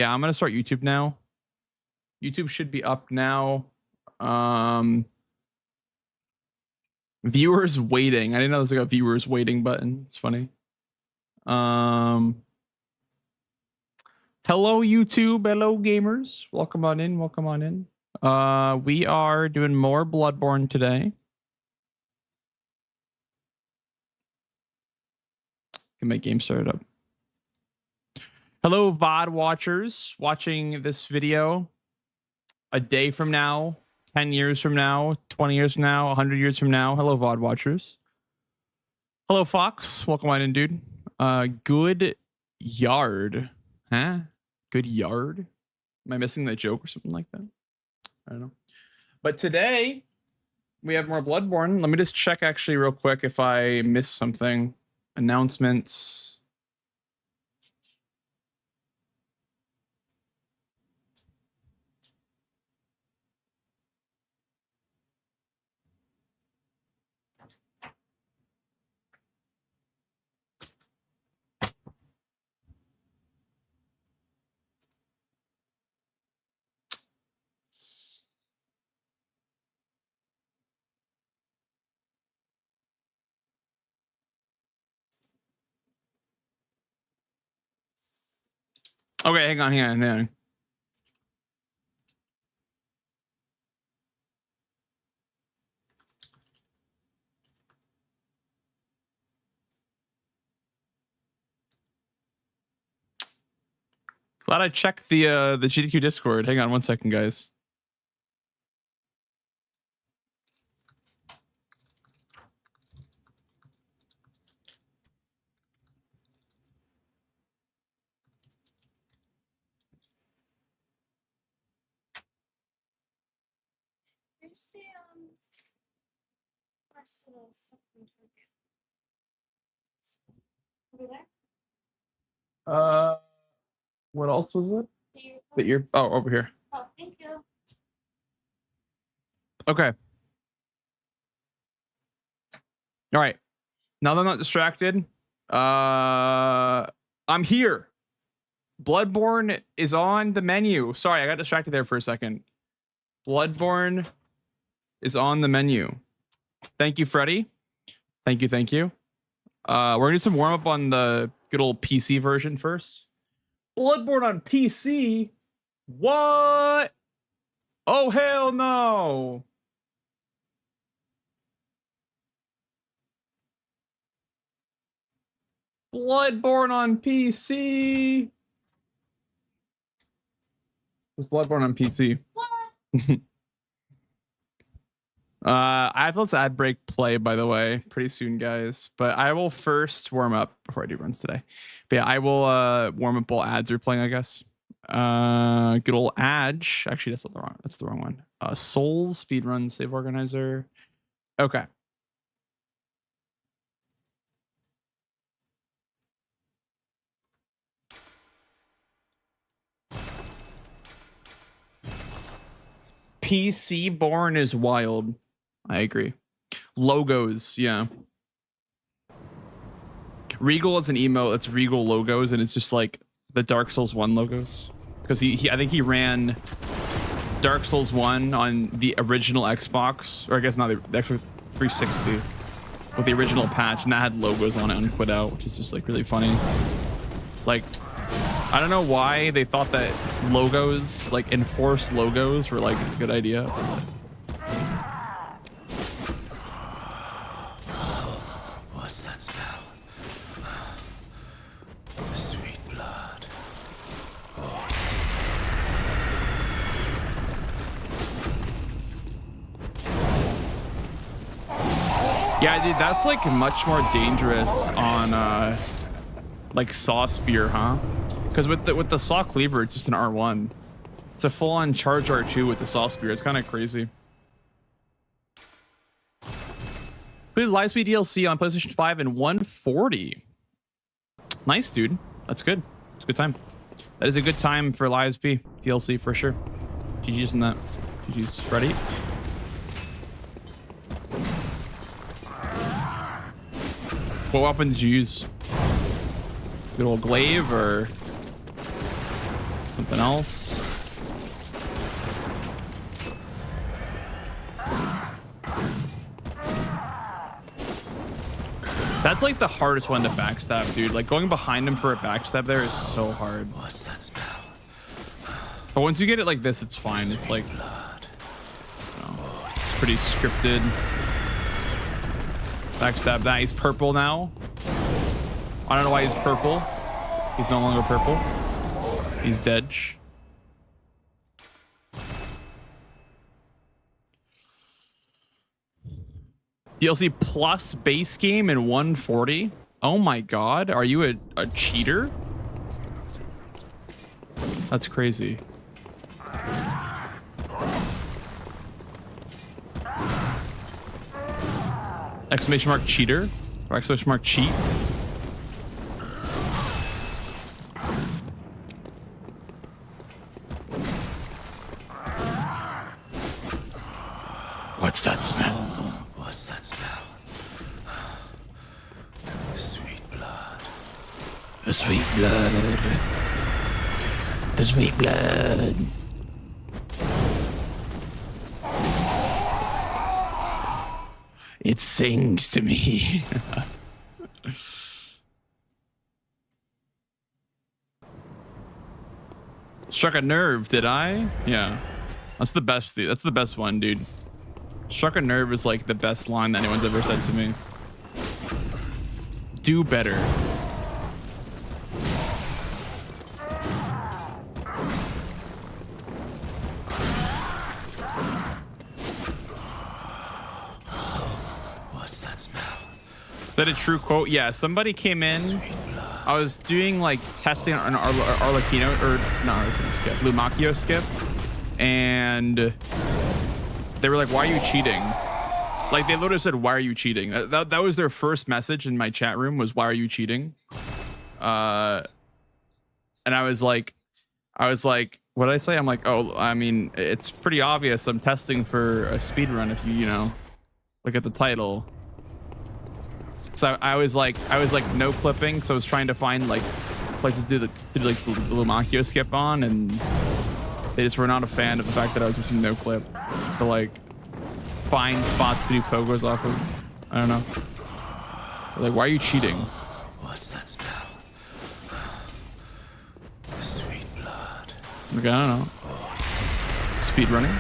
Yeah, I'm gonna start YouTube now. YouTube should be up now. Viewers waiting. I didn't know there's like a viewers waiting button. It's funny. Hello YouTube, hello gamers. Welcome on in, welcome on in. We are doing more Bloodborne today. Can make game started up. Hello VOD watchers watching this video a day from now, 10 years from now, 20 years from now, 100 years from now. Hello VOD watchers. Hello Fox, welcome on in, dude. Good yard. Huh? Good yard? Am I missing that joke or something like that? I don't know. But today we have more Bloodborne. Let me just check actually real quick if I missed something. Announcements. Okay, hang on. Glad I checked the GDQ Discord. Hang on one second, guys. Where's the rest of the supplement over there? What else was it? The earphones? Oh, over here. Oh, thank you. Okay. All right. Now that I'm not distracted, I'm here. Bloodborne is on the menu. Sorry, I got distracted there for a second. Bloodborne is on the menu. Thank you, Freddy. Thank you. We're gonna do some warm up on the good old PC version first. Bloodborne on PC? What? Oh, hell no. Bloodborne on PC. It's Bloodborne on PC. What? I have to let ad break play, by the way, pretty soon, guys. But I will first warm up before I do runs today. But yeah, I will warm up while ads are playing, I guess. Good old Adge. Actually, that's the wrong one. Souls, Speedruns, Save Organizer. Okay. PC born is wild. I agree. Logos, yeah. Regal is an emote. It's Regal logos, and it's just like the Dark Souls 1 logos. Because I think he ran Dark Souls 1 on the original Xbox, or I guess not the Xbox 360, with the original patch, and that had logos on it on Quit Out, which is just like really funny. Like, I don't know why they thought that logos, like enforced logos, were like a good idea. What's that smell? Sweet blood. Yeah, dude, that's like much more dangerous on like Saw Spear, huh? Because with the Saw Cleaver, it's just an R1. It's a full-on charge R2 with the Saw Spear. It's kind of crazy. Played Livespeed DLC on PlayStation 5 in 140. Nice, dude. That's good. It's a good time. That is a good time for Livespeed DLC for sure. GG's in that. GG's. Ready? What weapon did you use? Good old glaive or Something else. That's like the hardest one to backstab, dude. Like going behind him for a backstab there is so hard. What's that smell? But once you get it like this, it's fine. It's like, it's pretty scripted. Backstab that. He's purple now. I don't know why he's purple. He's no longer purple. He's dead. DLC plus base game in 140. Oh my god, are you a cheater? That's crazy. Exclamation mark cheater or exclamation mark cheat. What's that smell? What's that smell? Sweet blood. The sweet blood. The sweet blood. It sings to me. Struck a nerve, did I? Yeah. That's the best. That's the best one, dude. Struck a nerve is like the best line that anyone's ever said to me. Do better. What's that smell? Is that a true quote? Yeah, somebody came in. I was doing like testing on an Arlecchino, or not Arlecchino skip, Lumacchio skip. And they were like, why are you cheating? Like they literally said, why are you cheating? That was their first message in my chat room was, why are you cheating? And I was like, what did I say? I'm like, oh, I mean, it's pretty obvious. I'm testing for a speed run. If you know, look at the title. So I was like no clipping. So I was trying to find like places to do the Lumacchio skip on, and they just were not a fan of the fact that I was using no clip to like find spots to do pogos off of. I don't know. So like, why are you cheating? What's that smell? Sweet blood. Like, I don't know. Speed running.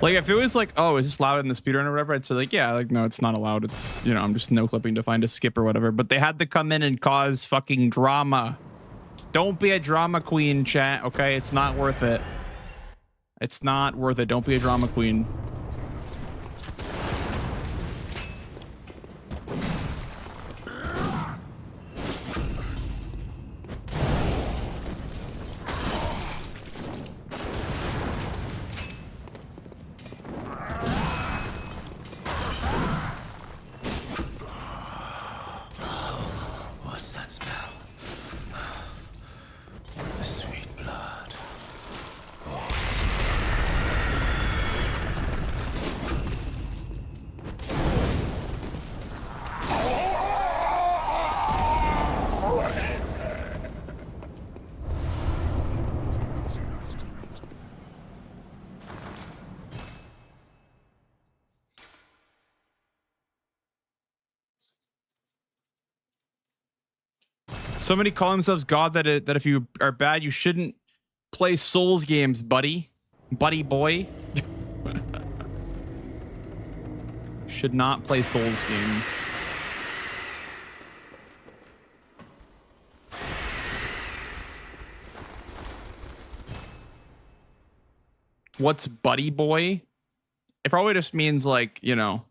Like if it was like, oh, is this loud in the speedrun or whatever? I'd say like, yeah, like no, it's not allowed. It's, you know, I'm just no clipping to find a skip or whatever. But they had to come in and cause fucking drama. Don't be a drama queen, chat. Okay, it's not worth it. It's not worth it. Don't be a drama queen. What's that smell? Sweet blood. Somebody call themselves God that if you are bad, you shouldn't play Souls games, buddy boy. Should not play Souls games. What's buddy boy? It probably just means like, you know.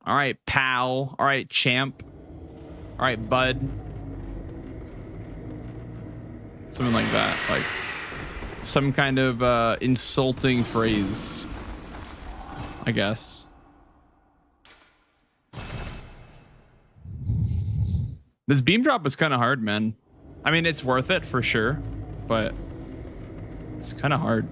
All right, pal. All right, champ. All right, bud. Something like that. Like some kind of insulting phrase, I guess. This beam drop is kind of hard, man. I mean, it's worth it for sure, but it's kind of hard.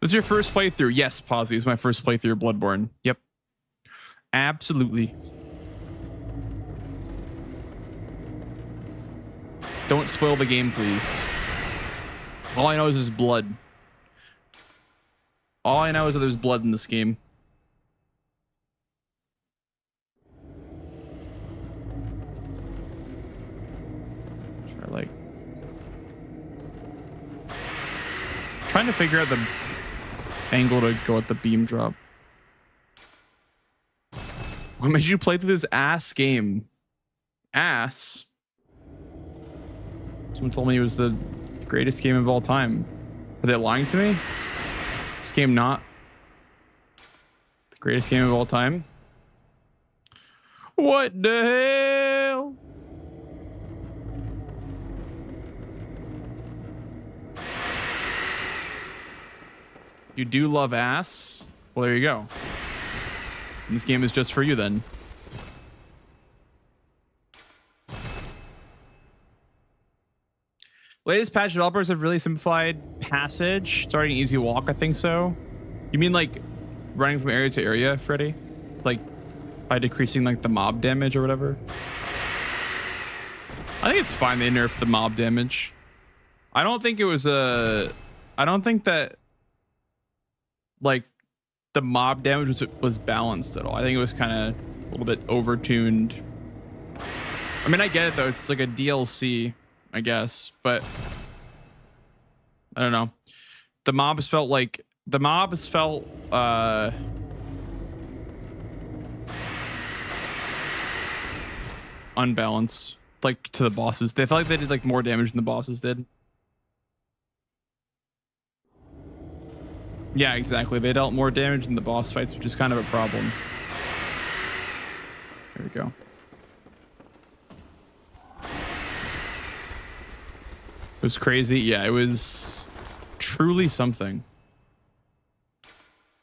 This is your first playthrough? Yes, Posy is my first playthrough of Bloodborne. Yep. Absolutely. Don't spoil the game, please. All I know is there's blood. All I know is that there's blood in this game. Try like trying to figure out the angle to go at the beam drop. Why made you play through this ass game? Ass. Someone told me it was the greatest game of all time. Are they lying to me? This game not the greatest game of all time? What the hell? You do love ass? Well, there you go. And this game is just for you then. Latest patch developers have really simplified passage, starting easy walk, I think so. You mean like running from area to area, Freddy? Like by decreasing like the mob damage or whatever? I think it's fine they nerfed the mob damage. I don't think it was I don't think that like the mob damage was balanced at all. I think it was kind of a little bit overtuned. I mean, I get it though. It's like a DLC, I guess, but I don't know. The mobs felt unbalanced, like to the bosses. They felt like they did like more damage than the bosses did. Yeah, exactly. They dealt more damage in the boss fights, which is kind of a problem. There we go. It was crazy. Yeah, it was truly something.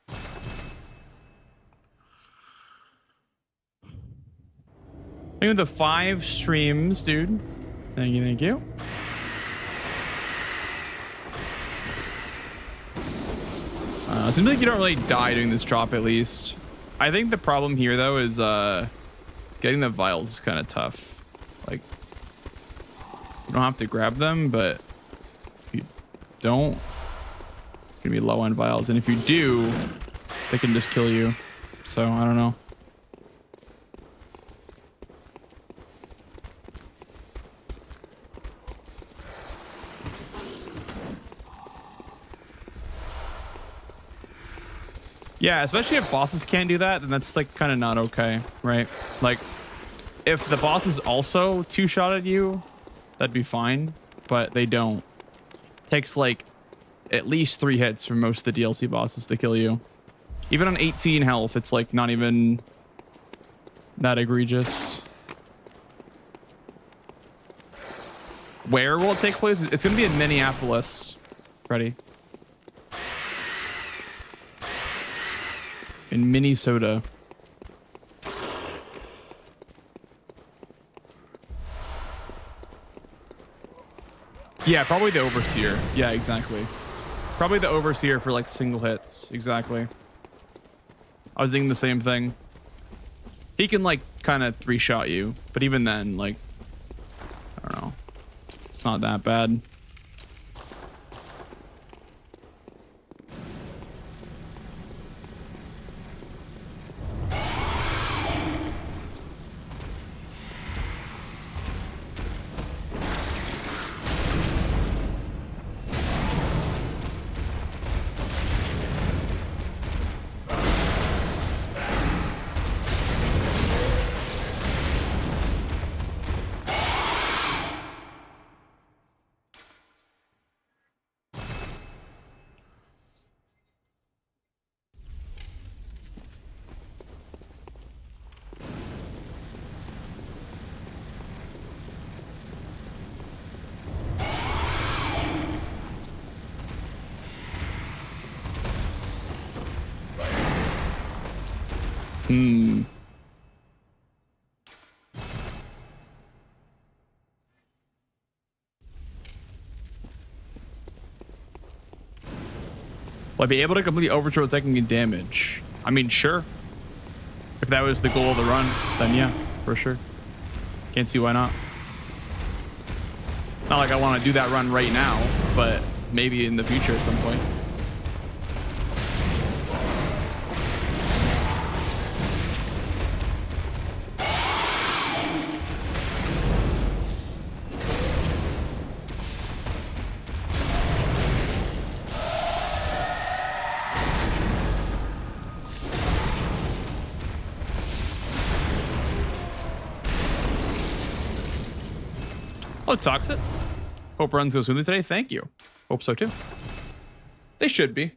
Thank you for the 5 streams, dude. Thank you, thank you. It seems like you don't really die doing this drop, at least. I think the problem here, though, is getting the vials is kind of tough. Like, you don't have to grab them, but if you don't, you're gonna be low on vials. And if you do, they can just kill you. So, I don't know. Yeah, especially if bosses can't do that, then that's like kind of not okay, right? Like, if the bosses also two-shot at you, that'd be fine, but they don't. It takes like at least 3 hits from most of the DLC bosses to kill you. Even on 18 health, it's like not even that egregious. Where will it take place? It's gonna be in Minneapolis, Freddy. In Minnesota. Yeah, probably the Overseer. Yeah, exactly. Probably the Overseer for like single hits. Exactly. I was thinking the same thing. He can like kind of 3-shot you, but even then, like, I don't know. It's not that bad. Will I be able to completely overthrow taking damage? I mean, sure. If that was the goal of the run, then yeah, for sure. Can't see why not. Not like I want to do that run right now, but maybe in the future at some point. Oh, Toxic. Hope runs go smoothly today. Thank you. Hope so too. They should be.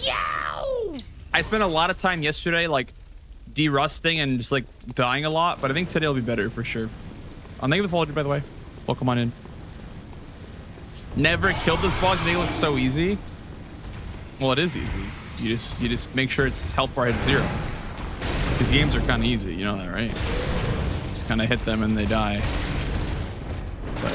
Yow! I spent a lot of time yesterday like de-rusting and just like dying a lot, but I think today will be better for sure. Thank you for the follow, by the way. Welcome on in. Never killed this boss, make it look so easy. Well, it is easy. You just make sure its health bar hits 0. These games are kind of easy, you know that, right? Just kind of hit them and they die. But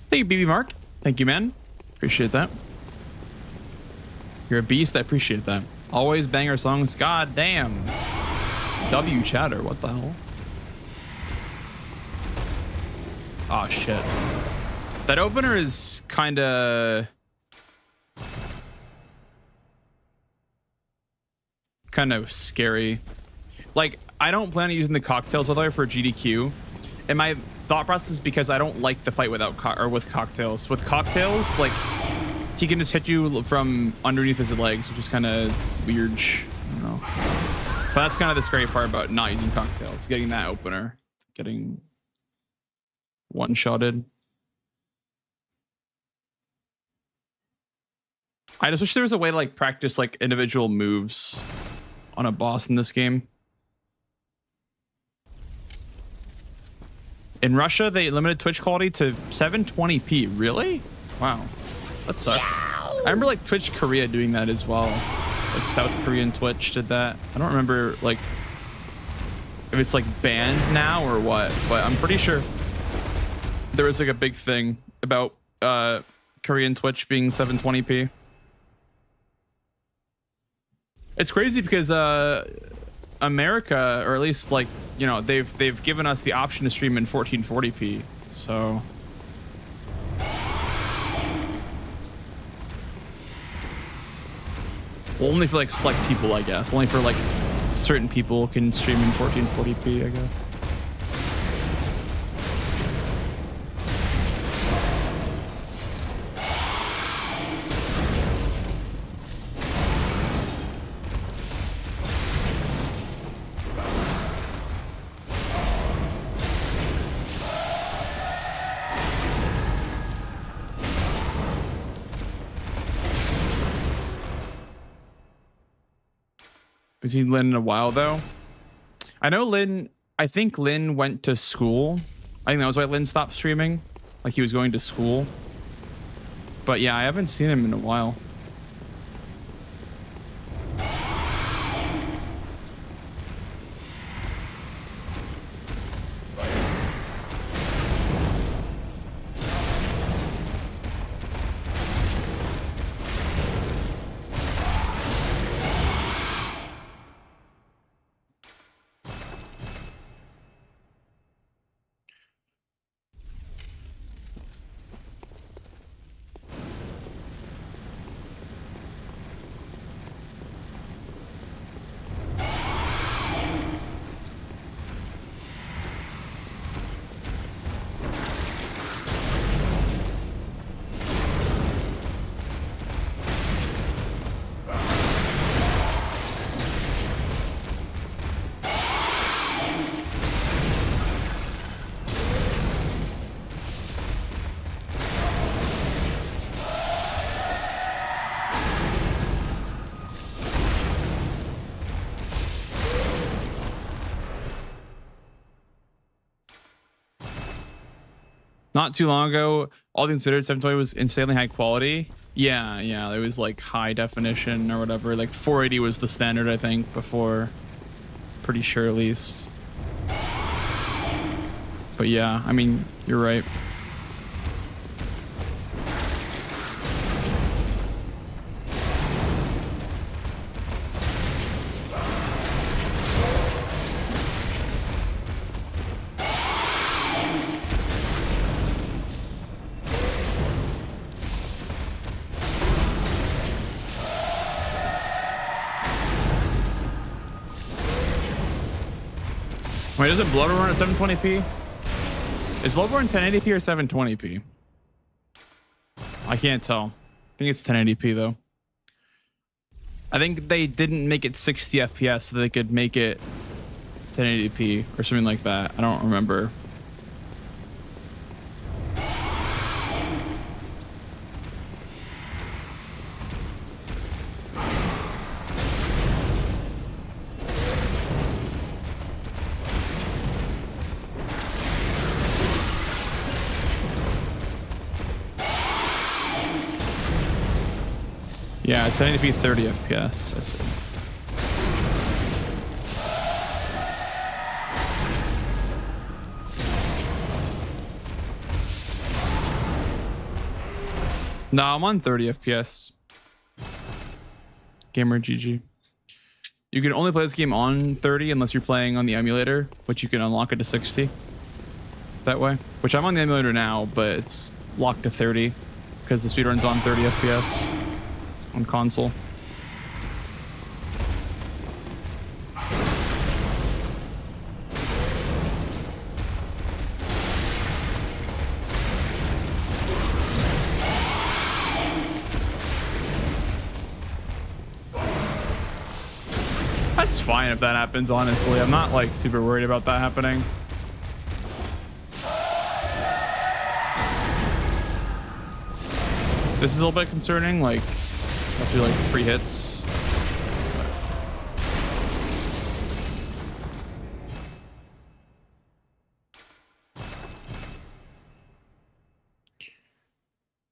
thank you, BB Mark. Thank you, man. Appreciate that. You're a beast. I appreciate that. Always banger songs. God damn. W chatter. What the hell? Oh, shit. That opener is kind of scary. Like, I don't plan on using the cocktails, by the way, for GDQ. And my thought process is because I don't like the fight without with cocktails. With cocktails, like, he can just hit you from underneath his legs, which is kind of weird. I don't know. But that's kind of the scary part about not using cocktails. Getting that opener. Getting one-shotted. I just wish there was a way to like practice like individual moves on a boss in this game. In Russia, they limited Twitch quality to 720p. Really? Wow. That sucks. I remember like Twitch Korea doing that as well. Like South Korean Twitch did that. I don't remember like if it's like banned now or what, but I'm pretty sure there was like a big thing about Korean Twitch being 720p. It's crazy because America, or at least like, you know, they've given us the option to stream in 1440p. So well, only for like select people, I guess. Only for like certain people can stream in 1440p, I guess. Haven't seen Lynn in a while though. I know Lynn, I think Lynn went to school. I think that was why Lynn stopped streaming. Like he was going to school. But yeah, I haven't seen him in a while. not too long ago, all things considered, 720 was insanely high quality. Yeah, yeah, it was like high definition or whatever. Like 480 was the standard, I think, before. Pretty sure, at least. But yeah, I mean, you're right. Wait, is it Bloodborne at 720p? Is Bloodborne 1080p or 720p? I can't tell. I think it's 1080p though. I think they didn't make it 60 FPS so they could make it 1080p or something like that. I don't remember. Yeah, it's 1080p 30 FPS. I see. No, I'm on 30 FPS. Gamer GG. You can only play this game on 30 unless you're playing on the emulator, which you can unlock it to 60 that way. Which I'm on the emulator now, but it's locked to 30 because the speedrun's on 30 FPS on console. That's fine if that happens, honestly. I'm not like super worried about that happening. This is a little bit concerning, like after like 3 hits.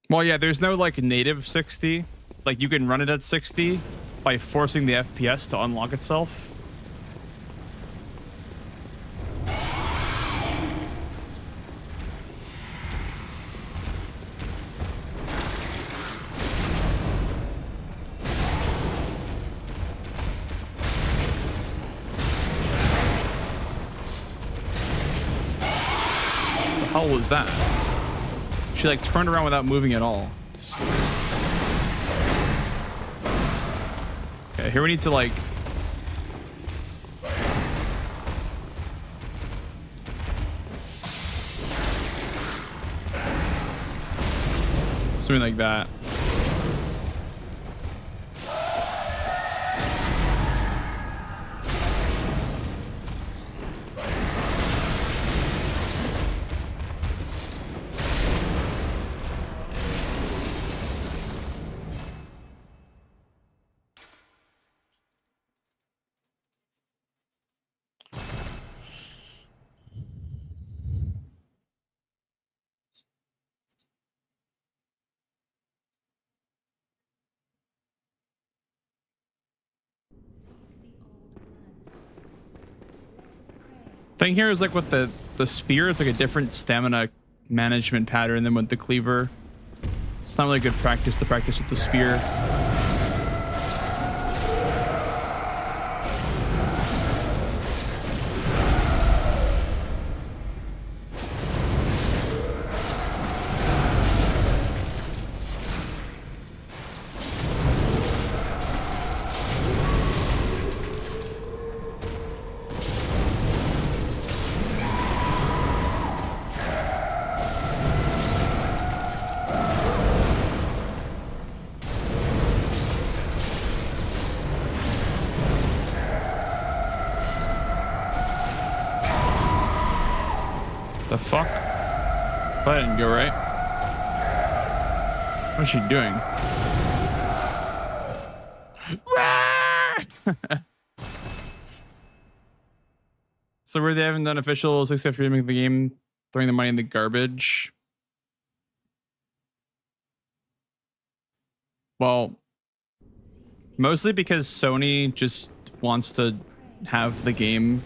Well, yeah, there's no like native 60. Like you can run it at 60 by forcing the FPS to unlock itself. The hell was that? She like turned around without moving at all. Okay, here we need to like something like that. Thing here is like with the spear, it's like a different stamina management pattern than with the cleaver. It's not really good practice to practice with the spear. The fuck? That didn't go right. What's she doing? So where they haven't done official 6F remake of the game, throwing the money in the garbage. Well, mostly because Sony just wants to have the game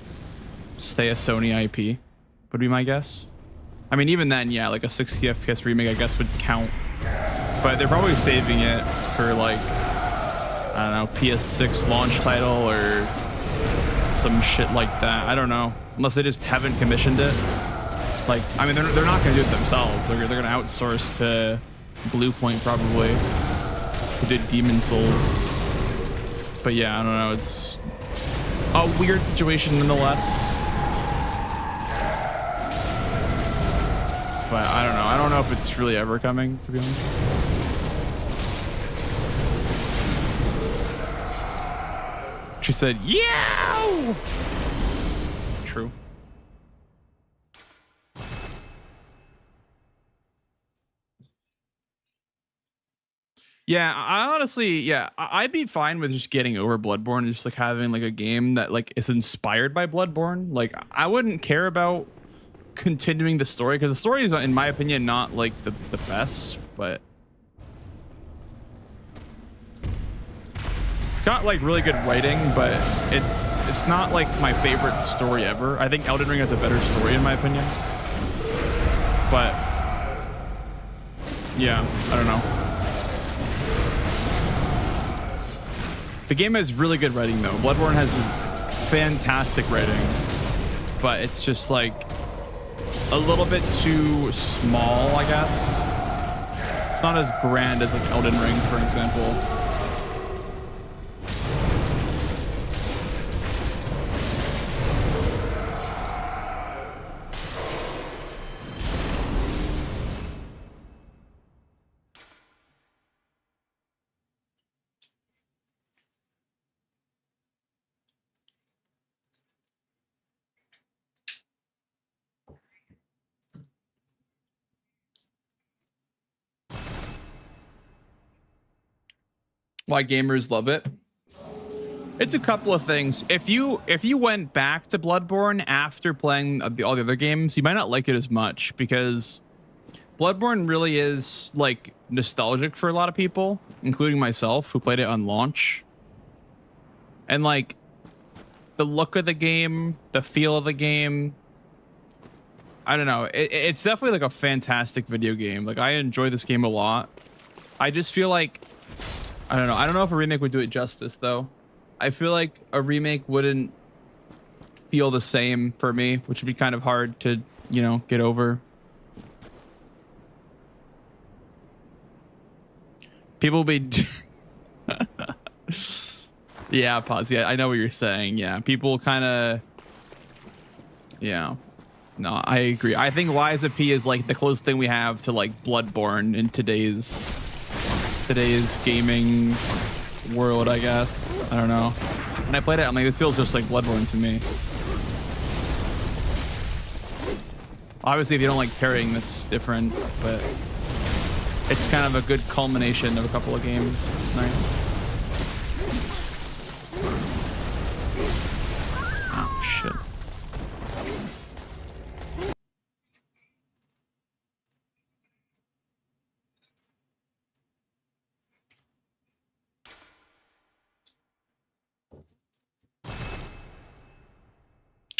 stay a Sony IP, would be my guess. I mean, even then, yeah, like a 60 FPS remake, I guess, would count. But they're probably saving it for, like, I don't know, PS6 launch title or some shit like that. I don't know. Unless they just haven't commissioned it. Like, I mean, they're not going to do it themselves. They're going to outsource to Bluepoint, probably, who did Demon Souls. But yeah, I don't know. It's a weird situation nonetheless. But I don't know. I don't know if it's really ever coming, to be honest. She said, yeah! True. Yeah, I honestly, yeah, I'd be fine with just getting over Bloodborne and just like having like a game that like is inspired by Bloodborne. Like, I wouldn't care about continuing the story because the story is, in my opinion, not like the best, but it's got like really good writing, but it's not like my favorite story ever. I think Elden Ring has a better story in my opinion, but yeah, I don't know. The game has really good writing though. Bloodborne has fantastic writing, but it's just like a little bit too small, I guess. It's not as grand as like Elden Ring, for example. Why gamers love it? It's a couple of things. If you went back to Bloodborne after playing all the other games, you might not like it as much because Bloodborne really is like nostalgic for a lot of people, including myself who played it on launch. And like the look of the game, the feel of the game, I don't know. It's definitely like a fantastic video game. Like, I enjoy this game a lot. I just feel like, I don't know. I don't know if a remake would do it justice, though. I feel like a remake wouldn't feel the same for me, which would be kind of hard to, you know, get over. People be... Yeah, pause. Yeah, I know what you're saying. Yeah, people kind of... Yeah. No, I agree. I think Lies of P is like the closest thing we have to like Bloodborne in today's gaming world, I guess. I don't know. When I played it, I'm like, it feels just like Bloodborne to me. Obviously, if you don't like parrying, that's different, but it's kind of a good culmination of a couple of games. It's nice. Oh, shit.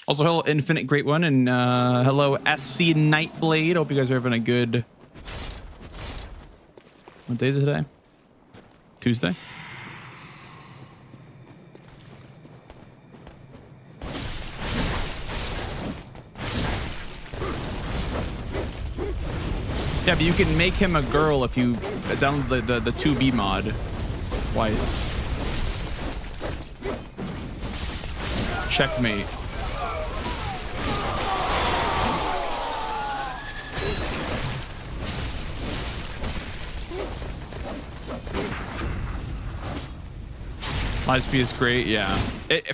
Also, hello, Infinite Great One, and hello, SC Nightblade. Hope you guys are having a good... What day is it today? Tuesday? Yeah, but you can make him a girl if you download the 2B mod twice. Checkmate. Lies is great, yeah.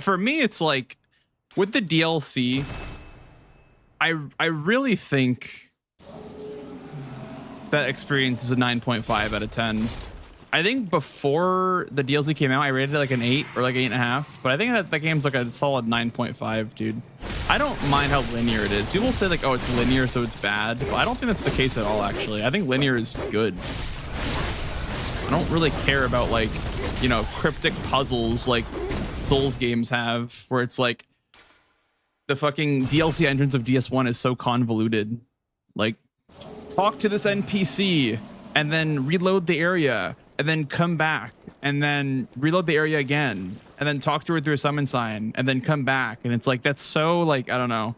For me, it's like with the DLC, I really think that experience is a 9.5 out of 10. I think before the DLC came out, I rated it like an 8 or like 8.5, but I think that game's like a solid 9.5, dude. I don't mind how linear it is. People say like, oh, it's linear, so it's bad, but I don't think that's the case at all, actually. I think linear is good. I don't really care about like, you know, cryptic puzzles like Souls games have, where it's like the fucking DLC entrance of DS1 is so convoluted. Like, talk to this NPC and then reload the area and then come back and then reload the area again and then talk to her through a summon sign and then come back. And it's like, that's so like, I don't know.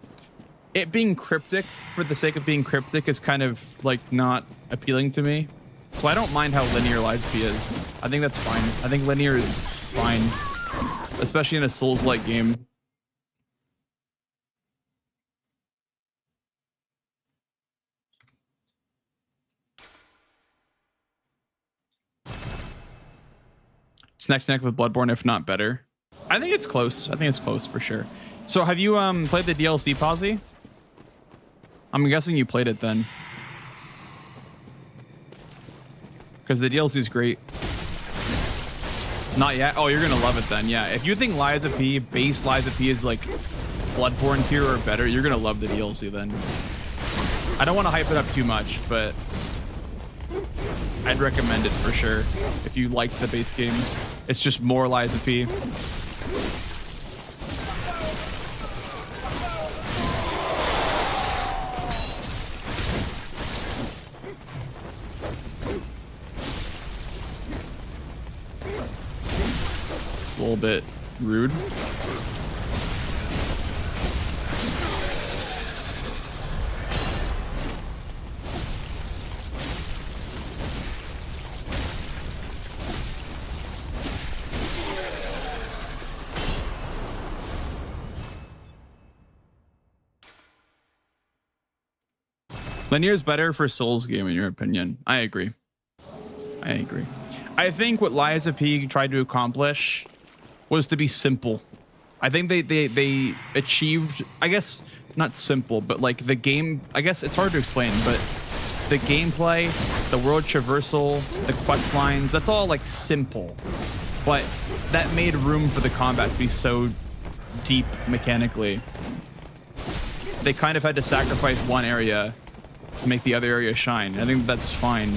It being cryptic for the sake of being cryptic is kind of like not appealing to me. So I don't mind how linear LizaP is. I think that's fine. I think linear is fine, especially in a Souls-like game. It's neck to neck with Bloodborne, if not better. I think it's close. I think it's close for sure. So have you played the DLC, Posy? I'm guessing you played it then. Because the DLC is great. Not yet? Oh, you're going to love it then. Yeah. If you think LizaP, base LizaP is like Bloodborne tier or better, you're going to love the DLC then. I don't want to hype it up too much, but I'd recommend it for sure if you liked the base game. It's just more LizaP. It's a little bit rude. Linear is better for Souls game, in your opinion. I agree. I agree. I think what LizaP tried to accomplish was to be simple. I think they achieved, I guess, not simple, but like the game, I guess it's hard to explain, but the gameplay, the world traversal, the quest lines, that's all like simple. But that made room for the combat to be so deep mechanically. They kind of had to sacrifice one area to make the other area shine. I think that's fine.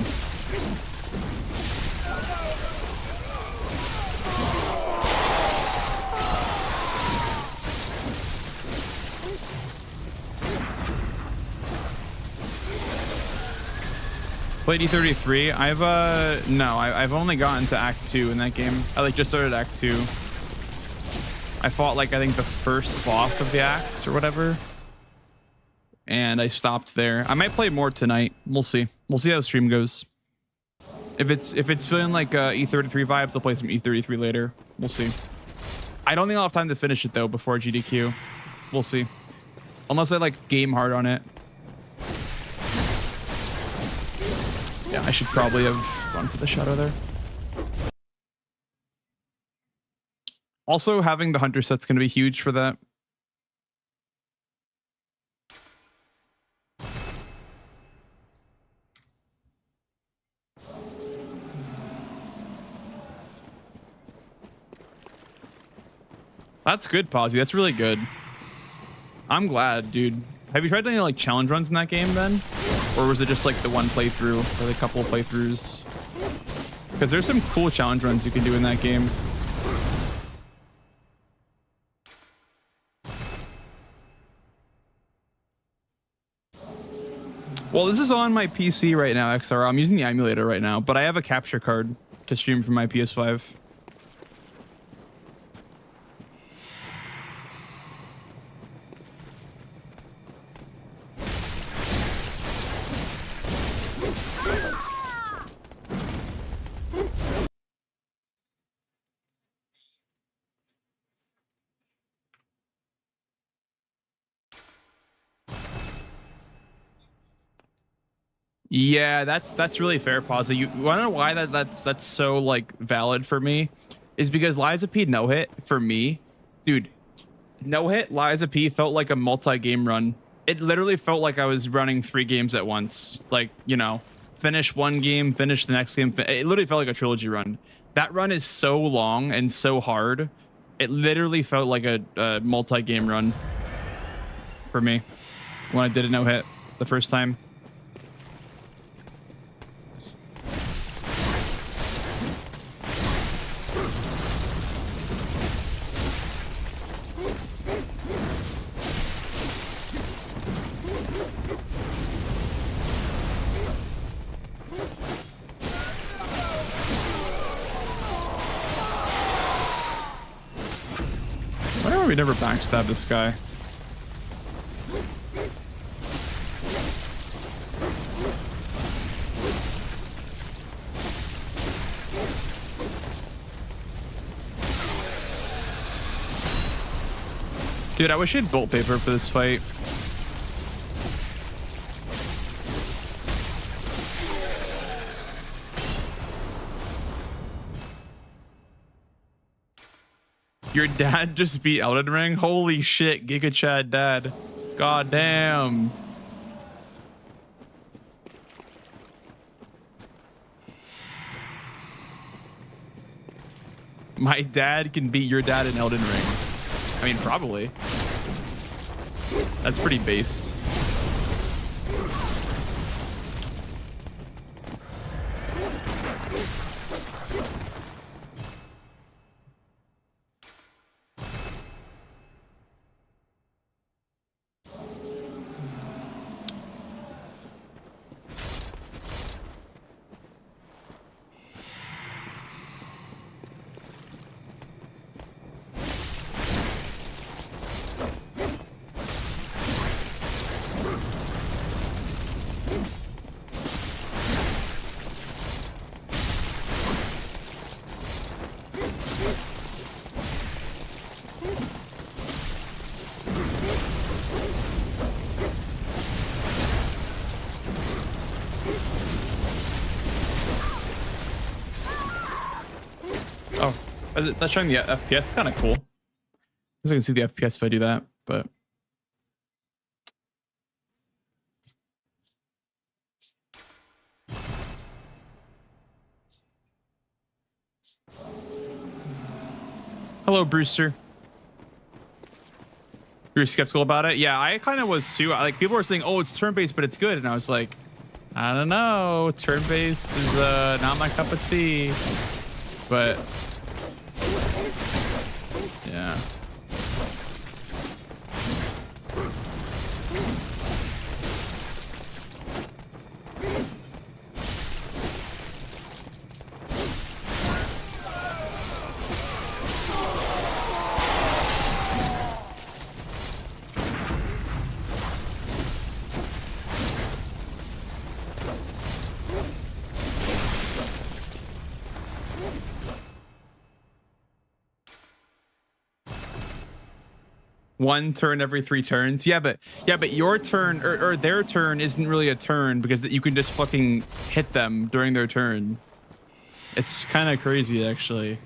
Played E33. I've only gotten to Act 2 in that game. I like just started Act 2. I fought like I think the first boss of the acts or whatever. And I stopped there. I might play more tonight. We'll see. We'll see how the stream goes. If it's feeling like E33 vibes, I'll play some E33 later. We'll see. I don't think I'll have time to finish it though before GDQ. We'll see. Unless I like game hard on it. Yeah, I should probably have gone for the shadow there. Also, having the hunter set's going to be huge for that. That's good, Posy. That's really good. I'm glad, dude. Have you tried any like challenge runs in that game then? Or was it just like the one playthrough or the couple of playthroughs? Because there's some cool challenge runs you can do in that game. Well, this is on my PC right now, XR. I'm using the emulator right now, but I have a capture card to stream from my PS5. Yeah, that's really fair, Pazza. You wanna know why that's so like valid for me? Is because LizaP no hit for me, dude. No hit LizaP felt like a multi-game run. It literally felt like I was running 3 games at once. Like, you know, finish one game, finish the next game. It literally felt like a trilogy run. That run is so long and so hard. It literally felt like a multi-game run for me when I did a no hit the first time. we never backstab this guy? Dude, I wish I had bolt paper for this fight. Your dad just beat Elden Ring? Holy shit, Giga Chad dad. God damn. My dad can beat your dad in Elden Ring. I mean, probably. That's pretty based. Oh, that's showing the FPS. It's kind of cool. I can see the FPS if I do that, but hello, Brewster. You're skeptical about it? Yeah, I kind of was too. Like, people were saying, "Oh, it's turn-based, but it's good," and I was like, I don't know. Turn-based is not my cup of tea, but yeah. One turn every 3 turns. Yeah, but your turn or their turn isn't really a turn because that you can just fucking hit them during their turn. It's kind of crazy, actually.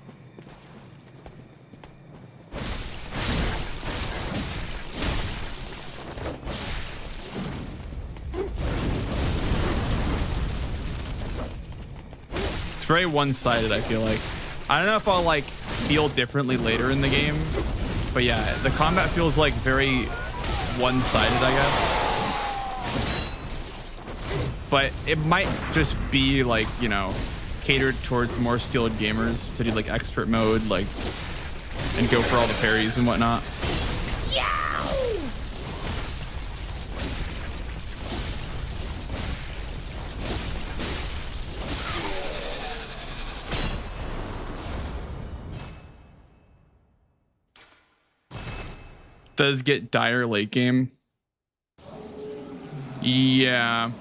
It's very one-sided, I feel like. I don't know if I'll like feel differently later in the game. But yeah, the combat feels like very one-sided, I guess. But it might just be like, you know, catered towards more skilled gamers to do like expert mode, like, and go for all the parries and whatnot. Does get dire late game. Yeah,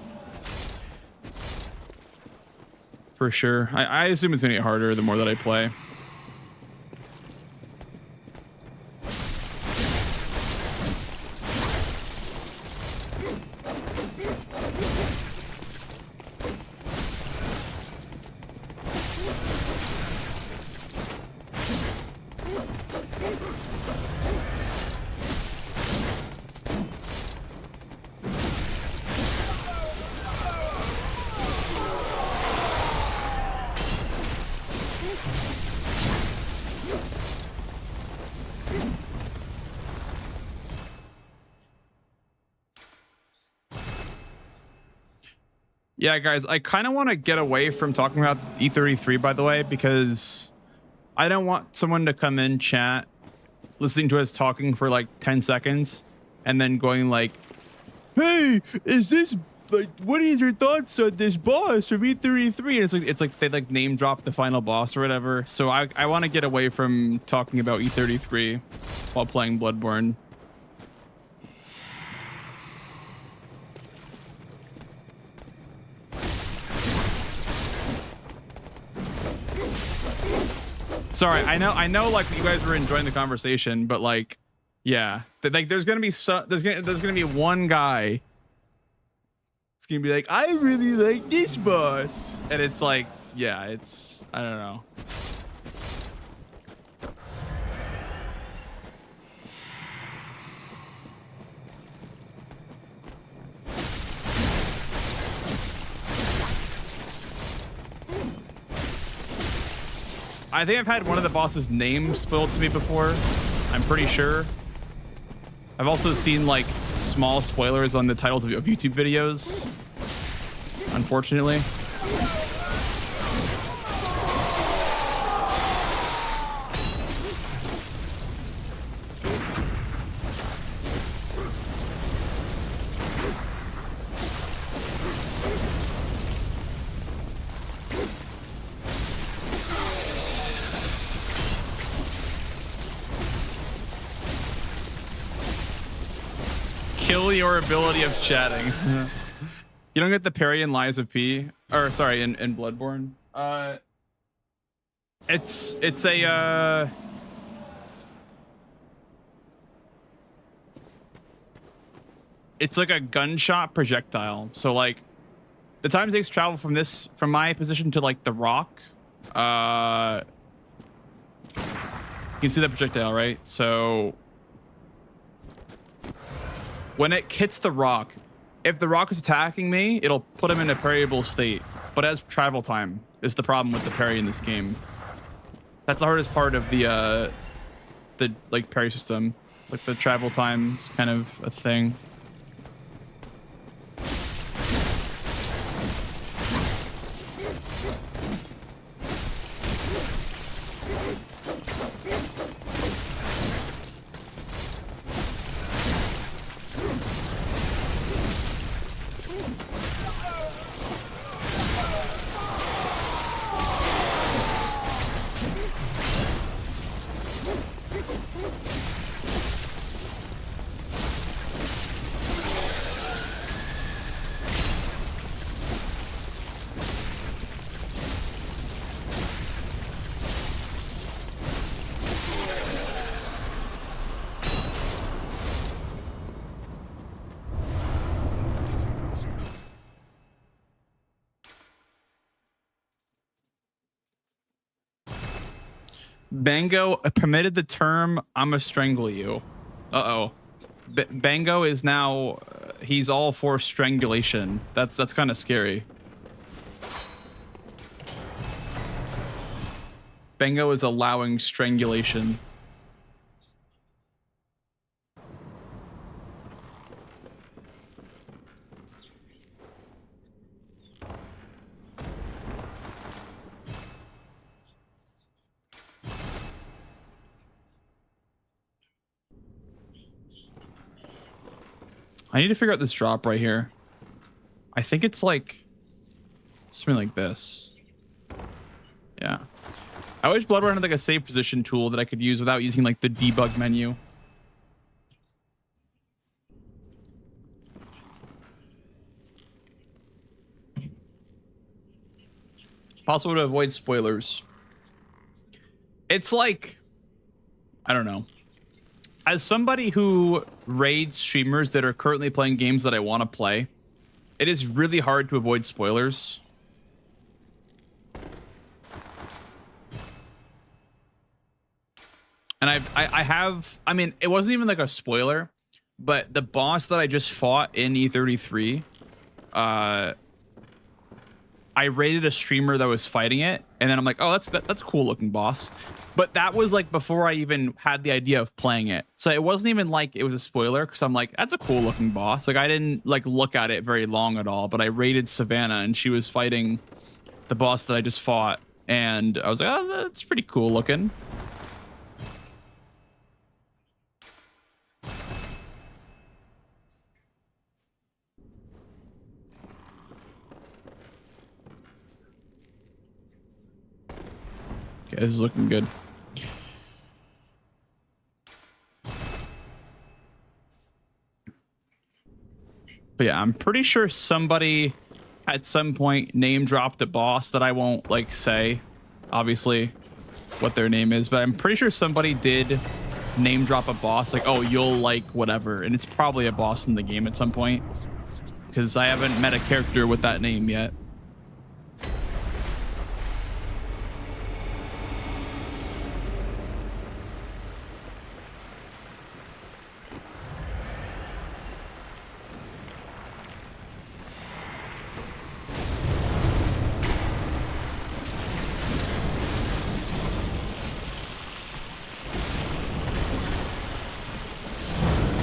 for sure. I assume it's gonna get harder the more that I play. Yeah, guys, I kind of want to get away from talking about E33, by the way, because I don't want someone to come in chat, listening to us talking for like 10 seconds, and then going like, "Hey, is this like, what is your thoughts on this boss of E33? And it's like they like name drop the final boss or whatever. So I want to get away from talking about E33 while playing Bloodborne. Sorry, I know like you guys were enjoying the conversation, but like, yeah, like there's gonna be one guy. It's gonna be like, I really like this boss, and it's like, yeah, it's, I don't know. I think I've had one of the boss's names spoiled to me before. I'm pretty sure. I've also seen like small spoilers on the titles of YouTube videos, unfortunately. Kill your ability of chatting. You don't get the parry in Lies of P, or sorry, in Bloodborne. It's a it's like a gunshot projectile. So like the time it takes to travel from my position to like the rock, you can see that projectile, right? So when it hits the rock, if the rock is attacking me, it'll put him in a parryable state. But as travel time is the problem with the parry in this game. That's the hardest part of the like parry system. It's like the travel time is kind of a thing. Bango permitted the term "I'ma strangle you." Uh-oh. Bango is now he's all for strangulation. That's kind of scary. Bango is allowing strangulation. I need to figure out this drop right here. I think it's like something like this. Yeah. I wish Bloodborne had like a save position tool that I could use without using like the debug menu. Possible to avoid spoilers. It's like, I don't know. As somebody who raids streamers that are currently playing games that I want to play, it is really hard to avoid spoilers. And I mean, it wasn't even like a spoiler, but the boss that I just fought in E33, I raided a streamer that was fighting it, and then I'm like, oh, that's a cool looking boss. But that was like before I even had the idea of playing it. So it wasn't even like it was a spoiler, because I'm like, that's a cool looking boss. Like I didn't like look at it very long at all, but I raided Savannah and she was fighting the boss that I just fought. And I was like, oh, that's pretty cool looking. Okay, this is looking good. But yeah, I'm pretty sure somebody at some point name dropped a boss that I won't like say, obviously, what their name is, but I'm pretty sure somebody did name drop a boss like, oh, you'll like whatever, and it's probably a boss in the game at some point because I haven't met a character with that name yet.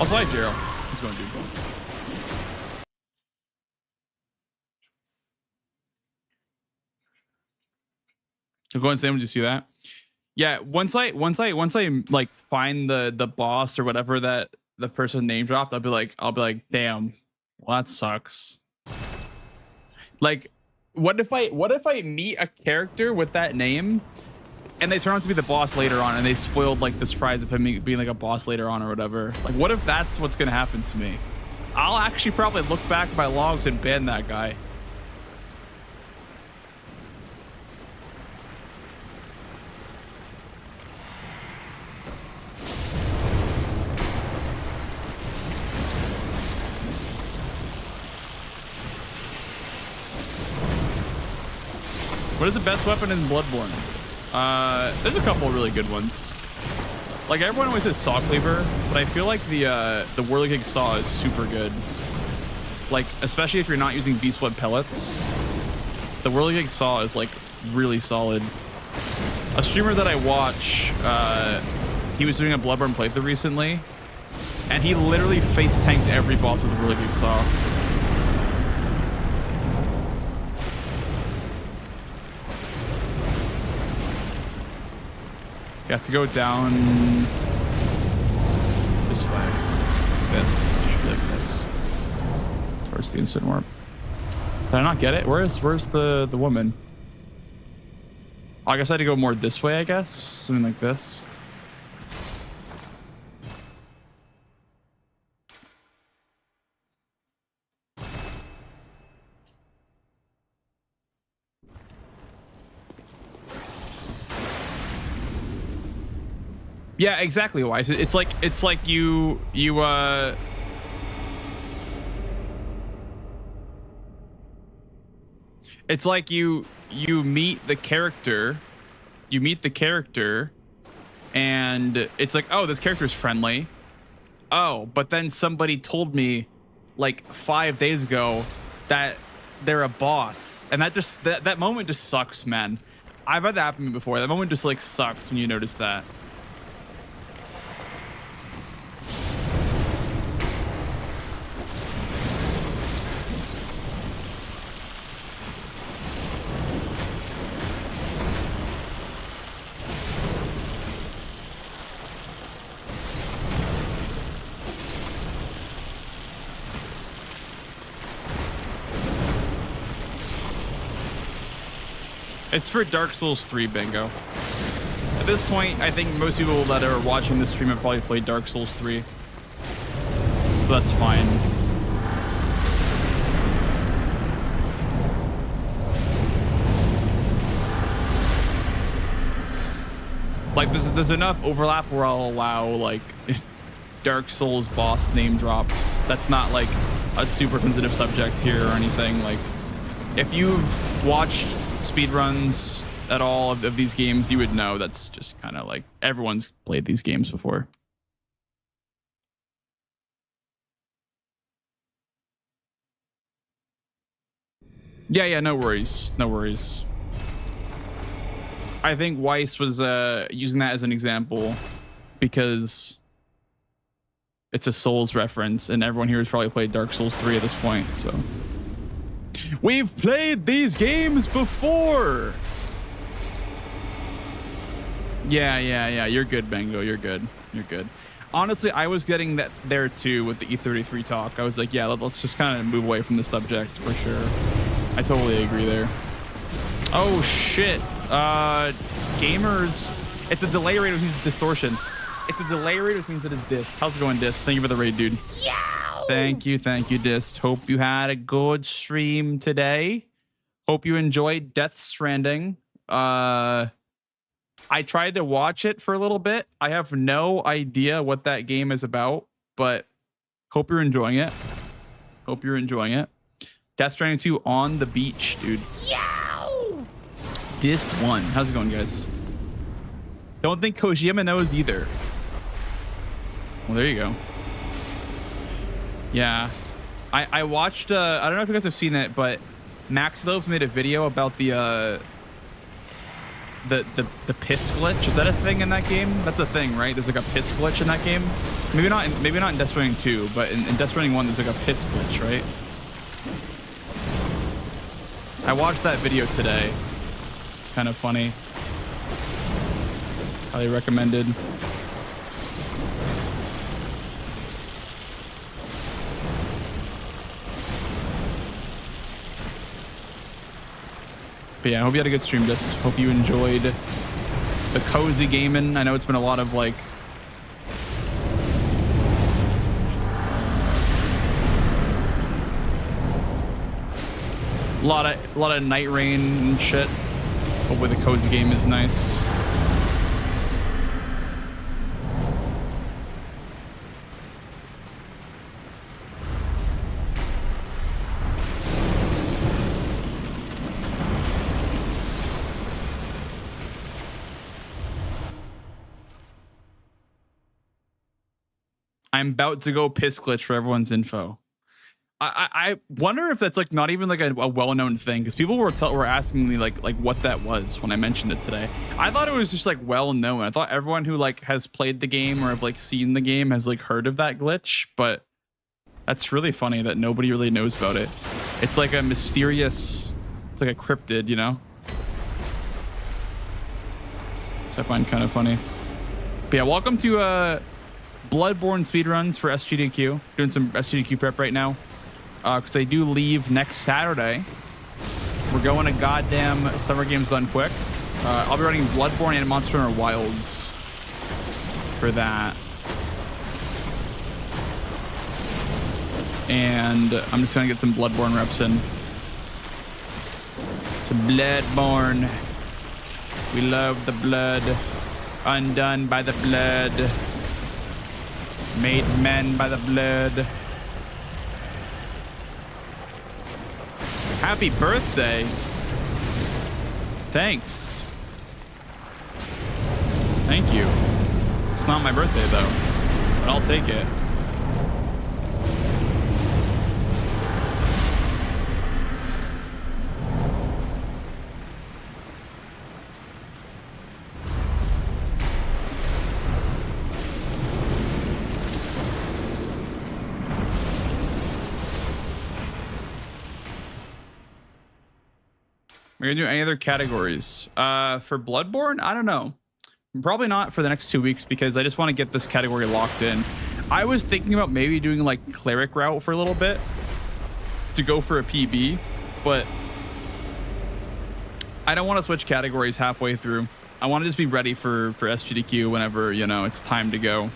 Also, hi, Gerald. He's going to do both. So go and say, did you see that? Yeah, once I like find the boss or whatever that the person name dropped, I'll be like, damn, well, that sucks. Like, what if I meet a character with that name and they turn out to be the boss later on and they spoiled like the surprise of him being like a boss later on or whatever? Like, what if that's what's gonna happen to me? I'll actually probably look back at my logs and ban that guy. What is the best weapon in Bloodborne? There's a couple of really good ones. Like, everyone always says Saw Cleaver, but I feel like the Whirligig Saw is super good. Like, especially if you're not using Beast Blood pellets, the Whirligig Saw is like really solid. A streamer that I watch, he was doing a Bloodborne playthrough recently, and he literally face tanked every boss with the Whirligig Saw. You have to go down this way. This. Should be like this. Towards the instant warp. Did I not get it? Where's the woman? Oh, I guess I had to go more this way, I guess. Something like this. Yeah, exactly, Wise. It's like you it's like you meet the character, and it's like, oh, this character is friendly. Oh, but then somebody told me like 5 days ago that they're a boss, and that moment just sucks, man. I've had that happen before. That moment just like sucks when you notice that. It's for Dark Souls 3, bingo. At this point, I think most people that are watching this stream have probably played Dark Souls 3. So that's fine. Like, there's enough overlap where I'll allow, like, Dark Souls boss name drops. That's not, like, a super sensitive subject here or anything. Like, if you've watched speedruns at all of these games, you would know that's just kind of like everyone's played these games before. Yeah, no worries. I think Weiss was using that as an example because it's a Souls reference, and everyone here has probably played Dark Souls 3 at this point, so we've played these games before. Yeah. You're good, Bango. You're good. Honestly, I was getting that there too with the E33 talk. I was like, yeah, let's just kind of move away from the subject for sure. I totally agree there. Oh, shit. Gamers, it's a delay rate which means distortion. It's a delay rate which means it is dist. How's it going, dist? Thank you for the raid, dude. Thank you, dist. Hope you had a good stream today. Hope you enjoyed Death Stranding. I tried to watch it for a little bit. I have no idea what that game is about, but hope you're enjoying it. Hope you're enjoying it. Death Stranding 2 on the beach, dude. Yow! Dist 1. How's it going, guys? Don't think Kojima knows either. Well, there you go. Yeah. I watched, I don't know if you guys have seen it, but Max Loves made a video about the piss glitch. Is that a thing in that game? That's a thing, right? There's like a piss glitch in that game. Maybe not in Death Stranding 2, but in Death Stranding 1 there's like a piss glitch, right? I watched that video today. It's kind of funny. Highly recommended. But yeah, I hope you had a good stream. Just hope you enjoyed the cozy gaming. I know it's been a lot of like a lot of night rain and shit. Hopefully the cozy game is nice. I'm about to go piss glitch for everyone's info. I wonder if that's like not even like a well-known thing, because people were asking me like what that was when I mentioned it today. I thought it was just like well-known. I thought everyone who like has played the game or have like seen the game has like heard of that glitch, but that's really funny that nobody really knows about it. It's like a mysterious, it's like a cryptid, you know? Which I find kind of funny. But yeah, welcome to Bloodborne speedruns for SGDQ. Doing some SGDQ prep right now. Because they do leave next Saturday. We're going to goddamn Summer Games Done Quick. I'll be running Bloodborne and Monster Hunter Wilds for that. And I'm just going to get some Bloodborne reps in. Some Bloodborne. We love the blood. Undone by the blood. Made men by the blood. Happy birthday. Thanks. Thank you. It's not my birthday though, but I'll take it. We're gonna do any other categories. For Bloodborne, I don't know. Probably not for the next 2 weeks, because I just want to get this category locked in. I was thinking about maybe doing like cleric route for a little bit to go for a PB, but I don't want to switch categories halfway through. I want to just be ready for SGDQ whenever, you know, it's time to go.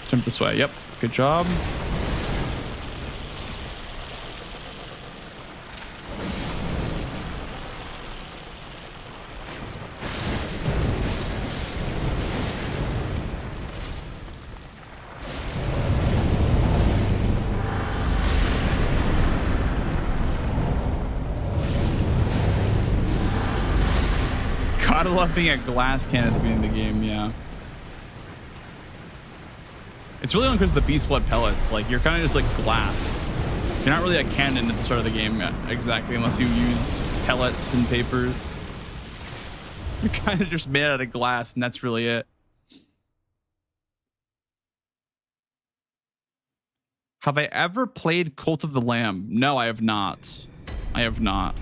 Jump this way. Yep. Good job. Gotta love being a glass cannon at the beginning of the game, yeah. It's really only because of the beast blood pellets. Like, you're kind of just like glass. You're not really a cannon at the start of the game, exactly, unless you use pellets and papers. You're kind of just made out of glass, and that's really it. Have I ever played Cult of the Lamb? No, I have not. I have not.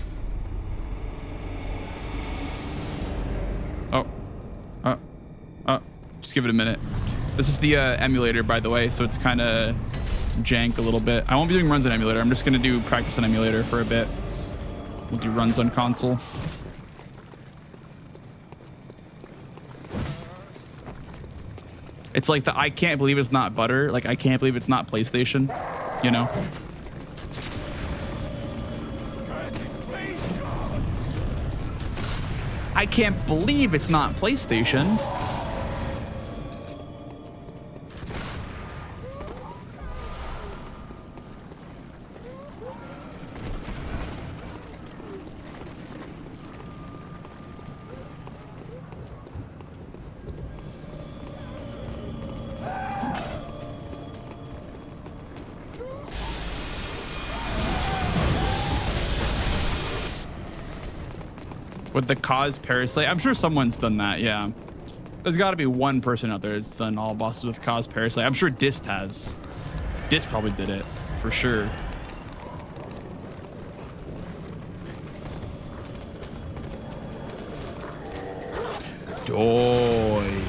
Oh. Just give it a minute. This is the emulator, by the way, so it's kind of jank a little bit. I won't be doing runs on emulator. I'm just going to do practice on emulator for a bit. We'll do runs on console. It's like the I can't believe it's not butter. Like, I can't believe it's not PlayStation, you know? I can't believe it's not PlayStation. With the cause parasite, I'm sure someone's done that. Yeah, there's got to be one person out there that's done all bosses with cause parasite. I'm sure Dist has. Dist probably did it for sure. Doy.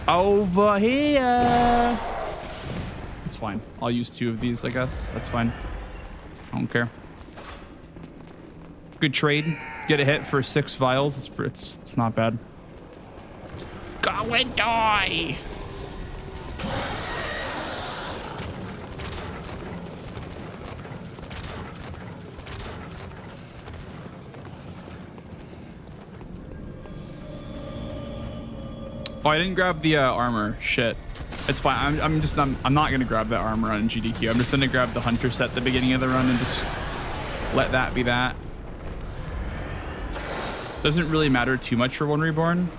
Over here. It's fine. I'll use 2 of these, I guess. That's fine. I don't care. Good trade. Get a hit for 6 vials. It's not bad. Go and die. Oh, I didn't grab the armor. Shit. It's fine. I'm not gonna grab that armor on GDQ. I'm just gonna grab the hunter set at the beginning of the run and just let that be that. Doesn't really matter too much for One Reborn.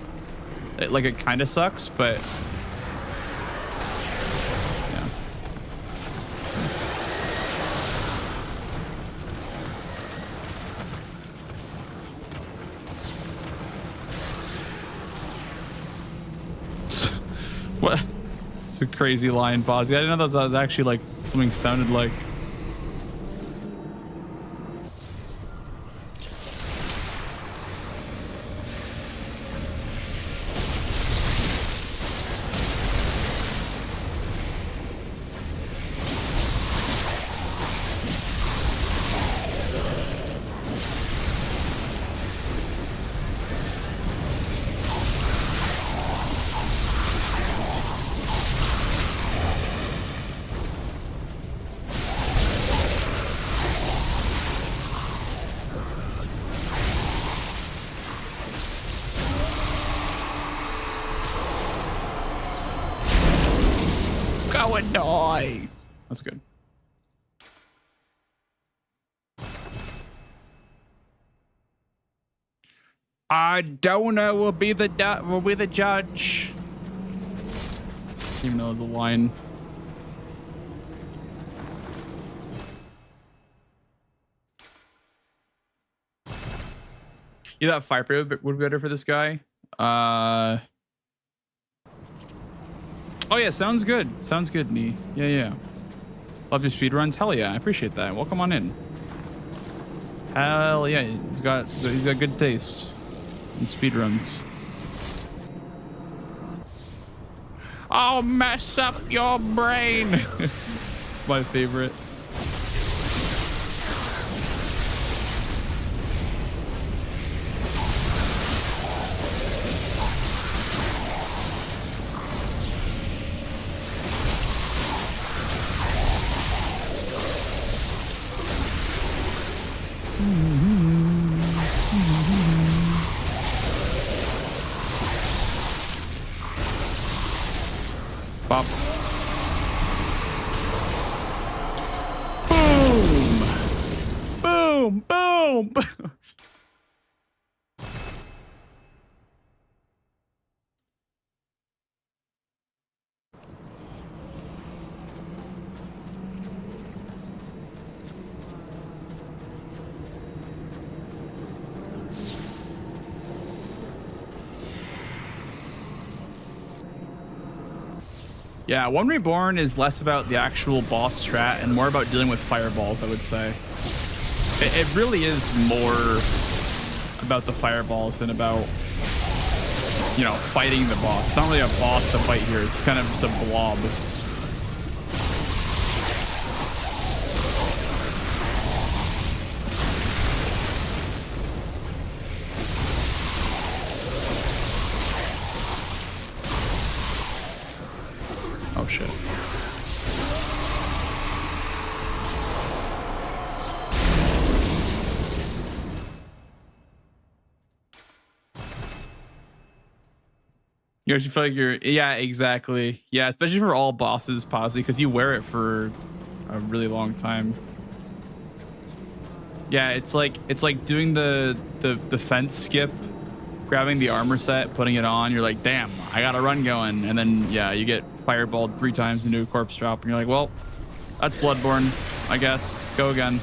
It kind of sucks, but yeah. What? It's a crazy line, Bozzy. I didn't know that was actually like something sounded like. Go and die. That's good. Donor will be the judge. Even though there's a line. Yeah, that fire spray would be better for this guy. Oh yeah, sounds good. Sounds good, Nee. Yeah. Love your speedruns. Hell yeah, I appreciate that. Welcome on in. Hell yeah, he's got good taste in speedruns. I'll mess up your brain. My favorite. Bop. Boom! Boom! Boom! Yeah, One Reborn is less about the actual boss strat and more about dealing with fireballs, I would say. It really is more about the fireballs than about, you know, fighting the boss. It's not really a boss to fight here. It's kind of just a blob. Oh, shit. You actually feel like you're, yeah, exactly. Yeah, especially for all bosses, possibly, because you wear it for a really long time. Yeah, it's like doing the fence skip, grabbing the armor set, putting it on. You're like, damn, I got a run going, and then yeah, you get fireballed 3 times into a corpse drop, and you're like, well, that's Bloodborne, I guess. Go again.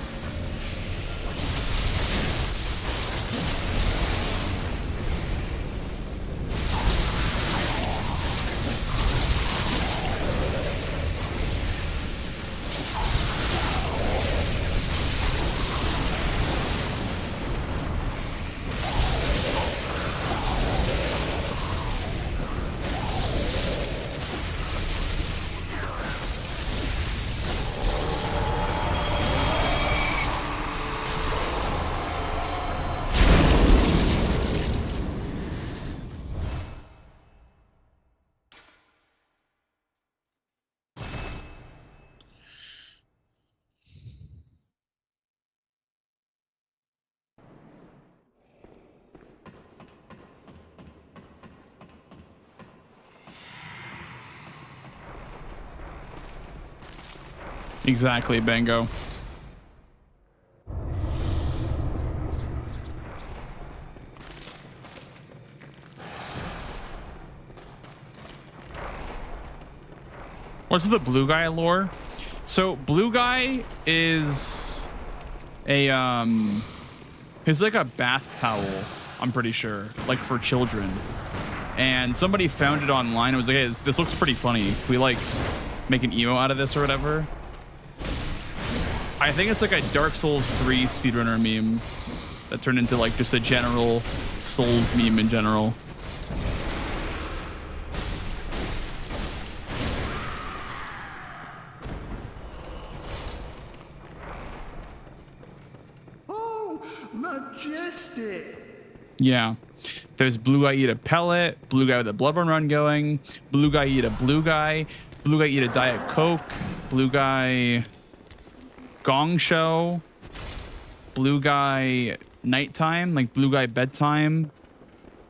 Exactly, Bango. What's the blue guy lore? So blue guy is a he's like a bath towel, I'm pretty sure, like for children. And somebody found it online and was like, hey, this looks pretty funny. Can we like make an emo out of this or whatever? I think it's like a Dark Souls 3 speedrunner meme that turned into like just a general Souls meme in general. Oh, majestic. Yeah. There's blue guy eat a pellet, blue guy with a Bloodborne run going, blue guy eat a blue guy eat a Diet Coke, blue guy gong show, blue guy nighttime, like blue guy bedtime.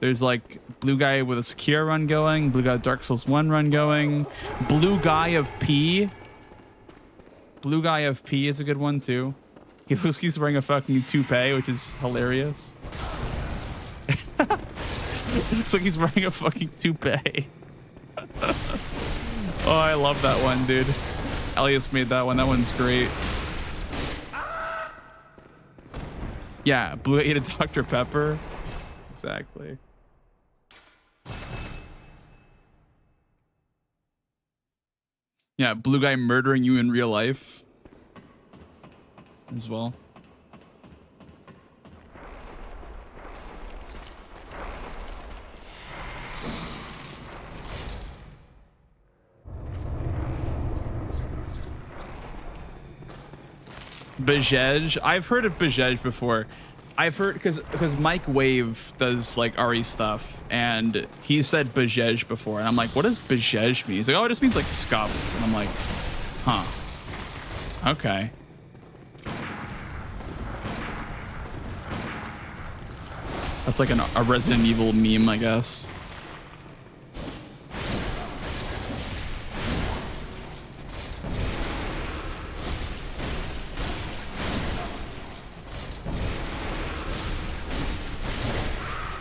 There's like blue guy with a Sekiro run going, blue guy with Dark Souls 1 run going, blue guy of P. Blue guy of P is a good one too. He looks like he's wearing a fucking toupee, which is hilarious. It looks like he's wearing a fucking toupee. Oh, I love that one, dude. Elias made that one. That one's great. Yeah, blue ate a Dr. Pepper. Exactly. Yeah, blue guy murdering you in real life as well. Bejej. I've heard of Bejej before. I've heard because Mike Wave does like RE stuff, and he said Bejej before, and I'm like, what does Bejej mean? He's like, oh, it just means like scuffed. And I'm like, huh. Okay. That's like a Resident Evil meme, I guess.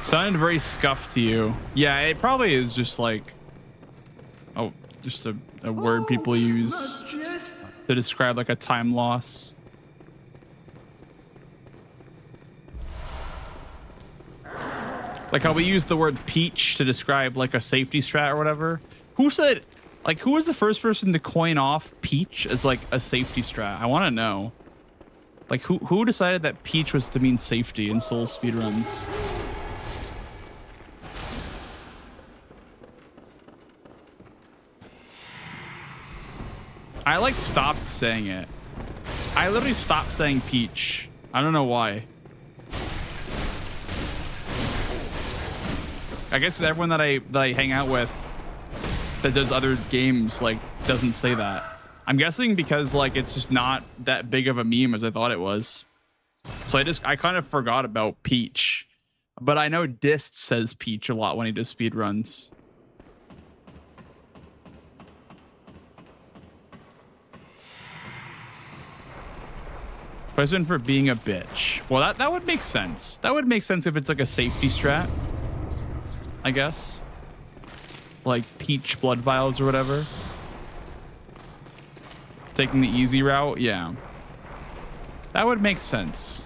Sounded very scuffed to you. Yeah, it probably is just like, oh, just a word people use to describe like a time loss. Like how we use the word peach to describe like a safety strat or whatever. Who said Like, who was the first person to coin off Peach as like a safety strat? I want to know. Like, who decided that Peach was to mean safety in Soul speedruns? I like stopped saying it. I literally stopped saying Peach. I don't know why. I guess everyone that I hang out with that does other games like doesn't say that. I'm guessing because like it's just not that big of a meme as I thought it was. So I kind of forgot about Peach. But I know Dist says Peach a lot when he does speedruns. Question for being a bitch. Well, that would make sense. That would make sense if it's like a safety strat, I guess. Like Peach blood vials or whatever. Taking the easy route, yeah. That would make sense.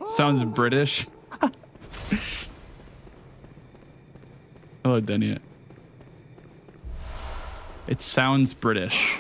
Sounds British. Hello, Denny. It sounds British.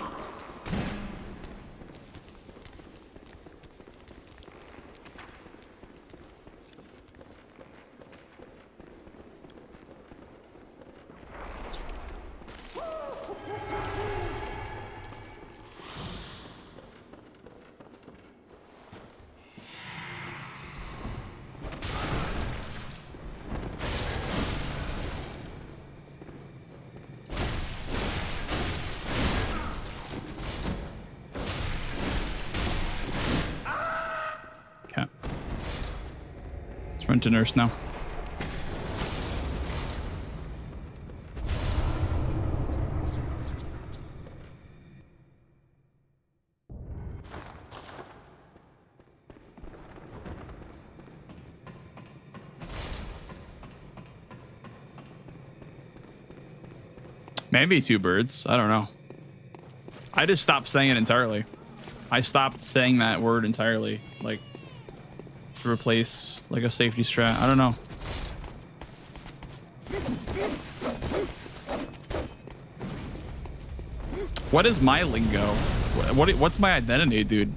Run to nurse now. Maybe two birds. I don't know. I just stopped saying it entirely. I stopped saying that word entirely. Like, to replace like a safety strat. I don't know. What is my lingo? What's my identity, dude?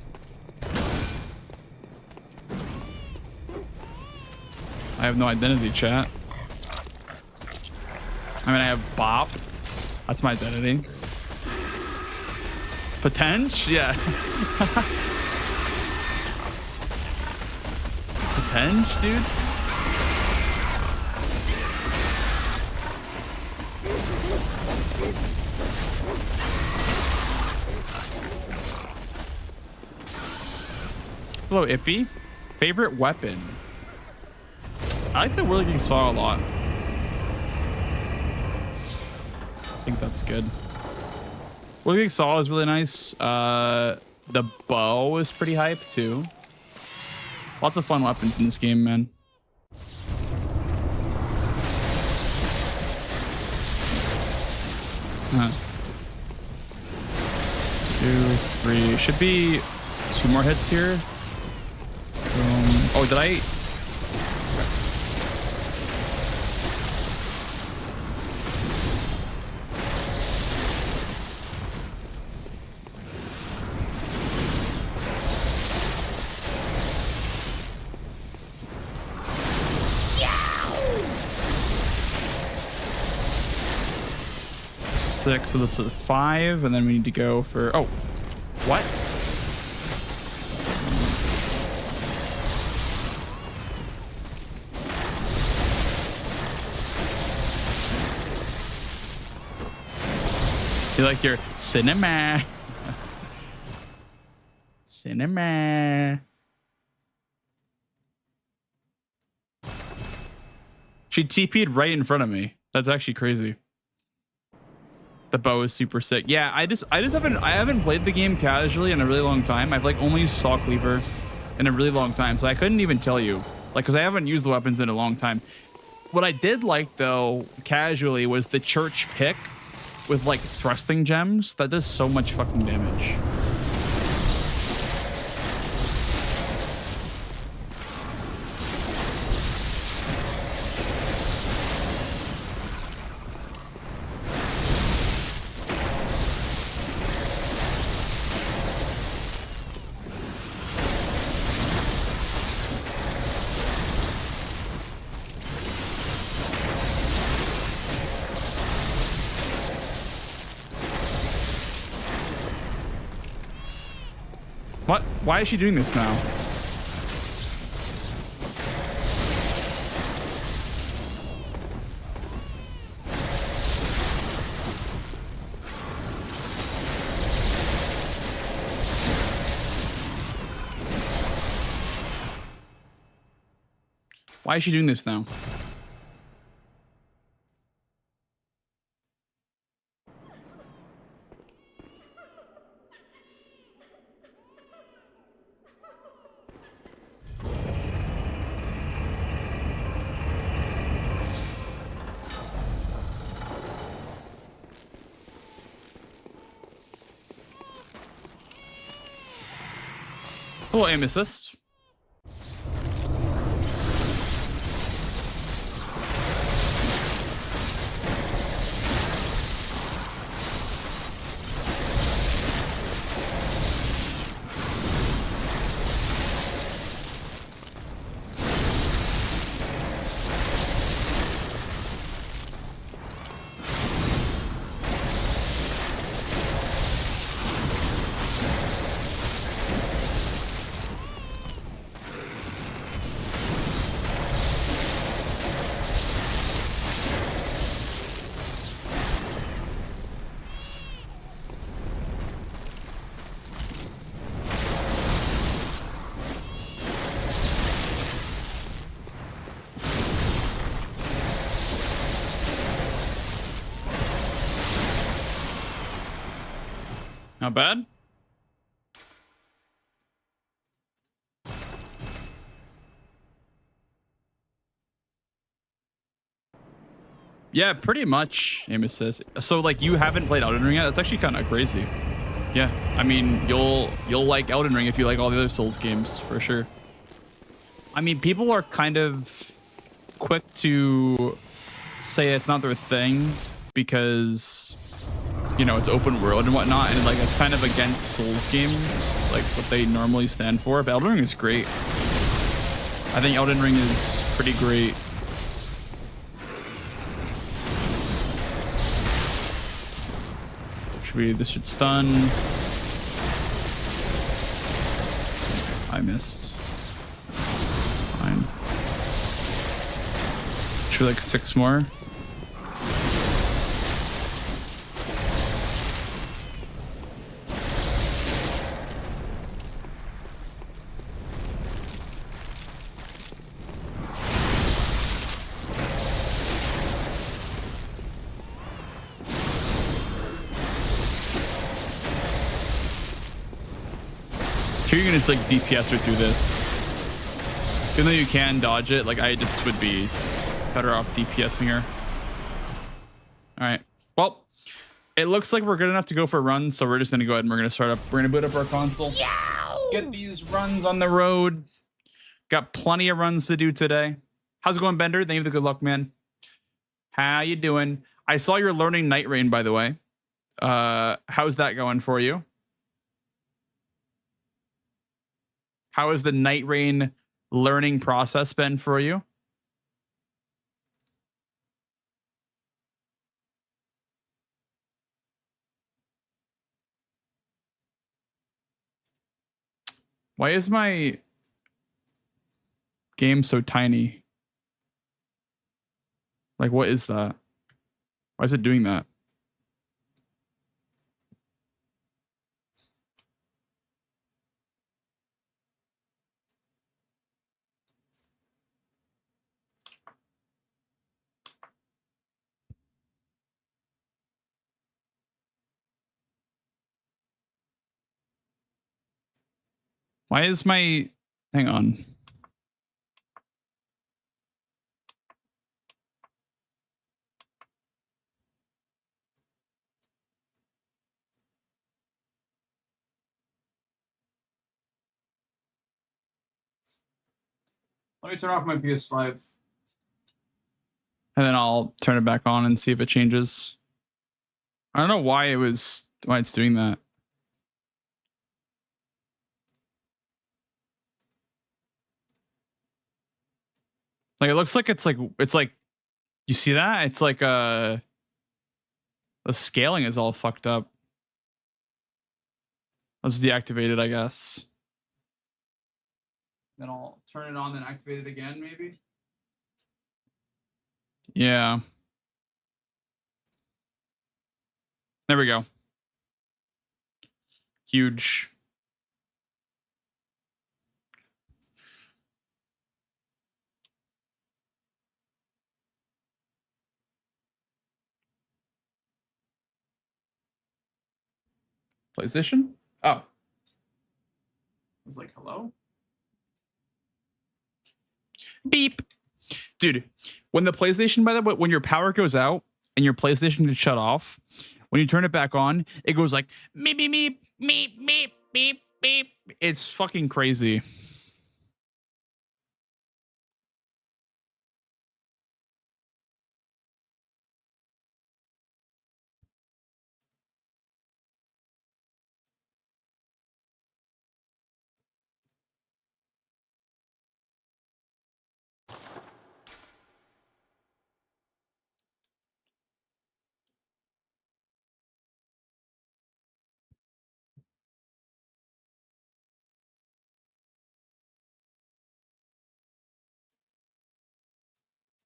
I have no identity, chat. I mean, I have Bop. That's my identity. Potential? Yeah. Potential, dude. Hello, Ippy. Favorite weapon? I like the Whirligig Saw a lot. I think that's good. Whirligig Saw is really nice. The bow is pretty hype too. Lots of fun weapons in this game, man. Two, three. Should be two more hits here. Oh, did I? Six, so that's a 5, and then we need to go for what? You like your cinema? Cinema. She TP'd right in front of me. That's actually crazy. The bow is super sick. Yeah, I haven't played the game casually in a really long time. I've like only saw Cleaver in a really long time, so I couldn't even tell you. Like, because I haven't used the weapons in a long time. What I did like though, casually, was the church pick with like thrusting gems. That does so much fucking damage. What? Why is she doing this now? Why is she doing this now? Hello, aim assist. Not bad. Yeah, pretty much, Amos says. So, like, you haven't played Elden Ring yet? That's actually kind of crazy. Yeah, I mean, you'll like Elden Ring if you like all the other Souls games, for sure. I mean, people are kind of quick to say it's not their thing because, you know, it's open world and whatnot, and like it's kind of against Souls games, like what they normally stand for. But Elden Ring is great. I think Elden Ring is pretty great. This should stun. I missed. Fine. Should be like 6 more. You can just like DPS her through this. Even though you can dodge it, like I just would be better off DPSing her. All right. Well, it looks like we're good enough to go for a run, so we're just gonna go ahead and we're gonna boot up our console. Yow! Get these runs on the road. Got plenty of runs to do today. How's it going, Bender? Thank you for the good luck, man. How you doing? I saw you're learning Night Rain, by the way. How's that going for you? How has the Night Rain learning process been for you? Why is my game so tiny? Like, what is that? Why is it doing that? Why is my... Hang on. Let me turn off my PS5. And then I'll turn it back on and see if it changes. I don't know why it's doing that. Like, it looks like it's like, you see that? It's like, the scaling is all fucked up. Let's deactivate it, I guess. Then I'll turn it on, then activate it again, maybe? Yeah. There we go. Huge. PlayStation? Oh. I was like, hello? Beep. Dude, when the PlayStation, by the way, when your power goes out and your PlayStation is shut off, when you turn it back on, it goes like meep, meep, meep, meep, meep, beep, beep. It's fucking crazy.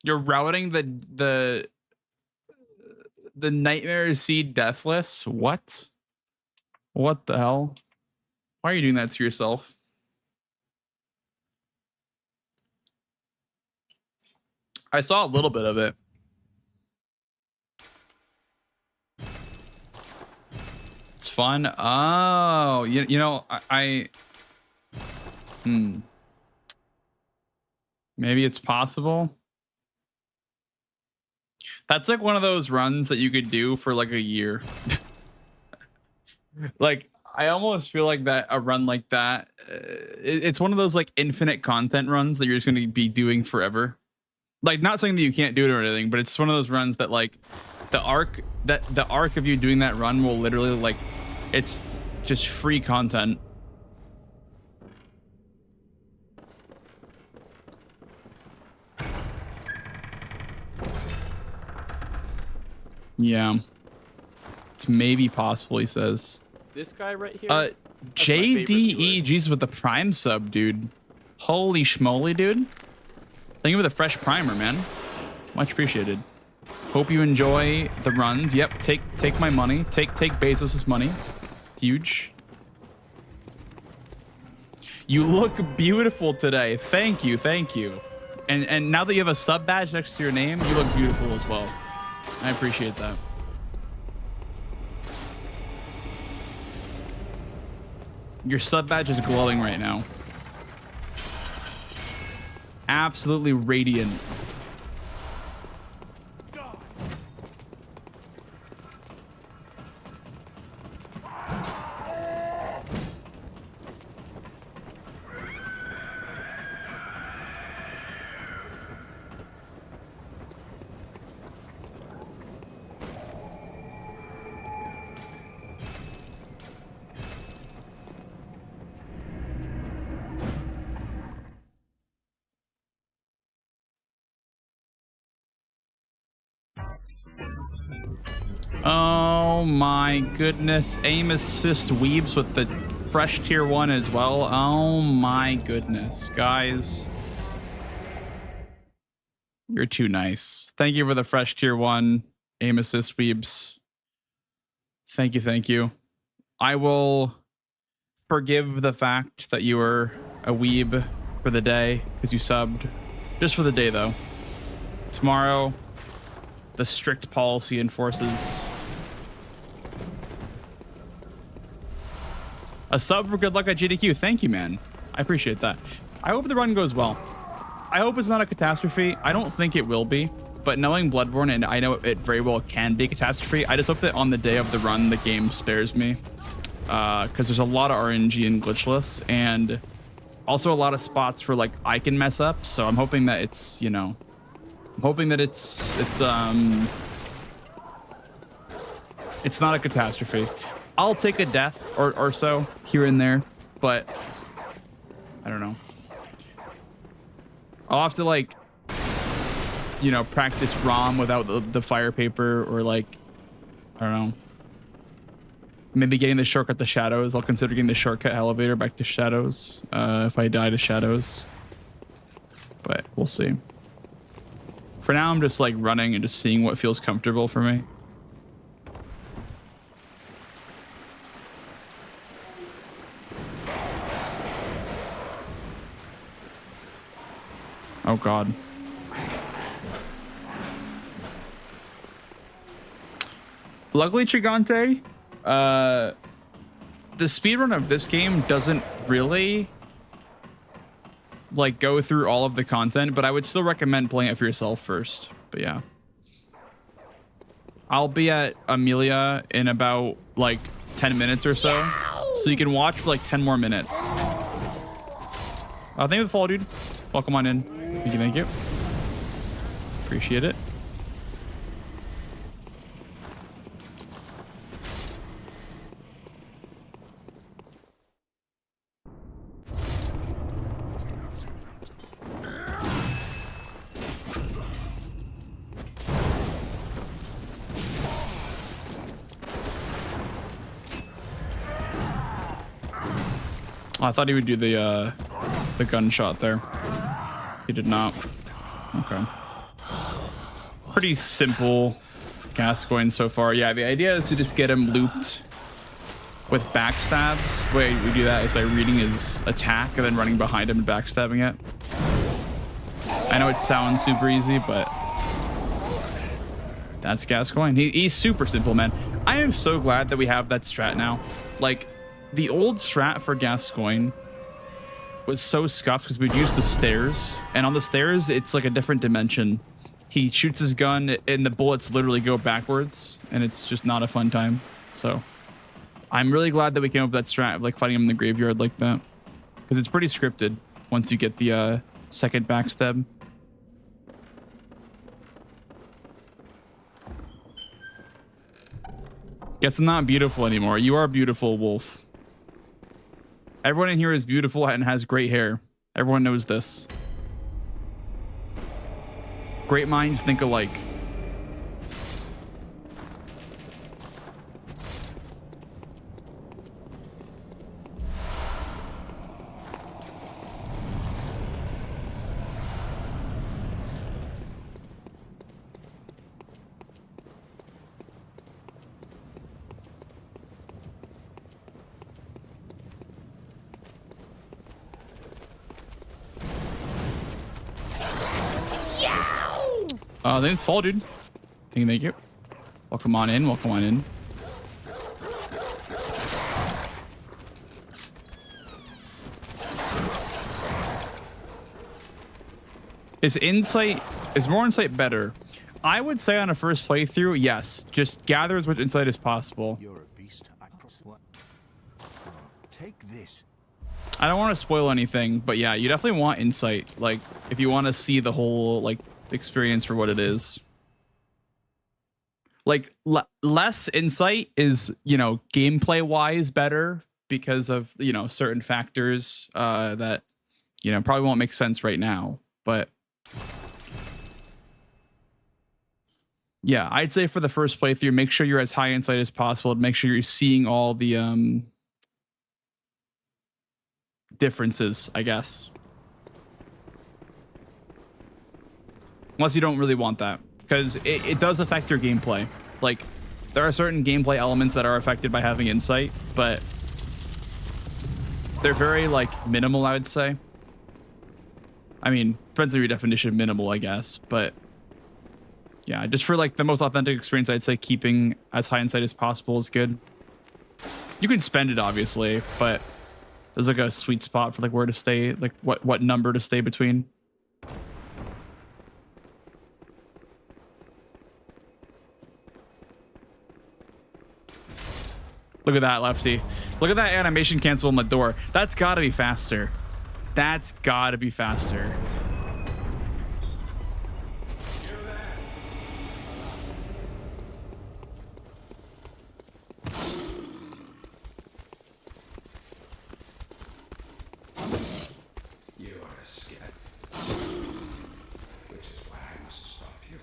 You're routing the Nightmare Seed Deathless? What? What the hell? Why are you doing that to yourself? I saw a little bit of it. It's fun. Oh, you know, maybe it's possible. That's like one of those runs that you could do for like a year. Like, I almost feel like that a run like that, it's one of those like infinite content runs that you're just going to be doing forever. Like, not saying that you can't do it or anything, but it's one of those runs that like the arc of you doing that run will literally like, it's just free content. Yeah, it's maybe possible, he says. This guy right here. JDE, Jesus, with the Prime sub, dude. Holy schmoly, dude. Thank you for the fresh primer, man. Much appreciated. Hope you enjoy the runs. Yep, take my money. Take Bezos's money. Huge. You look beautiful today. Thank you, thank you. And now that you have a sub badge next to your name, you look beautiful as well. I appreciate that. Your sub badge is glowing right now. Absolutely radiant. Oh my goodness. Aim assist weebs with the fresh tier 1 as well. Oh my goodness, guys. You're too nice. Thank you for the fresh tier 1 aim assist weebs. Thank you, thank you. I will forgive the fact that you were a weeb for the day because you subbed. Just for the day though. Tomorrow, the strict policy enforces. A sub for good luck at GDQ. Thank you, man. I appreciate that. I hope the run goes well. I hope it's not a catastrophe. I don't think it will be, but knowing Bloodborne, and I know it very well can be a catastrophe, I just hope that on the day of the run, the game spares me. Because there's a lot of RNG in Glitchless, and also a lot of spots where like I can mess up. So I'm hoping that it's, you know, I'm hoping that it's not a catastrophe. I'll take a death or so here and there, but I don't know. I'll have to like, you know, practice ROM without the fire paper, or like, I don't know. Maybe getting the shortcut to Shadows. I'll consider getting the shortcut elevator back to Shadows if I die to Shadows. But we'll see. For now, I'm just like running and just seeing what feels comfortable for me. Oh God. Luckily, Chigante, the speedrun of this game doesn't really like go through all of the content, but I would still recommend playing it for yourself first. But yeah, I'll be at Amelia in about like 10 minutes or so, so you can watch for like 10 more minutes. Thank you for the follow, dude. Welcome on in. Thank you, thank you. Appreciate it. I thought he would do the gunshot there. He did not. Okay. Pretty simple Gascoigne so far. Yeah, the idea is to just get him looped with backstabs. The way we do that is by reading his attack and then running behind him and backstabbing it. I know it sounds super easy, but that's Gascoigne. He's super simple, man. I am so glad that we have that strat now. Like, the old strat for Gascoigne was so scuffed because we'd use the stairs, and on the stairs it's like a different dimension. He shoots his gun and the bullets literally go backwards, and it's just not a fun time. So I'm really glad that we came up with that strat of like fighting him in the graveyard like that, because it's pretty scripted once you get the second backstab. Guess I'm not beautiful anymore. You are beautiful, Wolf. Everyone in here is beautiful and has great hair. Everyone knows this. Great minds think alike. Thanks, fall, dude. Thank you. Welcome on in. Welcome on in. Is more insight better? I would say on a first playthrough, yes. Just gather as much insight as possible. You're a beast. Take this. I don't want to spoil anything, but yeah, you definitely want insight. Like, if you want to see the whole like experience for what it is. Like less insight is, you know, gameplay wise better because of, you know, certain factors that, you know, probably won't make sense right now, but yeah, I'd say for the first playthrough, make sure you're as high insight as possible and make sure you're seeing all the differences, I guess. Unless you don't really want that, because it does affect your gameplay. Like, there are certain gameplay elements that are affected by having insight, but they're very, like, minimal, I would say. I mean, depends on your definition of minimal, I guess, but yeah, just for, like, the most authentic experience, I'd say keeping as high insight as possible is good. You can spend it, obviously, but There's like a sweet spot for like where to stay, like what number to stay between. Look at that, Lefty. Look at that animation cancel on the door. That's got to be faster. That's got to be faster. You are a scat. Which is why I must stop you.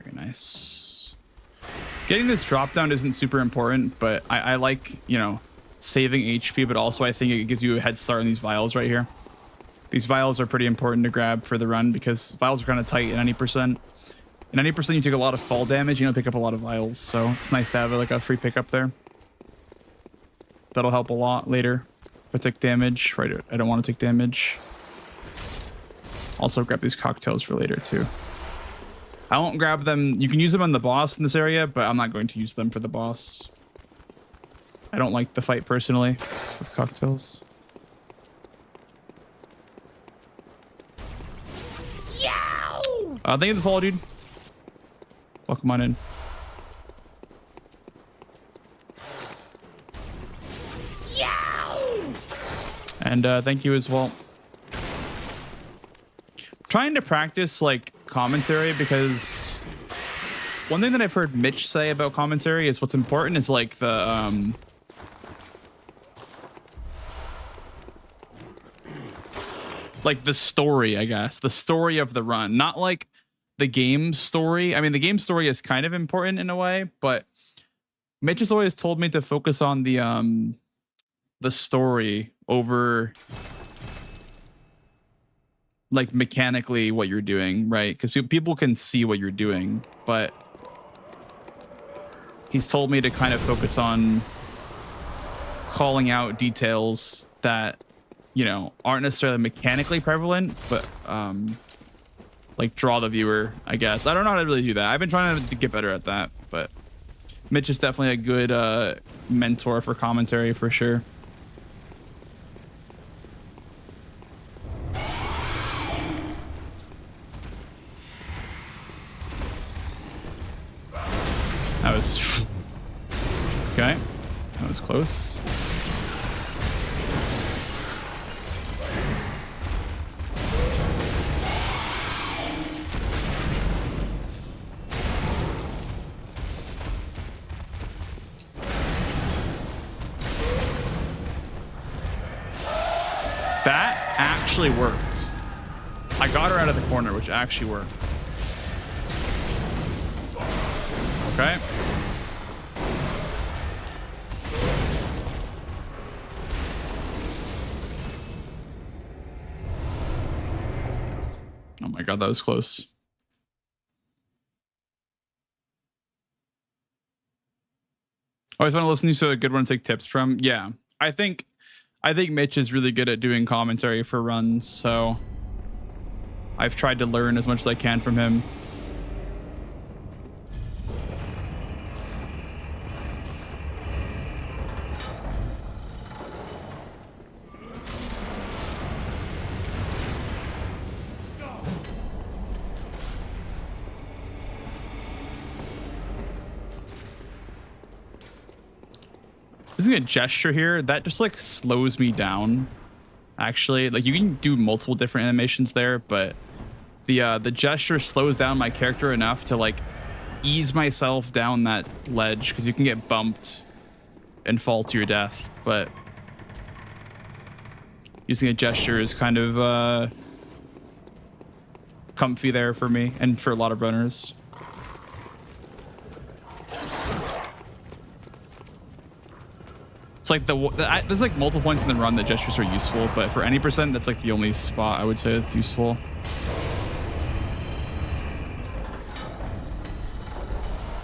Very nice. Getting this drop down isn't super important, but I like, you know, saving HP, but also I think it gives you a head start on these vials right here. These vials are pretty important to grab for the run because vials are kind of tight at any percent. In any percent, you take a lot of fall damage, you don't pick up a lot of vials, so it's nice to have like a free pickup there. That'll help a lot later if I take damage. Right, I don't want to take damage. Also grab these cocktails for later too. I won't grab them. You can use them on the boss in this area, but I'm not going to use them for the boss. I don't like the fight personally with cocktails. Thank you for the follow, dude. Welcome on in. And thank you as well. Trying to practice like commentary because one thing that I've heard Mitch say about commentary is what's important is like the story, I guess, the story of the run, not like the game story. I mean, the game story is kind of important in a way, but Mitch has always told me to focus on the story over like mechanically what you're doing, right? Because people can see what you're doing, but he's told me to kind of focus on calling out details that, you know, aren't necessarily mechanically prevalent, but like draw the viewer, I guess. I don't know how to really do that. I've been trying to get better at that, but Mitch is definitely a good mentor for commentary for sure. That was okay. That was close. That actually worked. I got her out of the corner, which actually worked. Okay. Oh my god, that was close. Always want to listen to a good one to take tips from. Yeah, I think Mitch is really good at doing commentary for runs, so I've tried to learn as much as I can from him. Using a gesture here that just like slows me down. Actually, like you can do multiple different animations there, but the gesture slows down my character enough to like ease myself down that ledge, because you can get bumped and fall to your death. But using a gesture is kind of comfy there for me and for a lot of runners. It's like there's like multiple points in the run that gestures are useful, but for any percent, that's like the only spot I would say it's useful.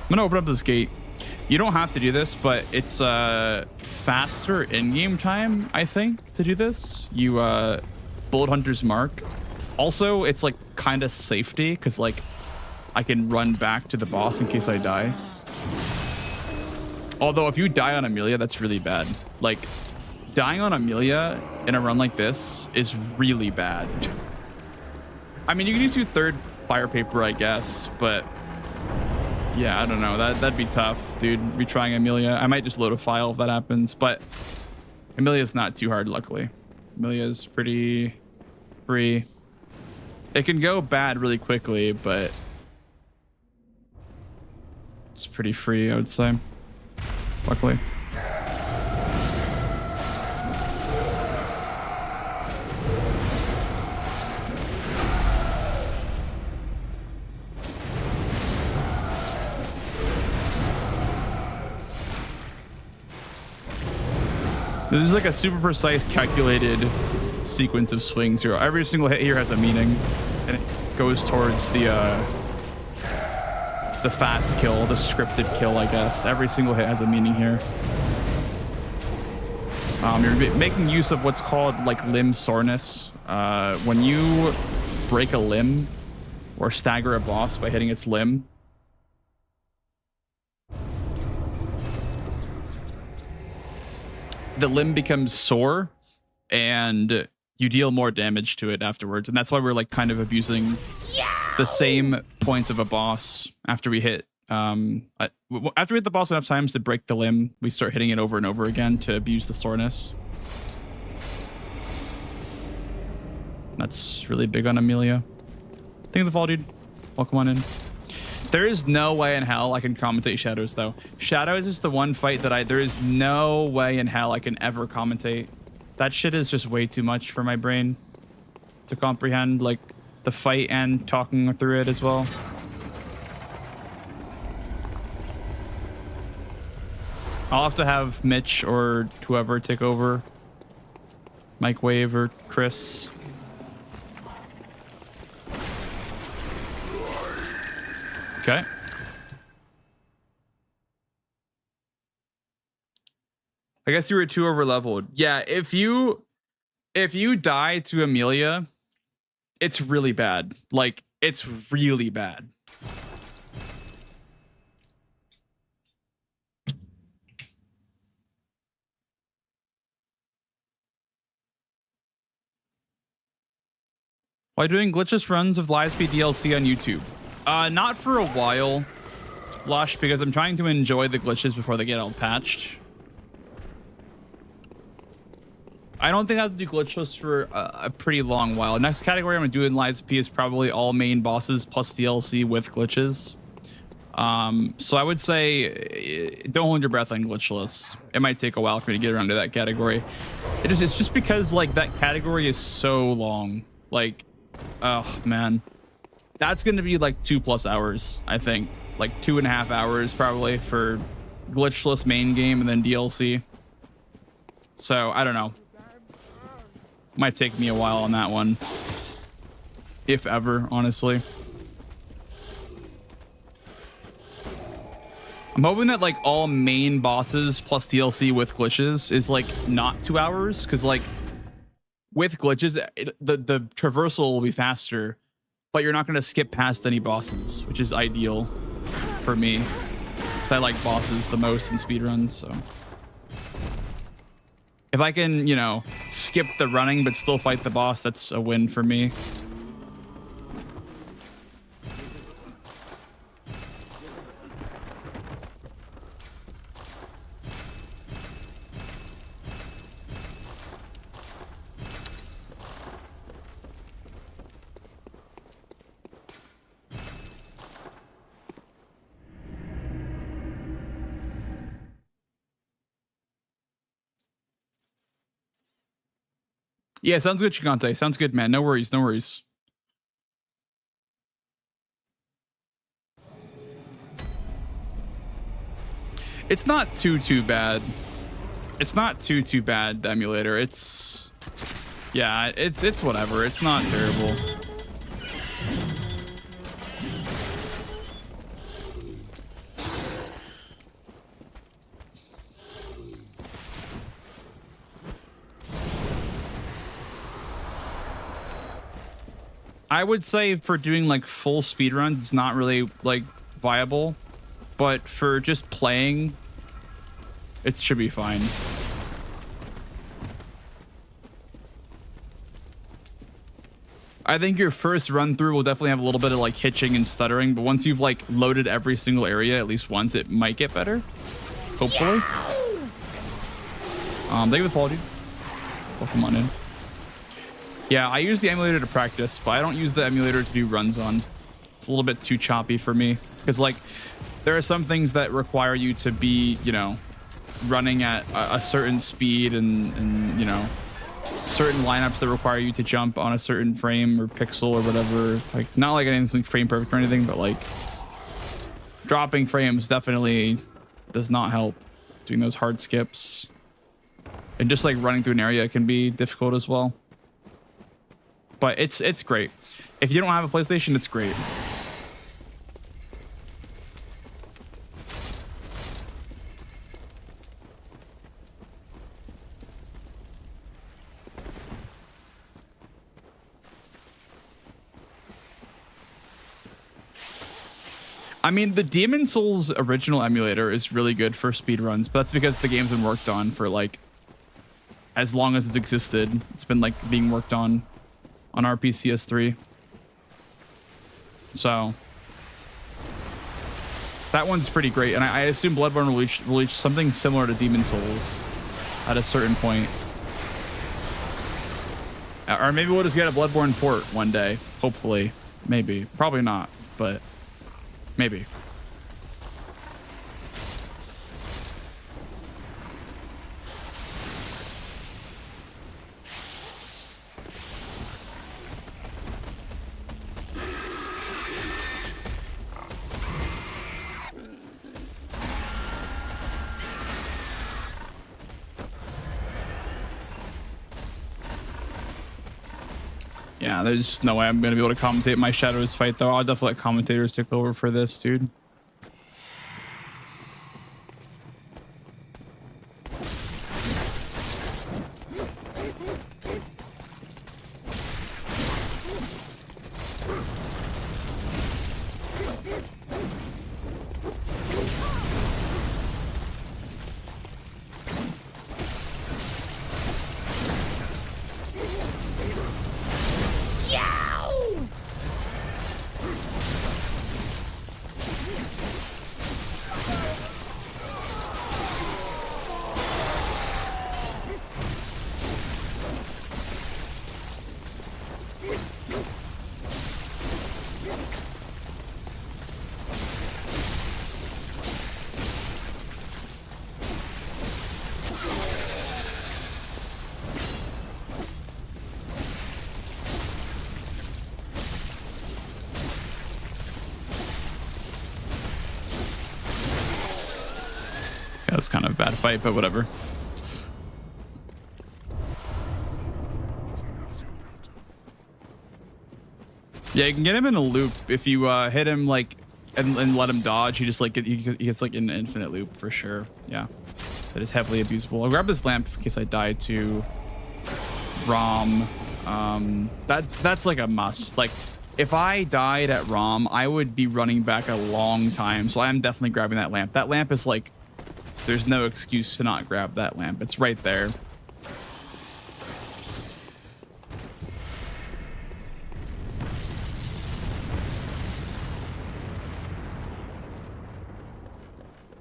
gonna open up this gate. You don't have to do this, but it's faster in-game time, I think, to do this. You Bullet Hunter's Mark. Also, it's like kind of safety because like I can run back to the boss in case I die. Although if you die on Amelia, that's really bad. Like dying on Amelia in a run like this is really bad. I mean, you can use your third fire paper, I guess, but yeah, I don't know. That'd be tough, dude. Retrying Amelia. I might just load a file if that happens, but Amelia's not too hard, luckily. Amelia's pretty free. It can go bad really quickly, but it's pretty free, I would say. Luckily. This is like a super precise, calculated sequence of swings here. Every single hit here has a meaning, and it goes towards the fast kill, the scripted kill, I guess. Every single hit has a meaning here. You're making use of what's called like limb soreness. When you break a limb or stagger a boss by hitting its limb, the limb becomes sore and you deal more damage to it afterwards. And that's why we're like kind of abusing the same points of a boss after we hit after we hit the boss enough times to break the limb, we start hitting it over and over again to abuse the soreness. That's really big on Amelia. Thank you for the fall, dude. Welcome on in. There is no way in hell I can commentate Shadows, though. Shadows is the one fight that there is no way in hell I can ever commentate. That shit is just way too much for my brain to comprehend, like the fight and talking through it as well. I'll have to have Mitch or whoever take over. Mike Wave or Chris. Okay. I guess you were too over leveled. Yeah, if you die to Amelia, it's really bad. Like, it's really bad. Why doing glitchless runs of Livespeed DLC on YouTube? Not for a while, Lush, because I'm trying to enjoy the glitches before they get all patched. I don't think I have to do glitchless for a pretty long while. Next category I'm going to do in LiveSP is probably all main bosses plus DLC with glitches. So I would say don't hold your breath on glitchless. It might take a while for me to get around to that category. It's just because like that category is so long. Like, oh man. That's going to be like 2+ hours, I think. Like 2.5 hours probably for glitchless main game and then DLC. So I don't know. Might take me a while on that one. If ever, honestly. I'm hoping that like all main bosses plus DLC with glitches is like not 2 hours. Because like with glitches, the traversal will be faster. But you're not going to skip past any bosses, which is ideal for me. Because I like bosses the most in speedruns, so. If I can, you know, skip the running but still fight the boss, that's a win for me. Yeah, sounds good, Chigante. Sounds good, man. No worries, no worries. It's not too bad. It's not too bad, the emulator. It's yeah, it's whatever. It's not terrible. I would say for doing like full speedruns, it's not really like viable, but for just playing, it should be fine. I think your first run through will definitely have a little bit of like hitching and stuttering, but once you've like loaded every single area at least once, it might get better. Hopefully. Thank you for the follow, dude. Welcome on in. Yeah, I use the emulator to practice, but I don't use the emulator to do runs on. It's a little bit too choppy for me because like there are some things that require you to be, you know, running at a certain speed and you know, certain lineups that require you to jump on a certain frame or pixel or whatever. Like not like anything frame perfect or anything, but like dropping frames definitely does not help. Doing those hard skips and just like running through an area can be difficult as well. But it's great. If you don't have a PlayStation, it's great. I mean, the Demon Souls original emulator is really good for speedruns, but that's because the game's been worked on for like as long as it's existed. It's been like being worked on RPCS3. So that one's pretty great, and I assume Bloodborne will reach something similar to Demon Souls at a certain point. Or maybe we'll just get a Bloodborne port one day. Hopefully. Maybe. Probably not, but maybe. Yeah, there's no way I'm going to be able to commentate my Shadows fight, though. I'll definitely let commentators take over for this, dude. That's kind of a bad fight, but whatever. Yeah, you can get him in a loop if you hit him like and let him dodge. He just like he gets like in an infinite loop for sure. Yeah, that is heavily abusable. I'll grab this lamp in case I die to ROM. That's like a must. Like if I died at ROM, I would be running back a long time. So I am definitely grabbing that lamp. That lamp is like, there's no excuse to not grab that lamp. It's right there.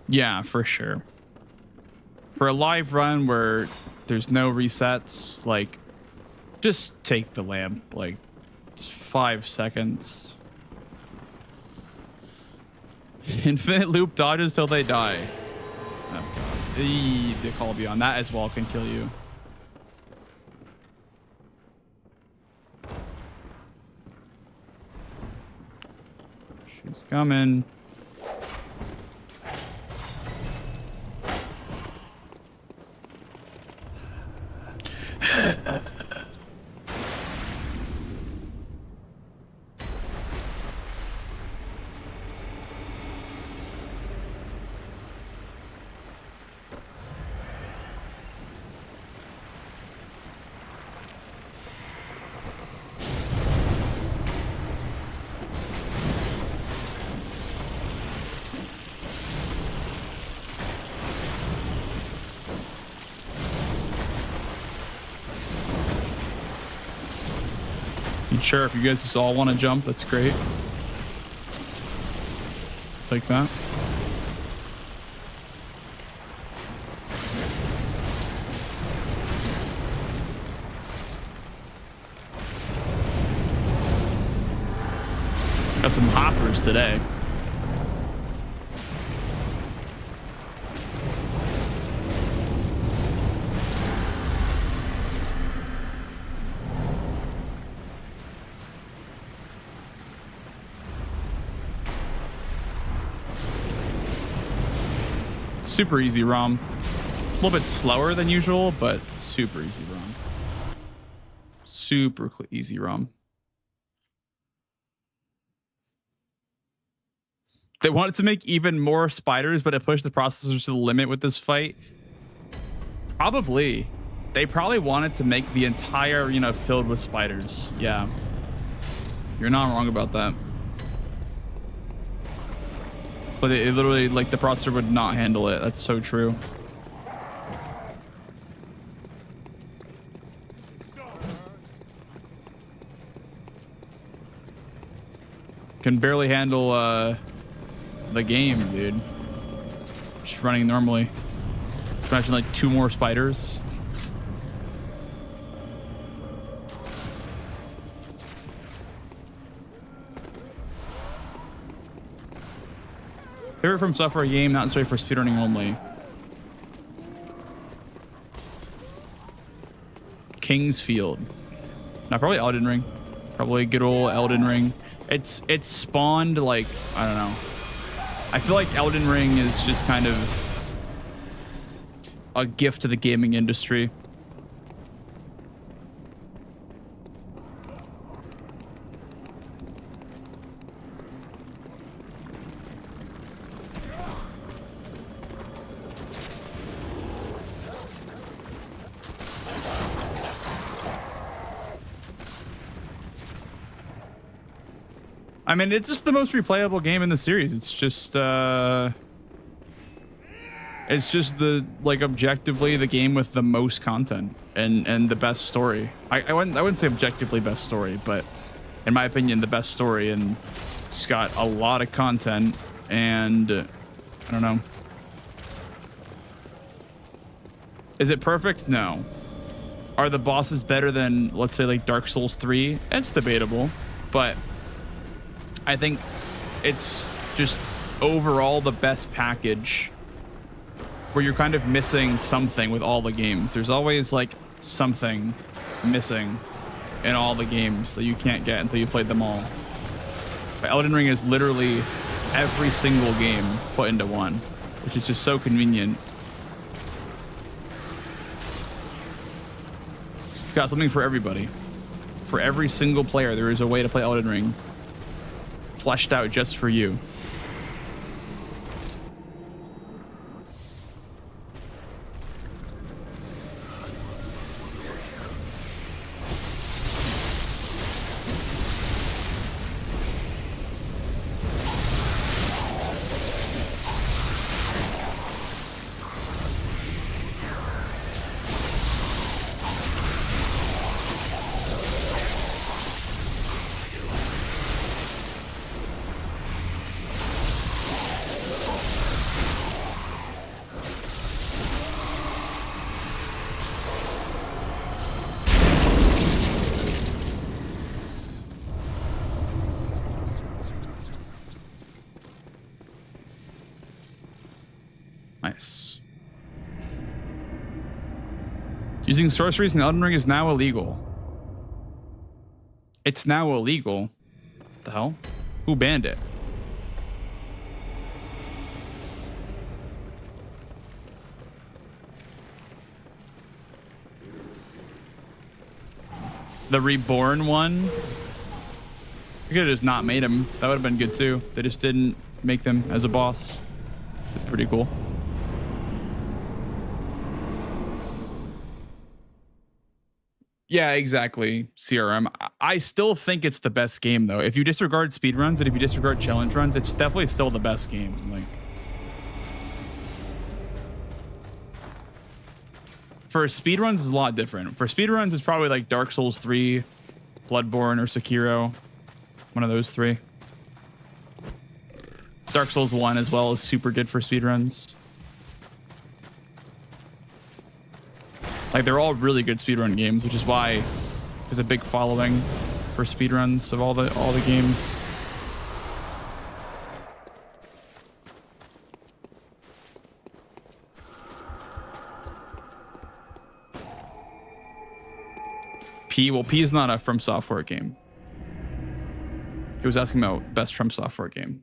Yeah, for sure. For a live run where there's no resets, like, just take the lamp. Like, it's 5 seconds. Infinite loop dodges till they die. Oh god. The call beyond that as well can kill you. She's coming. Sure, if you guys just all want to jump, that's great. It's like that. Got some hoppers today. Super easy ROM. A little bit slower than usual, but super easy ROM. Super easy ROM. They wanted to make even more spiders, but it pushed the processors to the limit with this fight. Probably. They probably wanted to make the entire arena filled with spiders. Yeah. You're not wrong about that. But it literally, like, the processor would not handle it. That's so true. Can barely handle the game, dude. Just running normally. Imagine like 2 more spiders. Favorite from software game, not necessarily for speedrunning only. Kingsfield. No, probably Elden Ring. Probably good old Elden Ring. It's spawned like, I don't know. I feel like Elden Ring is just kind of a gift to the gaming industry. I mean, it's just the most replayable game in the series. It's just the, like, objectively the game with the most content and the best story. I wouldn't say objectively best story, but in my opinion, the best story, and it's got a lot of content, and I don't know. Is it perfect? No. Are the bosses better than, let's say, like Dark Souls 3? It's debatable, but I think it's just overall the best package where you're kind of missing something with all the games. There's always like something missing in all the games that you can't get until you played them all. But Elden Ring is literally every single game put into one, which is just so convenient. It's got something for everybody. For every single player, there is a way to play Elden Ring. Fleshed out just for you. Nice. Using sorceries in Elden Ring is now illegal. It's now illegal. What the hell? Who banned it? The Reborn one? You could have just not made him. That would have been good too. They just didn't make them as a boss. Pretty cool. Yeah, exactly. CRM. I still think it's the best game though. If you disregard speedruns and if you disregard challenge runs, it's definitely still the best game. Like, for speedruns is a lot different. For speedruns, it's probably like Dark Souls 3 Bloodborne or Sekiro. One of those three. Dark Souls 1 as well is super good for speedruns. Like, they're all really good speedrun games, which is why there's a big following for speedruns of all the games. Well, P is not a From Software game. He was asking about best From Software game.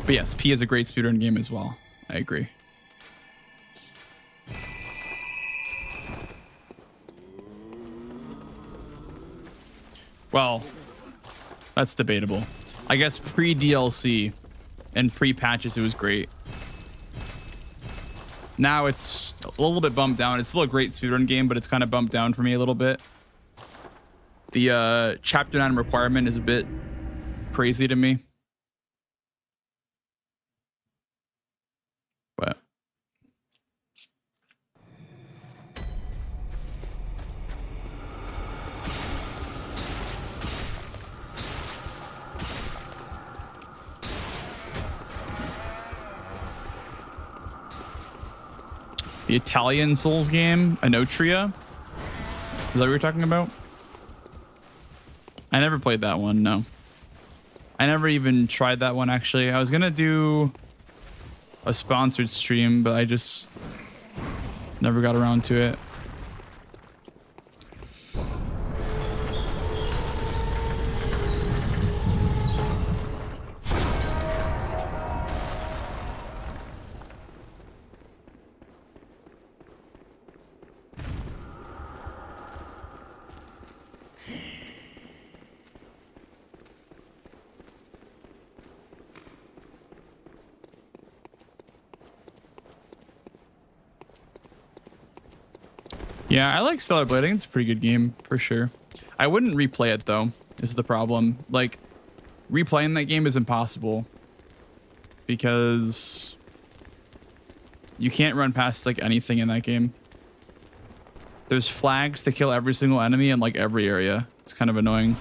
But yes, P is a great speedrun game as well. I agree. Well, that's debatable. I guess pre-DLC and pre-patches it was great. Now it's a little bit bumped down. It's still a great speedrun game, but it's kind of bumped down for me a little bit. The chapter 9 requirement is a bit crazy to me. But the Italian Souls game, Anotria. Is that what you're talking about? I never played that one, no. I never even tried that one, actually. I was gonna do a sponsored stream, but I just never got around to it. Yeah, I like Stellar Blade. I think it's a pretty good game for sure. I wouldn't replay it though, is the problem. Like, replaying that game is impossible because you can't run past like anything in that game. There's flags to kill every single enemy in like every area. It's kind of annoying.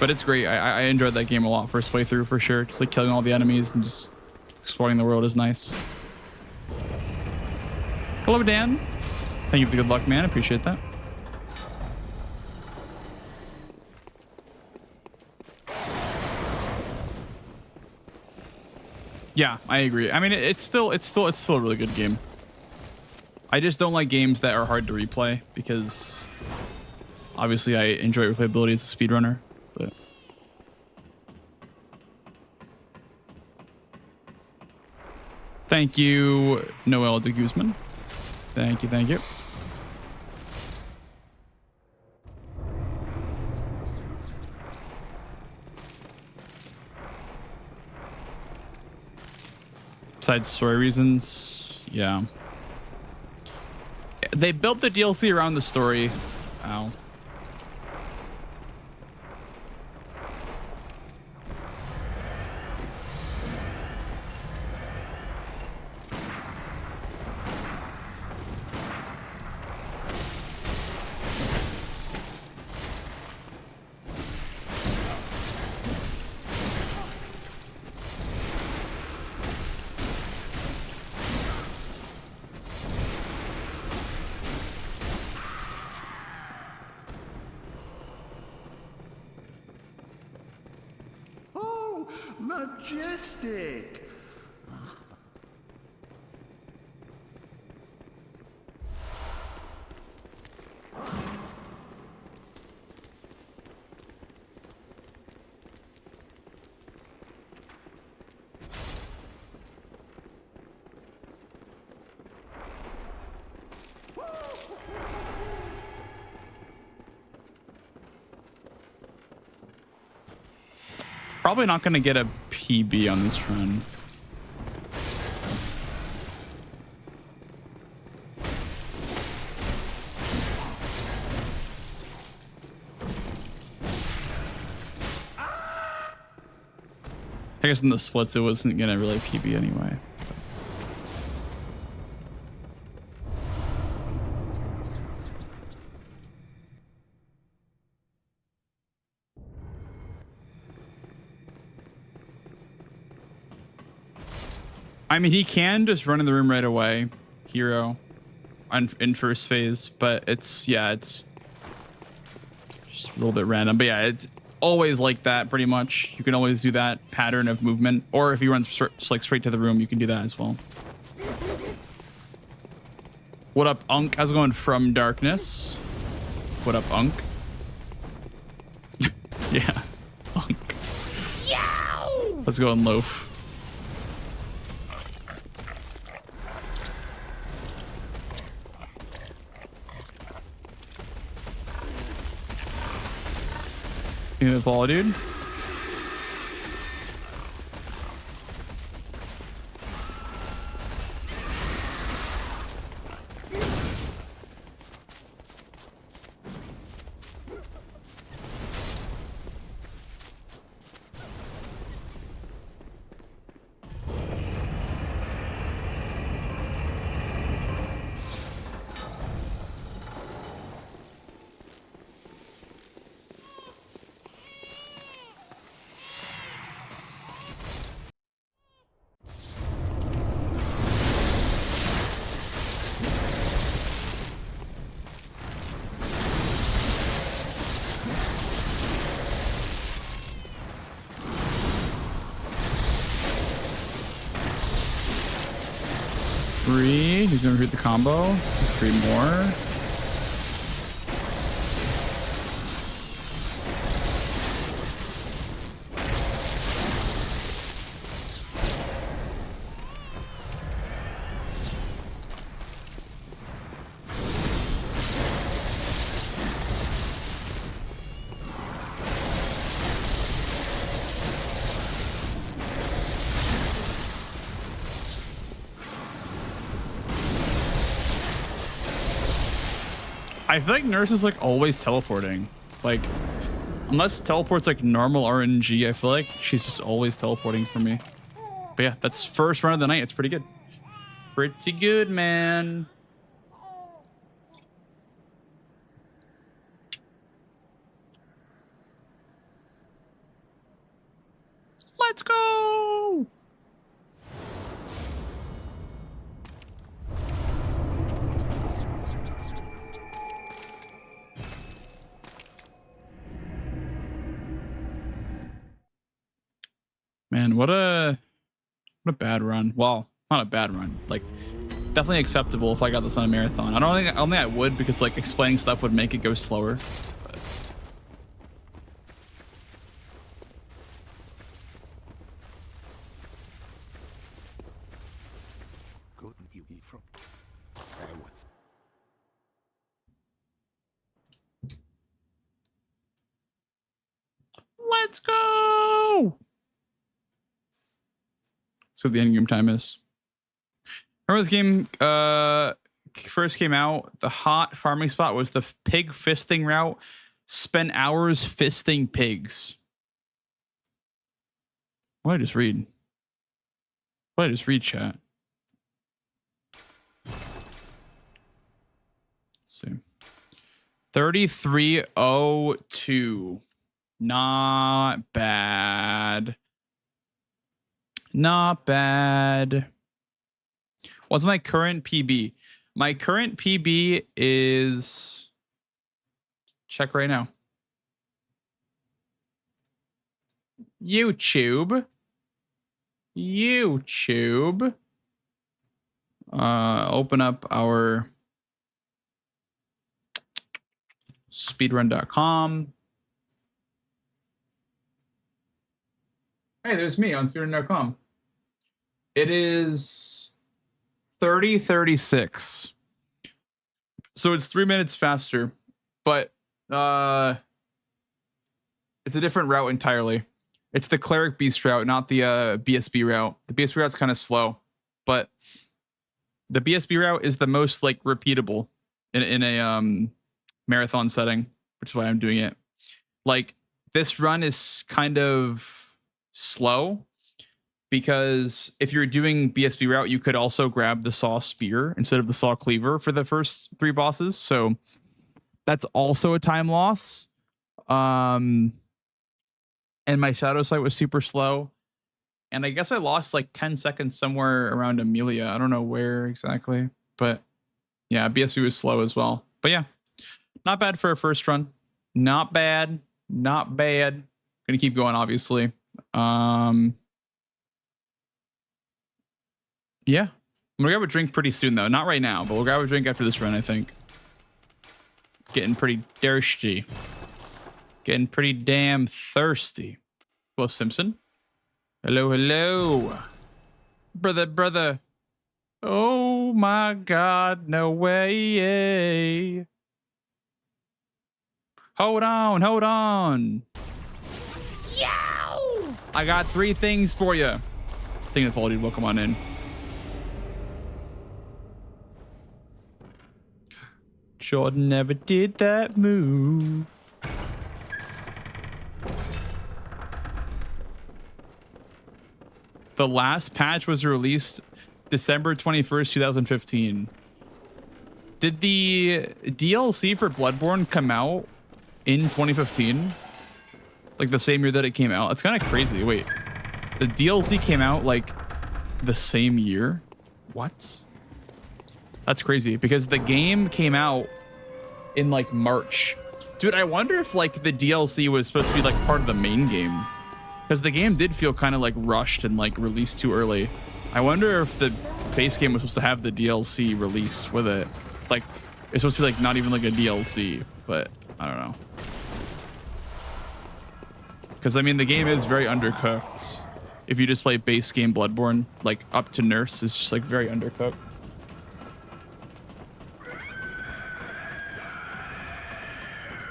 But it's great. I enjoyed that game a lot first playthrough for sure. Just like killing all the enemies and just exploring the world is nice. Hello, Dan. Thank you for the good luck, man. I appreciate that. Yeah, I agree. I mean, it's still a really good game. I just don't like games that are hard to replay because obviously I enjoy replayability as a speedrunner, but thank you, Noel de Guzman. Thank you, thank you. Besides story reasons, yeah. They built the DLC around the story. Ow. Majestic! Probably not going to get a PB on this run. I guess in the splits it wasn't gonna really PB anyway. I mean, he can just run in the room right away, hero, in first phase, but it's just a little bit random. But yeah, it's always like that pretty much. You can always do that pattern of movement, or if he runs like straight to the room, you can do that as well. What up, Unk? How's it going from darkness? What up, Unk? Yeah, Unk. Yow! Let's go and loaf. You gonna follow, dude? Three. He's gonna read the combo. 3 more. I feel like Nurse is like always teleporting. Like, unless teleport's like normal RNG, I feel like she's just always teleporting for me. But yeah, that's first run of the night. It's pretty good. Pretty good, man. Let's go. Man, what a bad run. Well, not a bad run. Like, definitely acceptable if I got this on a marathon. I don't think I would, because like explaining stuff would make it go slower. But. Let's go. So the end game time is. Remember this game first came out, the hot farming spot was the pig fisting route. Spent hours fisting pigs. What did I just read? What did I just read, chat? Let's see. 3302. Not bad. Not bad. What's my current PB? My current PB is... Check right now. YouTube. Open up our speedrun.com. Hey, there's me on speedrun.com. It is 30:36. So it's 3 minutes faster, but it's a different route entirely. It's the Cleric Beast route, not the BSB route. The BSB route's kind of slow, but the BSB route is the most like repeatable in a marathon setting, which is why I'm doing it. Like, this run is kind of slow, because if you're doing BSB route, you could also grab the saw spear instead of the saw cleaver for the first 3 bosses. So that's also a time loss. And my shadow sight was super slow. And I guess I lost like 10 seconds somewhere around Amelia. I don't know where exactly, but yeah, BSB was slow as well. But yeah, not bad for a first run. Not bad. Not bad. Gonna keep going, obviously. Yeah. I'm gonna grab a drink pretty soon though. Not right now, but we'll grab a drink after this run, I think. Getting pretty thirsty. Getting pretty damn thirsty. Well, Simpson. Hello, hello. Brother. Oh my God, no way. Hold on. Yow! I got 3 things for you. I think that's all, dude. Well, come on in. Jordan never did that move. The last patch was released December 21st, 2015. Did the DLC for Bloodborne come out in 2015? Like the same year that it came out? It's kind of crazy. Wait, the DLC came out like the same year? What? That's crazy because the game came out in like March. Dude, I wonder if like the DLC was supposed to be like part of the main game, because the game did feel kind of like rushed and like released too early. I wonder if the base game was supposed to have the DLC released with it. Like it's supposed to be like not even like a DLC, but I don't know. Because I mean the game is very undercooked. If you just play base game Bloodborne, like up to Nurse, it's just like very undercooked.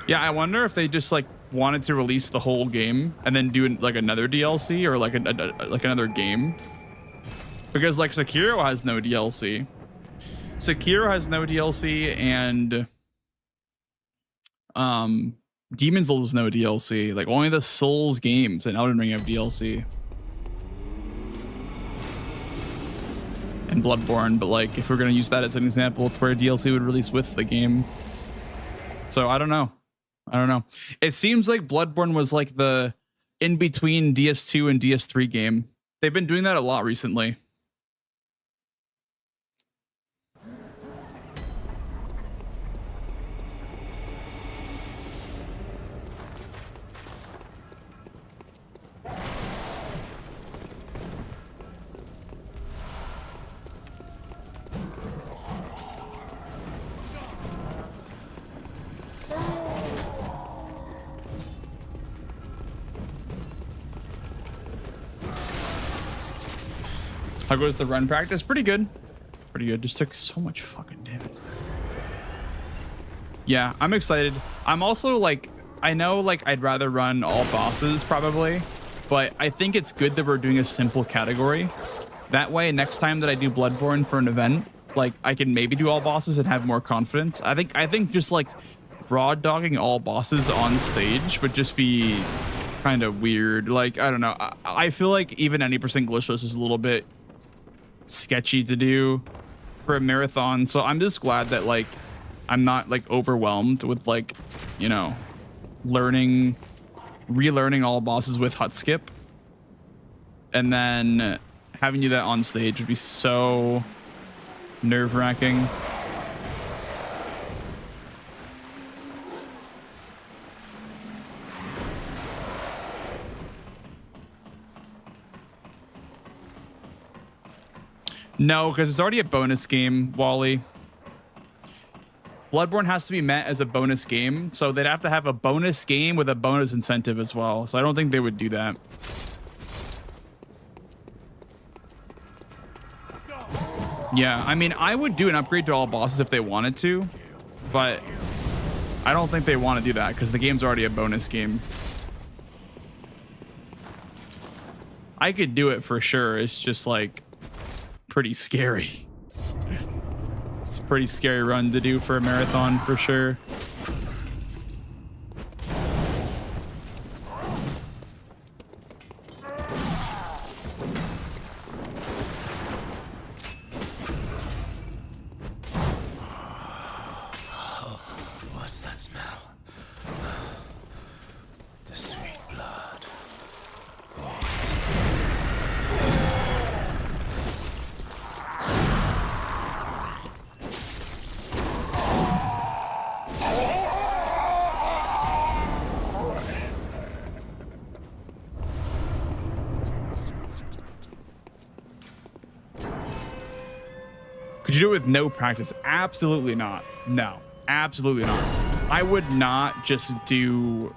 Yeah, I wonder if they just like wanted to release the whole game and then do like another DLC or like like another game, because like Sekiro has no DLC. Sekiro has no DLC, and Demon's Souls has no DLC. Like only the Souls games and Elden Ring have DLC. And Bloodborne, but like if we're gonna use that as an example, it's where DLC would release with the game. So I don't know. It seems like Bloodborne was like the in between DS2 and DS3 game. They've been doing that a lot recently. How goes the run practice? Pretty good. Just took so much fucking damage. Yeah, I'm excited. I'm also like, I know like I'd rather run all bosses probably, but I think it's good that we're doing a simple category. That way, next time that I do Bloodborne for an event, like I can maybe do all bosses and have more confidence. I think just like raw dogging all bosses on stage would just be kind of weird. Like, I don't know. I feel like even any % glitchless is a little bit sketchy to do for a marathon. So I'm just glad that like I'm not like overwhelmed with like, you know, relearning all bosses with hut skip, and then having you do that on stage would be so nerve-wracking. No, because it's already a bonus game, Wally. Bloodborne has to be met as a bonus game, so they'd have to have a bonus game with a bonus incentive as well. So I don't think they would do that. Yeah, I mean, I would do an upgrade to all bosses if they wanted to, but I don't think they want to do that because the game's already a bonus game. I could do it for sure. It's just like pretty scary. It's a pretty scary run to do for a marathon for sure. you do it with no practice? Absolutely not. No, absolutely not. I would not just do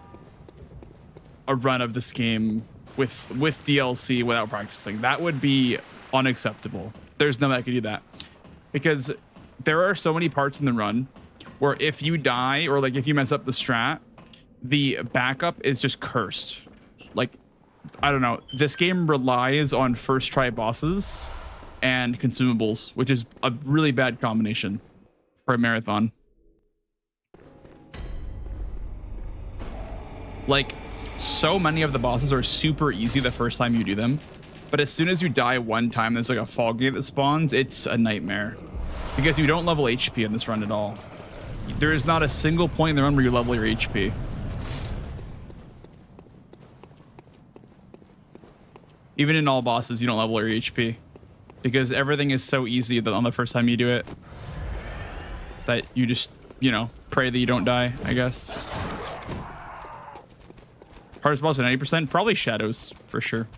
a run of this game with DLC without practicing. That would be unacceptable. There's no way I could do that, because there are so many parts in the run where if you die or like if you mess up the strat, the backup is just cursed. Like, I don't know. This game relies on first try bosses and consumables, which is a really bad combination for a marathon. Like, so many of the bosses are super easy the first time you do them, but as soon as you die one time, there's like a fog gate that spawns. It's a nightmare because you don't level HP in this run at all. There is not a single point in the run where you level your HP. Even in all bosses, you don't level your HP because everything is so easy that on the first time you do it, that you just, you know, pray that you don't die, I guess. Hardest boss at 90%? Probably Shadows, for sure.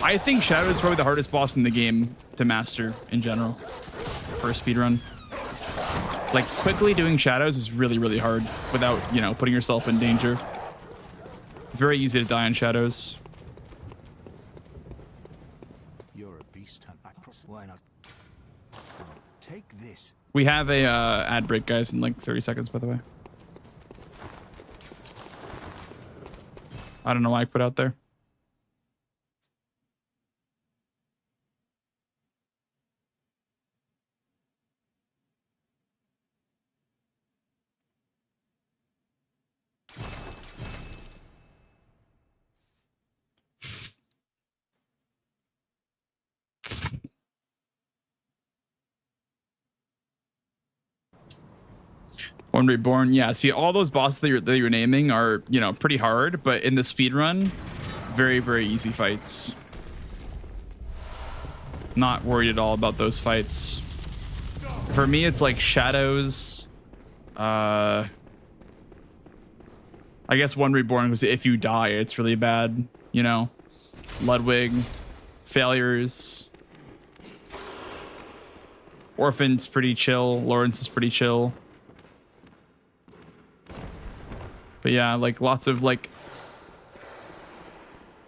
I think Shadows is probably the hardest boss in the game to master in general for a speedrun. Like, quickly doing Shadows is really, really hard without, you know, putting yourself in danger. Very easy to die on Shadows. You're a beast. Why not? Take this. We have a ad break, guys, in like 30 seconds, by the way. I don't know why I put out there. One Reborn, yeah. See, all those bosses that you're naming are, you know, pretty hard, but in the speedrun, very, very easy fights. Not worried at all about those fights. For me, it's like Shadows. I guess One Reborn, because if you die, it's really bad, you know. Ludwig, Failures. Orphan's pretty chill. Lawrence is pretty chill. But yeah, like lots of like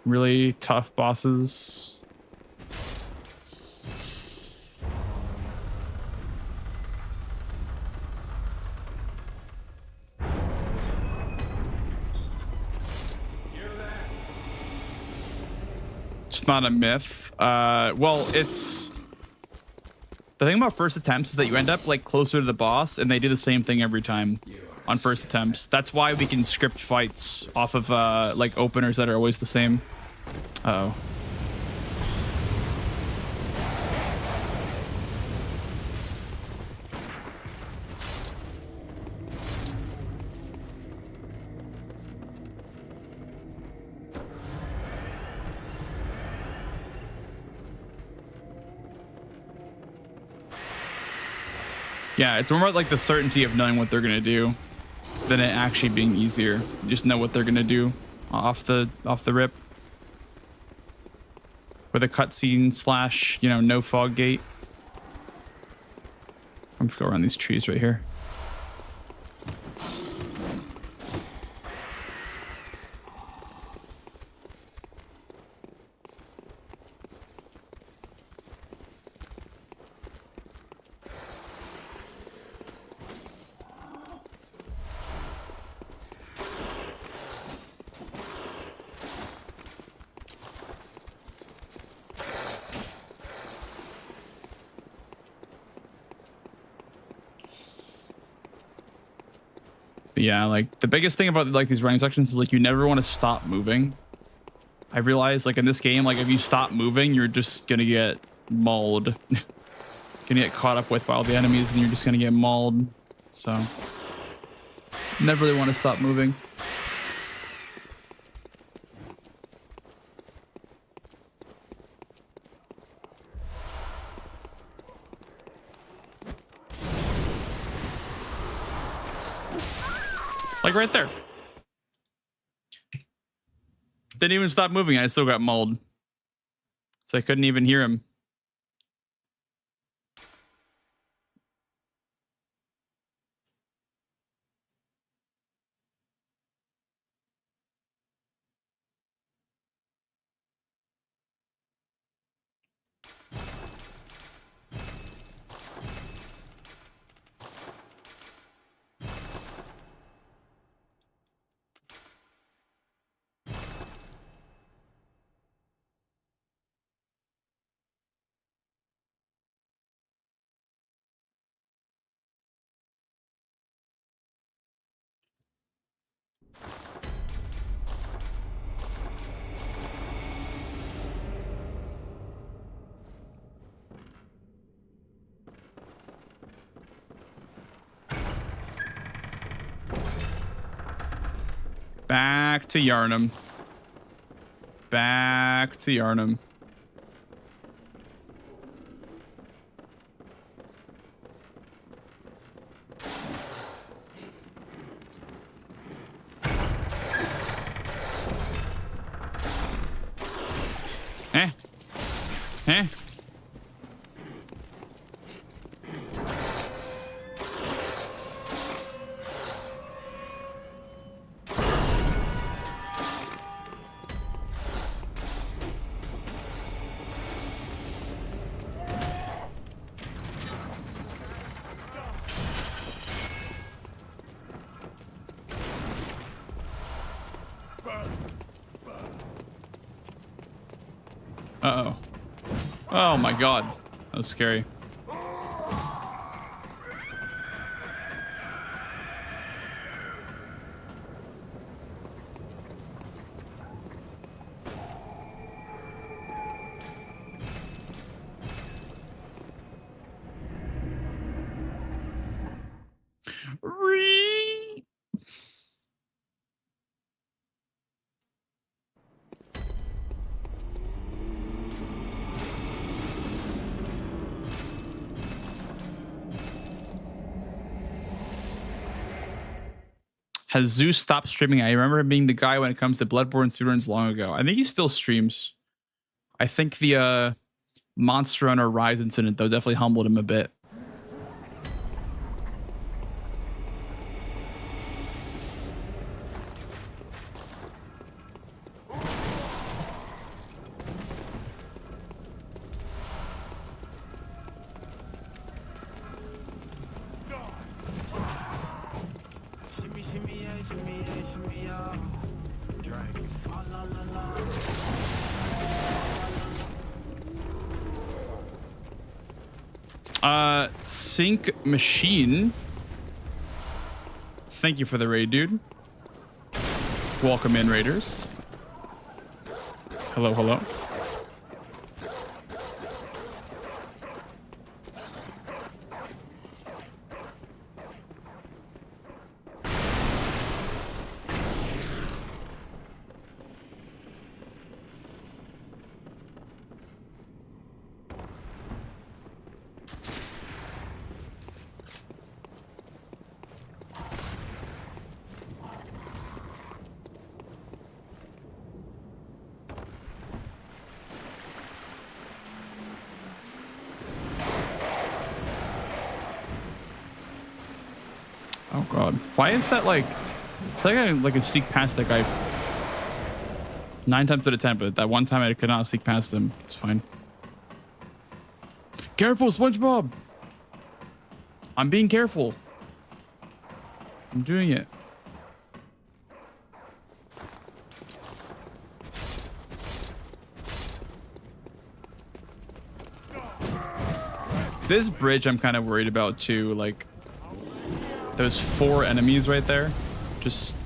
really tough bosses. It's not a myth. Well, it's the thing about first attempts is that you end up like closer to the boss and they do the same thing every time. On first attempts. That's why we can script fights off of like openers that are always the same. Uh-oh. Yeah, it's more about like the certainty of knowing what they're gonna do than it actually being easier. You just know what they're gonna do off the rip. With a cutscene slash, you know, no fog gate. I'm gonna go around these trees right here. But yeah, like the biggest thing about like these running sections is like you never want to stop moving. I realized like in this game, like if you stop moving, you're just gonna get mauled. Gonna get caught up with by all the enemies and you're just gonna get mauled. So never really want to stop moving. Like right there. Didn't even stop moving. I still got mauled. So I couldn't even hear him. Back to Yarnum. Back to Yarnum. Eh. Eh. Uh-oh. Oh my god. That was scary. Ree- Has Zeus stopped streaming? I remember him being the guy when it comes to Bloodborne speedruns long ago. I think he still streams. I think the Monster Hunter Rise incident, though, definitely humbled him a bit. Sync Machine. Thank you for the raid, dude. Welcome in, raiders. Hello, hello. Oh god. Why is that like... I think I like sneak past that guy 9 times out of 10, but that one time I could not sneak past him. It's fine. Careful, SpongeBob! I'm being careful. I'm doing it. This bridge I'm kind of worried about too, like those 4 enemies right there. Just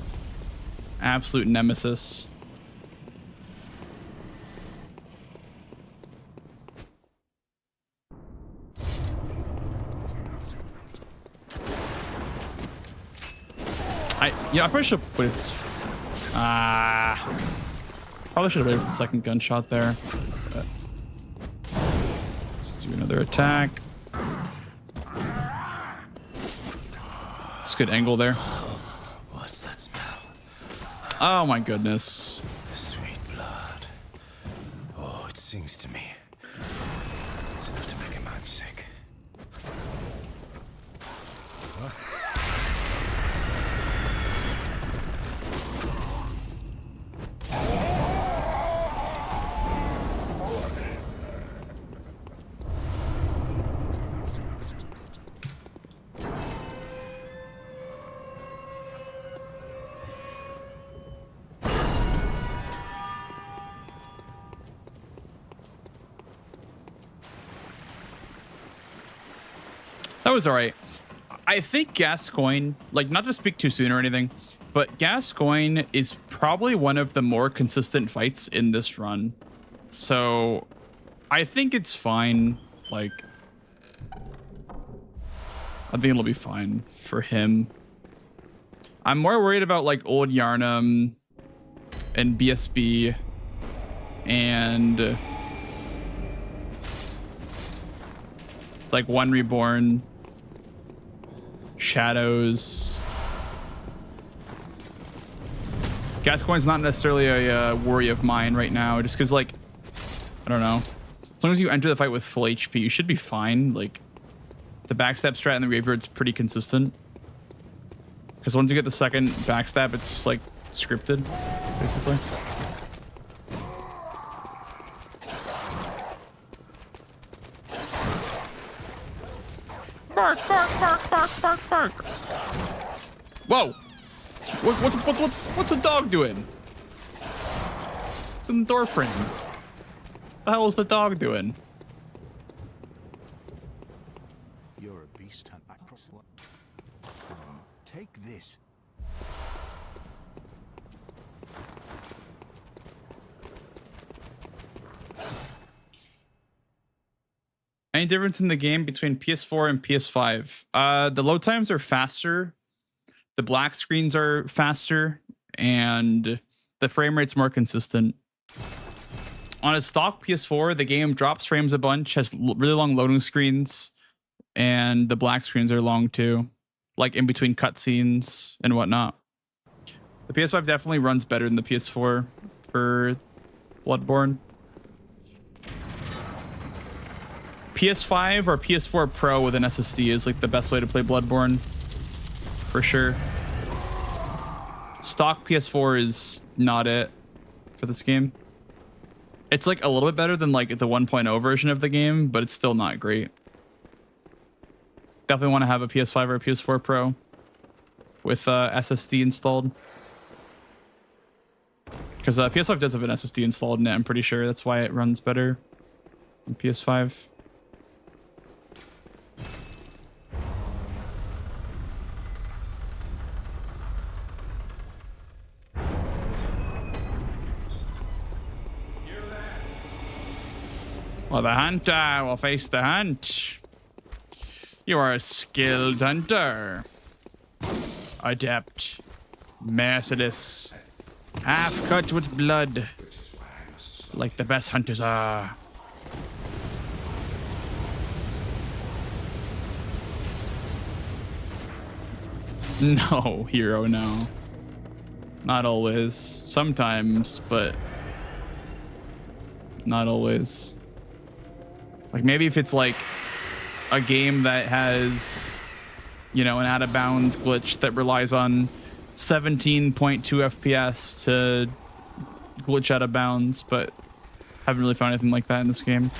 absolute nemesis. Yeah, I probably should have waited. Probably should have waited for the second gunshot there. But let's do another attack. It's a good angle there. What's that smell? Oh my goodness. Sweet blood. Oh, it sings to me. It's enough to make a man sick. That was all right. I think Gascoigne, like, not to speak too soon or anything, but Gascoigne is probably one of the more consistent fights in this run. So I think it's fine. Like, I think it'll be fine for him. I'm more worried about like Old Yarnum and BSB and like One Reborn, Shadows. Gascoigne's not necessarily a worry of mine right now, just because, like, I don't know. As long as you enter the fight with full HP, you should be fine. Like, the backstab strat in the graveyard's pretty consistent. Because once you get the second backstab, it's, like, scripted, basically. Bark, bark, bark, bark, bark, bark. Whoa! What's a dog doing? It's in the door frame. What the hell is the dog doing? You're a beast hunt. Take this. Any difference in the game between PS4 and PS5? The load times are faster. The black screens are faster, and the frame rate's more consistent. On a stock PS4, the game drops frames a bunch, has really long loading screens, and the black screens are long too, like in between cutscenes and whatnot. The PS5 definitely runs better than the PS4 for Bloodborne. PS5 or PS4 Pro with an SSD is like the best way to play Bloodborne, for sure. Stock PS4 is not it for this game. It's like a little bit better than like the 1.0 version of the game, but it's still not great. Definitely want to have a PS5 or a PS4 Pro with SSD installed. Because PS5 does have an SSD installed in it, I'm pretty sure. That's why it runs better than PS5. Well, the hunter will face the hunt. You are a skilled hunter. Adept. Merciless. Half cut with blood. Like the best hunters are. No, hero, no. Not always. Sometimes, but not always. Like maybe if it's like a game that has, you know, an out of bounds glitch that relies on 17.2 FPS to glitch out of bounds, but haven't really found anything like that in this game.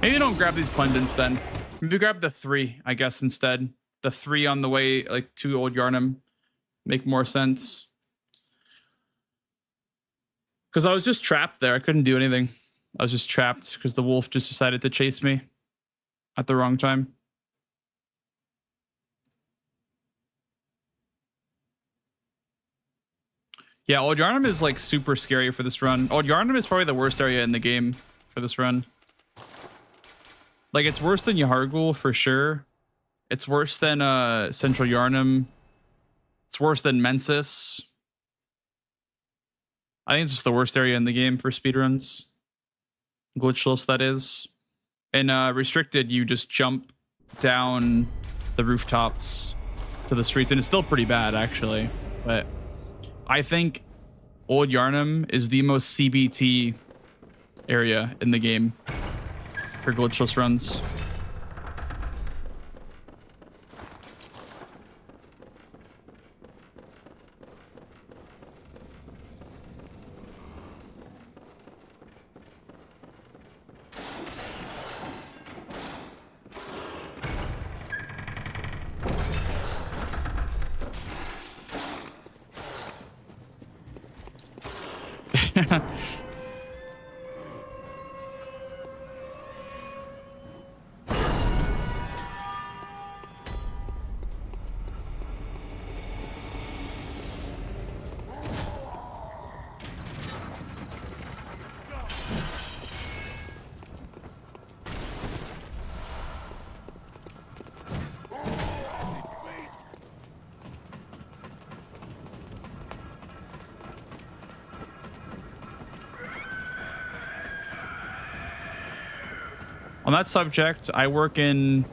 Maybe don't grab these pundits then. Maybe grab the 3, I guess, instead. The 3 on the way, like, to Old Yarnum. Make more sense. Because I was just trapped there. I couldn't do anything. I was just trapped because the wolf just decided to chase me at the wrong time. Yeah, Old Yarnum is, like, super scary for this run. Old Yarnum is probably the worst area in the game for this run. Like, it's worse than Yahar'gul for sure. It's worse than Central Yarnum. It's worse than Mensis. I think it's just the worst area in the game for speedruns. Glitchless, that is. In Restricted, you just jump down the rooftops to the streets, and it's still pretty bad, actually. But I think Old Yarnum is the most CBT area in the game for glitchless runs. On that subject, I work in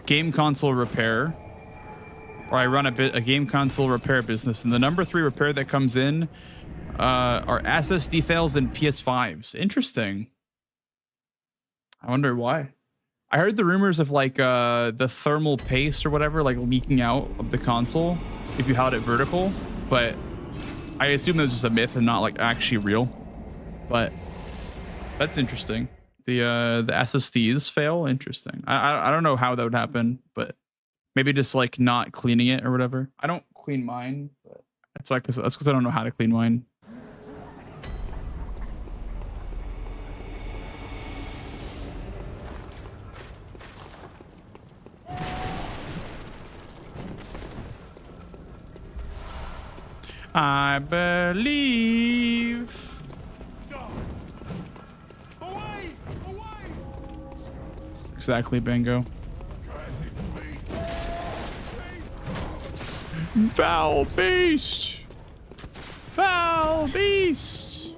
game console repair, or I run a game console repair business, and the number 3 repair that comes in are SSD fails in PS5s. Interesting. I wonder why. I heard the rumors of like the thermal paste or whatever like leaking out of the console if you held it vertical, but I assume that's just a myth and not like actually real. But that's interesting. The SSDs fail. Interesting. I don't know how that would happen, but maybe just like not cleaning it or whatever. I don't clean mine, but that's because I don't know how to clean mine. I believe. Exactly, bingo. Foul beast! Foul beast!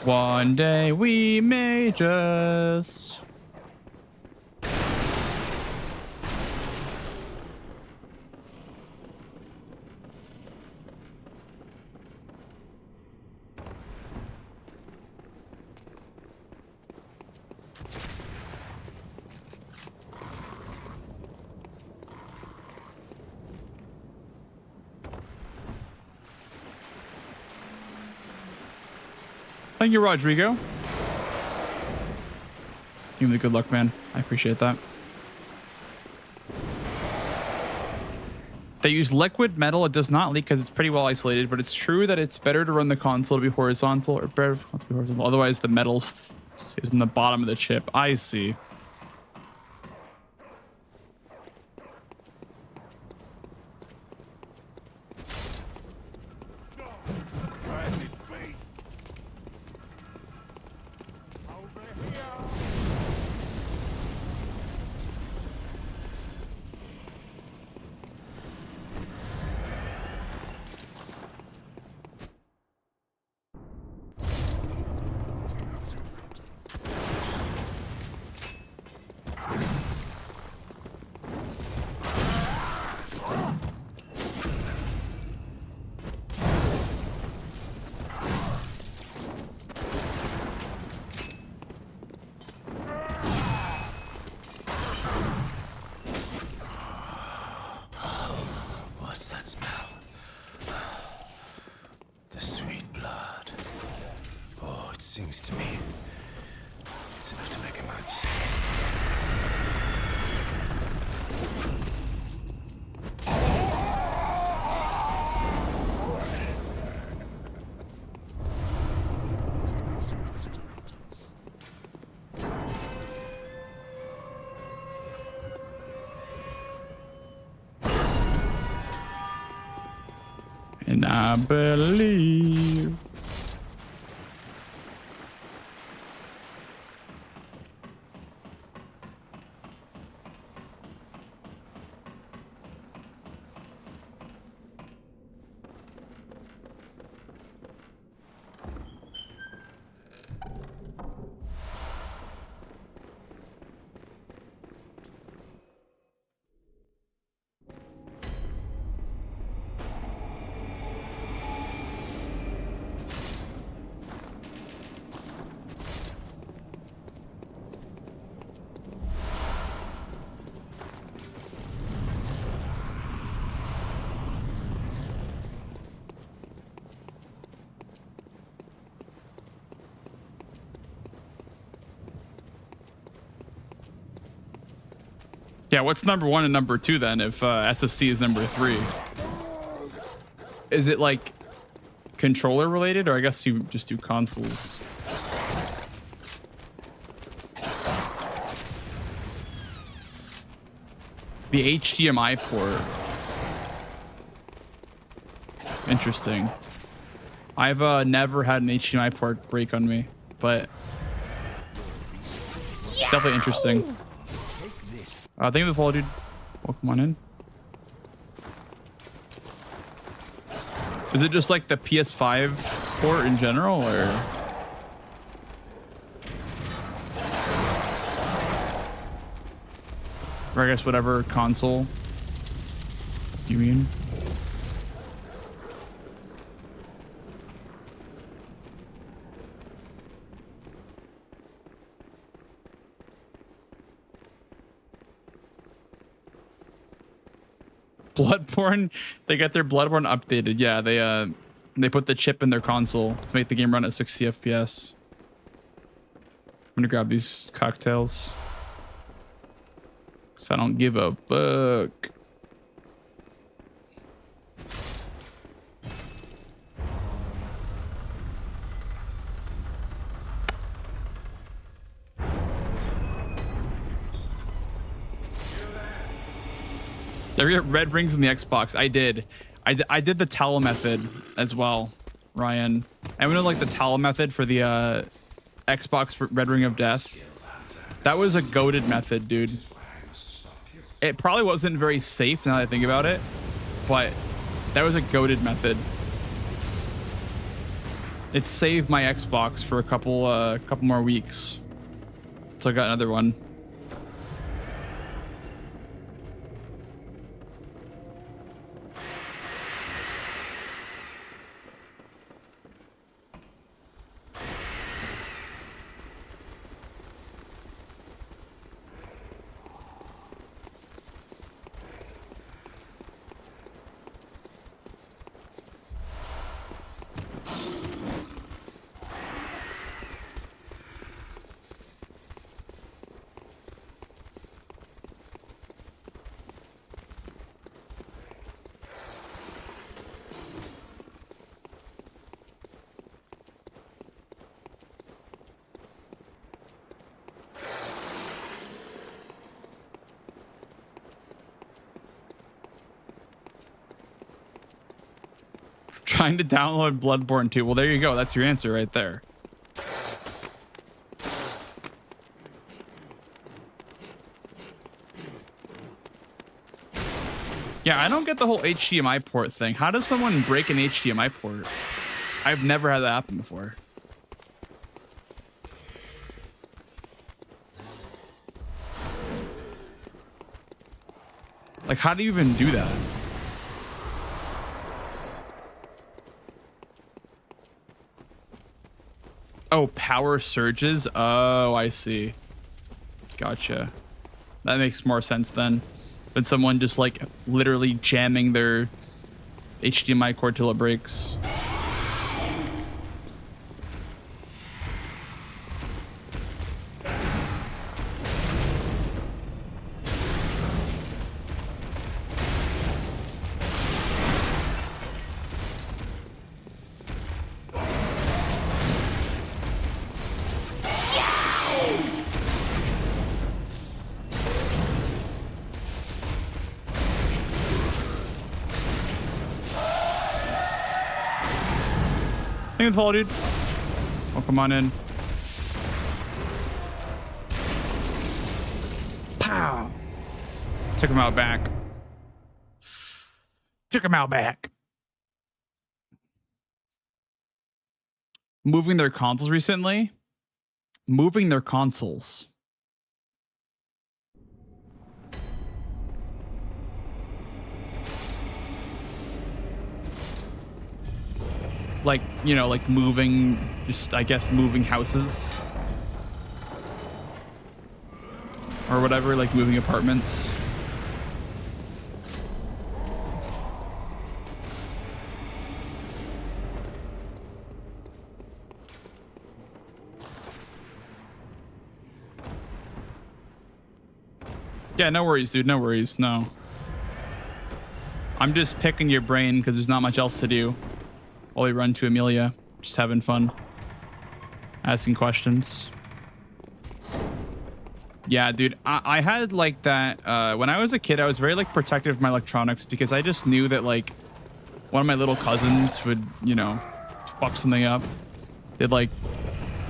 One day we may just... Thank you, Rodrigo. Give me the good luck, man. I appreciate that. They use liquid metal. It does not leak because it's pretty well isolated, but it's true that it's better to run the console to be horizontal, or better for the console to be horizontal. Otherwise, the metal stays in the bottom of the chip. I see. Sings to me. It's enough to make a match. And I believe. Yeah, what's number 1 and number 2 then if SSD is number 3? Is it like controller related, or I guess you just do consoles? The HDMI port. Interesting. I've never had an HDMI port break on me, but definitely interesting. Thank you for the follow, dude. Welcome on in. Is it just like the PS5 port in general, or? Or I guess whatever console you mean. Bloodborne, they got their Bloodborne updated. Yeah, they put the chip in their console to make the game run at 60 FPS. I'm gonna grab these cocktails. Cause I don't give a fuck. There you red rings in the Xbox. I did. I did the towel method as well, Ryan. And we know like the towel method for the Xbox Red Ring of Death. That was a goated method, dude. It probably wasn't very safe now that I think about it, but that was a goated method. It saved my Xbox for a couple more weeks. So I got another one. Trying to download Bloodborne 2. Well, there you go. That's your answer right there. Yeah, I don't get the whole HDMI port thing. How does someone break an HDMI port? I've never had that happen before. Like, how do you even do that? Oh, power surges? Oh, I see. Gotcha. That makes more sense then. Than someone just like literally jamming their HDMI cord till it breaks. Thank you for the follow, dude. Oh, come on in. Pow. Took him out back. Took him out back. Moving their consoles recently. Moving their consoles. Like, you know, like moving, just, I guess, moving houses. Or whatever, like moving apartments. Yeah, no worries, dude. No worries. No. I'm just picking your brain because there's not much else to do. While we run to Amelia, just having fun, asking questions. Yeah, dude, I had like that when I was a kid. I was very like protective of my electronics because I just knew that like one of my little cousins would, you know, fuck something up. They'd like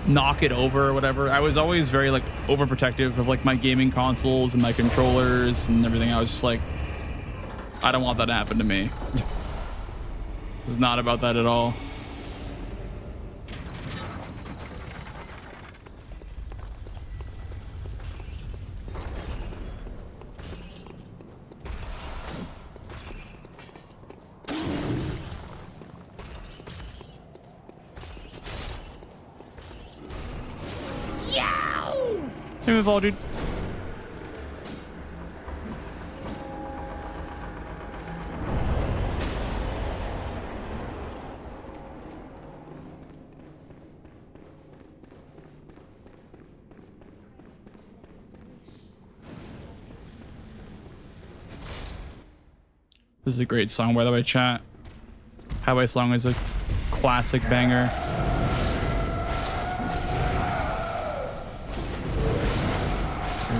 knock it over or whatever. I was always very like overprotective of like my gaming consoles and my controllers and everything. I was just like, I don't want that to happen to me. It's not about that at all. Same with all, dude. This is a great song, by the way, chat. Highway Song is a classic banger.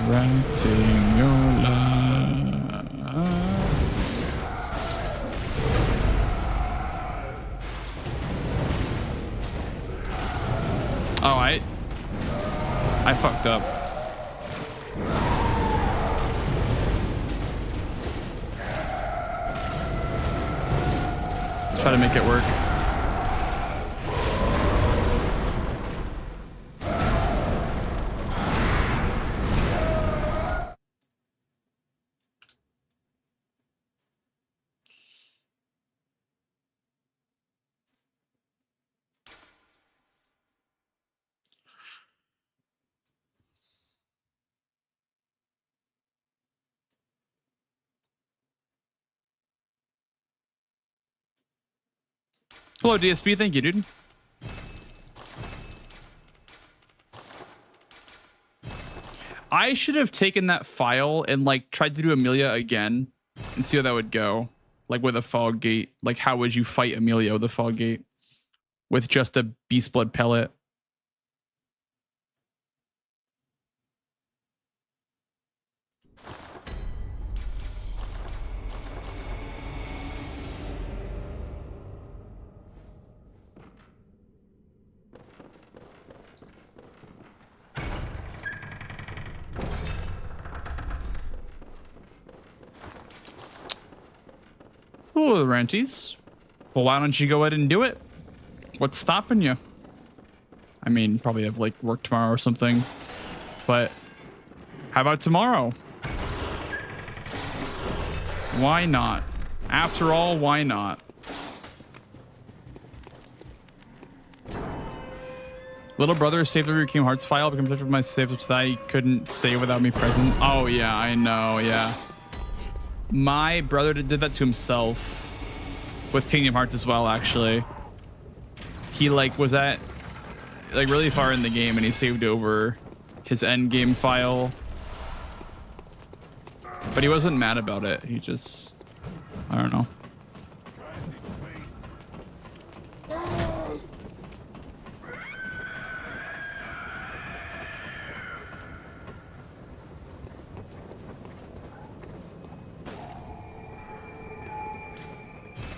Writing your love. Oh, I fucked up. Try to make it work. Hello, DSP. Thank you, dude. I should have taken that file and like tried to do Amelia again and see how that would go. Like with a fog gate. Like how would you fight Amelia with a fog gate? With just a beast blood pellet. Oh, the Ranties. Well, why don't you go ahead and do it? What's stopping you? I mean, probably have like work tomorrow or something. But how about tomorrow? Why not? After all, why not? Little brother saved every Kingdom Hearts file because of my saves which I couldn't save without me present. Oh yeah, I know, yeah. My brother did that to himself with Kingdom Hearts as well, actually. He like was at like really far in the game and he saved over his end game file. But he wasn't mad about it. He just, I don't know.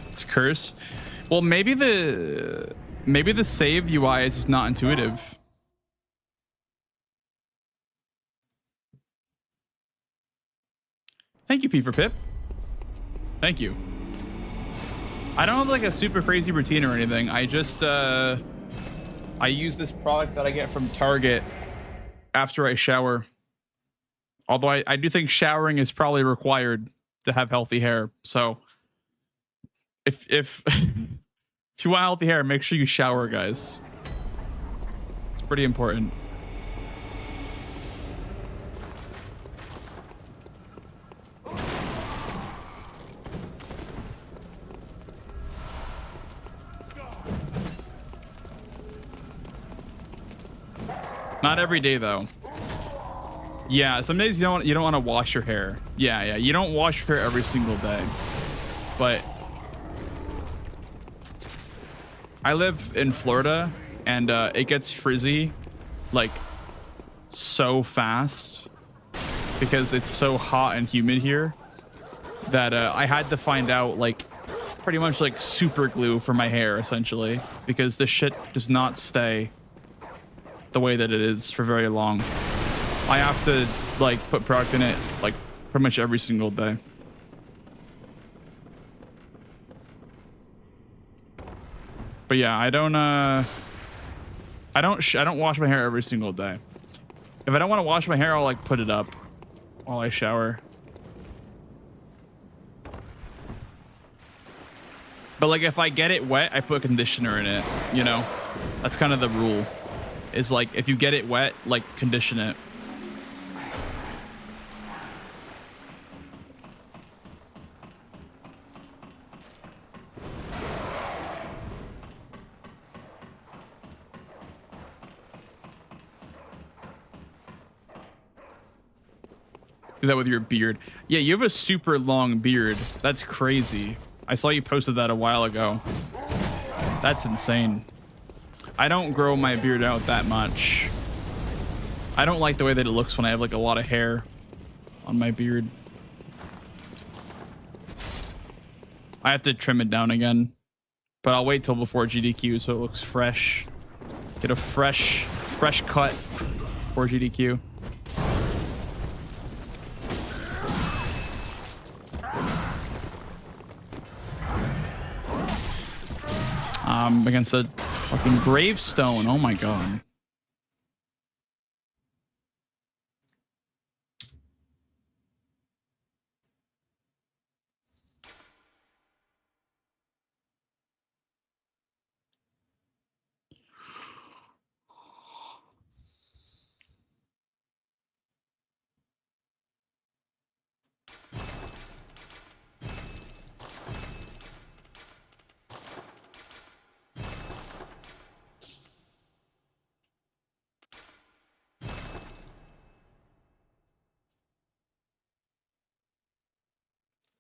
It's curse. Well, maybe the save UI is just not intuitive. Thank you, P for Pip. Thank you. I don't have like a super crazy routine or anything. I just I use this product that I get from Target after I shower. Although I do think showering is probably required to have healthy hair. So if you want healthy hair, make sure you shower, guys. It's pretty important. Not every day though. Yeah, some days you don't want to wash your hair. Yeah, you don't wash your hair every single day. But I live in Florida and it gets frizzy like so fast because it's so hot and humid here that I had to find out like pretty much like super glue for my hair essentially because this shit does not stay the way that it is for very long. I have to like put product in it like pretty much every single day. But yeah, I don't wash my hair every single day. If I don't want to wash my hair, I'll like put it up while I shower. But like if I get it wet, I put conditioner in it, you know? That's kind of the rule. Is like if you get it wet, like condition it. Do that with your beard. Yeah, you have a super long beard. That's crazy. I saw you posted that a while ago. That's insane. I don't grow my beard out that much. I don't like the way that it looks when I have like a lot of hair on my beard. I have to trim it down again, but I'll wait till before GDQ so it looks fresh. Get a fresh cut for GDQ. Against the fucking gravestone. Oh my god.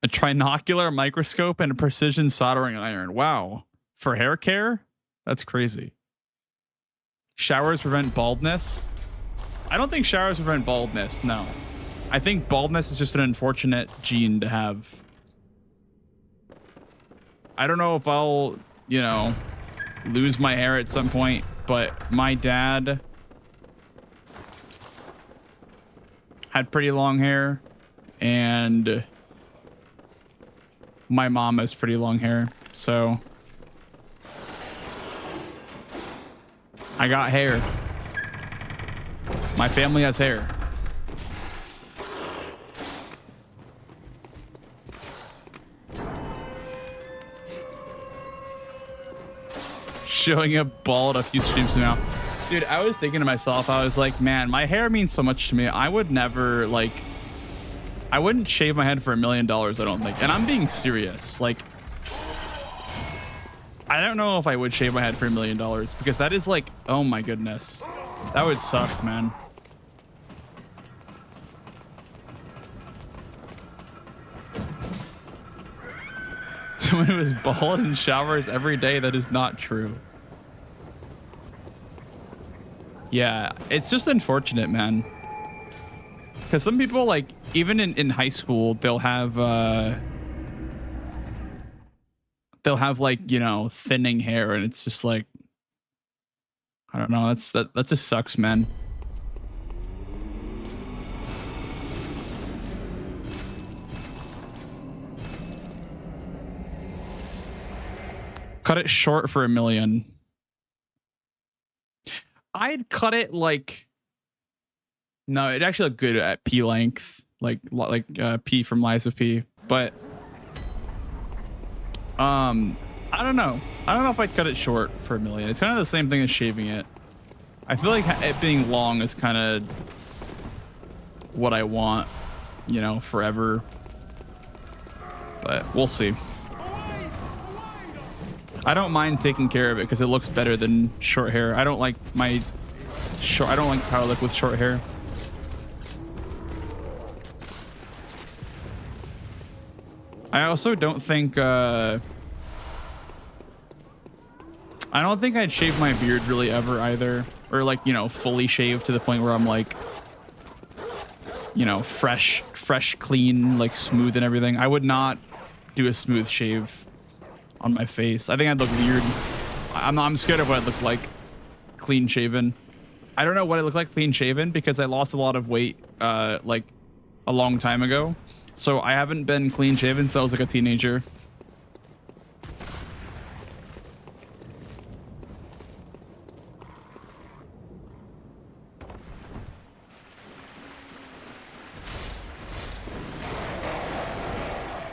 A trinocular microscope and a precision soldering iron. Wow. For hair care? That's crazy. Showers prevent baldness? I don't think showers prevent baldness, no. I think baldness is just an unfortunate gene to have. I don't know if I'll, you know, lose my hair at some point, but my dad had pretty long hair, and my mom has pretty long hair, so I got hair. My family has hair. Showing up bald a few streams from now. Dude, I was thinking to myself, I was like, man, my hair means so much to me. I would never, like, I wouldn't shave my head for $1 million, I don't think. And I'm being serious. Like, I don't know if I would shave my head for $1 million because that is like, oh my goodness. That would suck, man. Someone who is bald and showers every day, that is not true. Yeah, it's just unfortunate, man. Because some people, like, even in high school, they'll have like, you know, thinning hair, and it's just like, I don't know, that just sucks, man. Cut it short for $1 million. I'd cut it like, no, it actually looked good at P length, like P from Lies of P. But I don't know. I don't know if I'd cut it short for $1 million. It's kind of the same thing as shaving it. I feel like it being long is kind of what I want, you know, forever. But we'll see. I don't mind taking care of it because it looks better than short hair. I don't like my short. I don't like how I look with short hair. I also don't think. I don't think I'd shave my beard really ever either, or like, you know, fully shave to the point where I'm like, you know, fresh, clean, like smooth and everything. I would not do a smooth shave on my face. I think I'd look weird. I'm scared of what I'd look like clean shaven. I don't know what I look like clean shaven because I lost a lot of weight like a long time ago. So I haven't been clean shaven since I was like a teenager.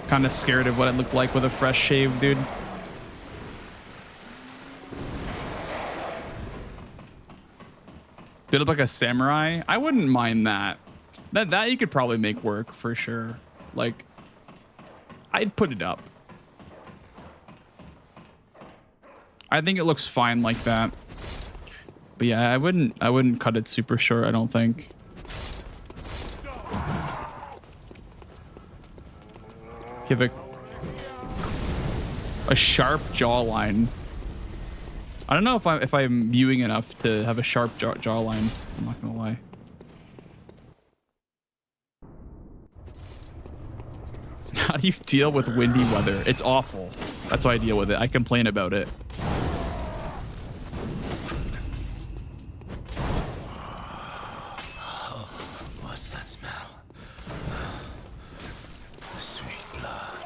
Kind of scared of what it looked like with a fresh shave, dude. Did it look like a samurai? I wouldn't mind that. That you could probably make work for sure. Like, I'd put it up. I think it looks fine like that. But yeah, I wouldn't cut it super short, I don't think. Give it a sharp jawline. I don't know if I'm viewing enough to have a sharp jawline. I'm not gonna lie. How do you deal with windy weather? It's awful. That's how I deal with it. I complain about it. What's that smell? Sweet blood.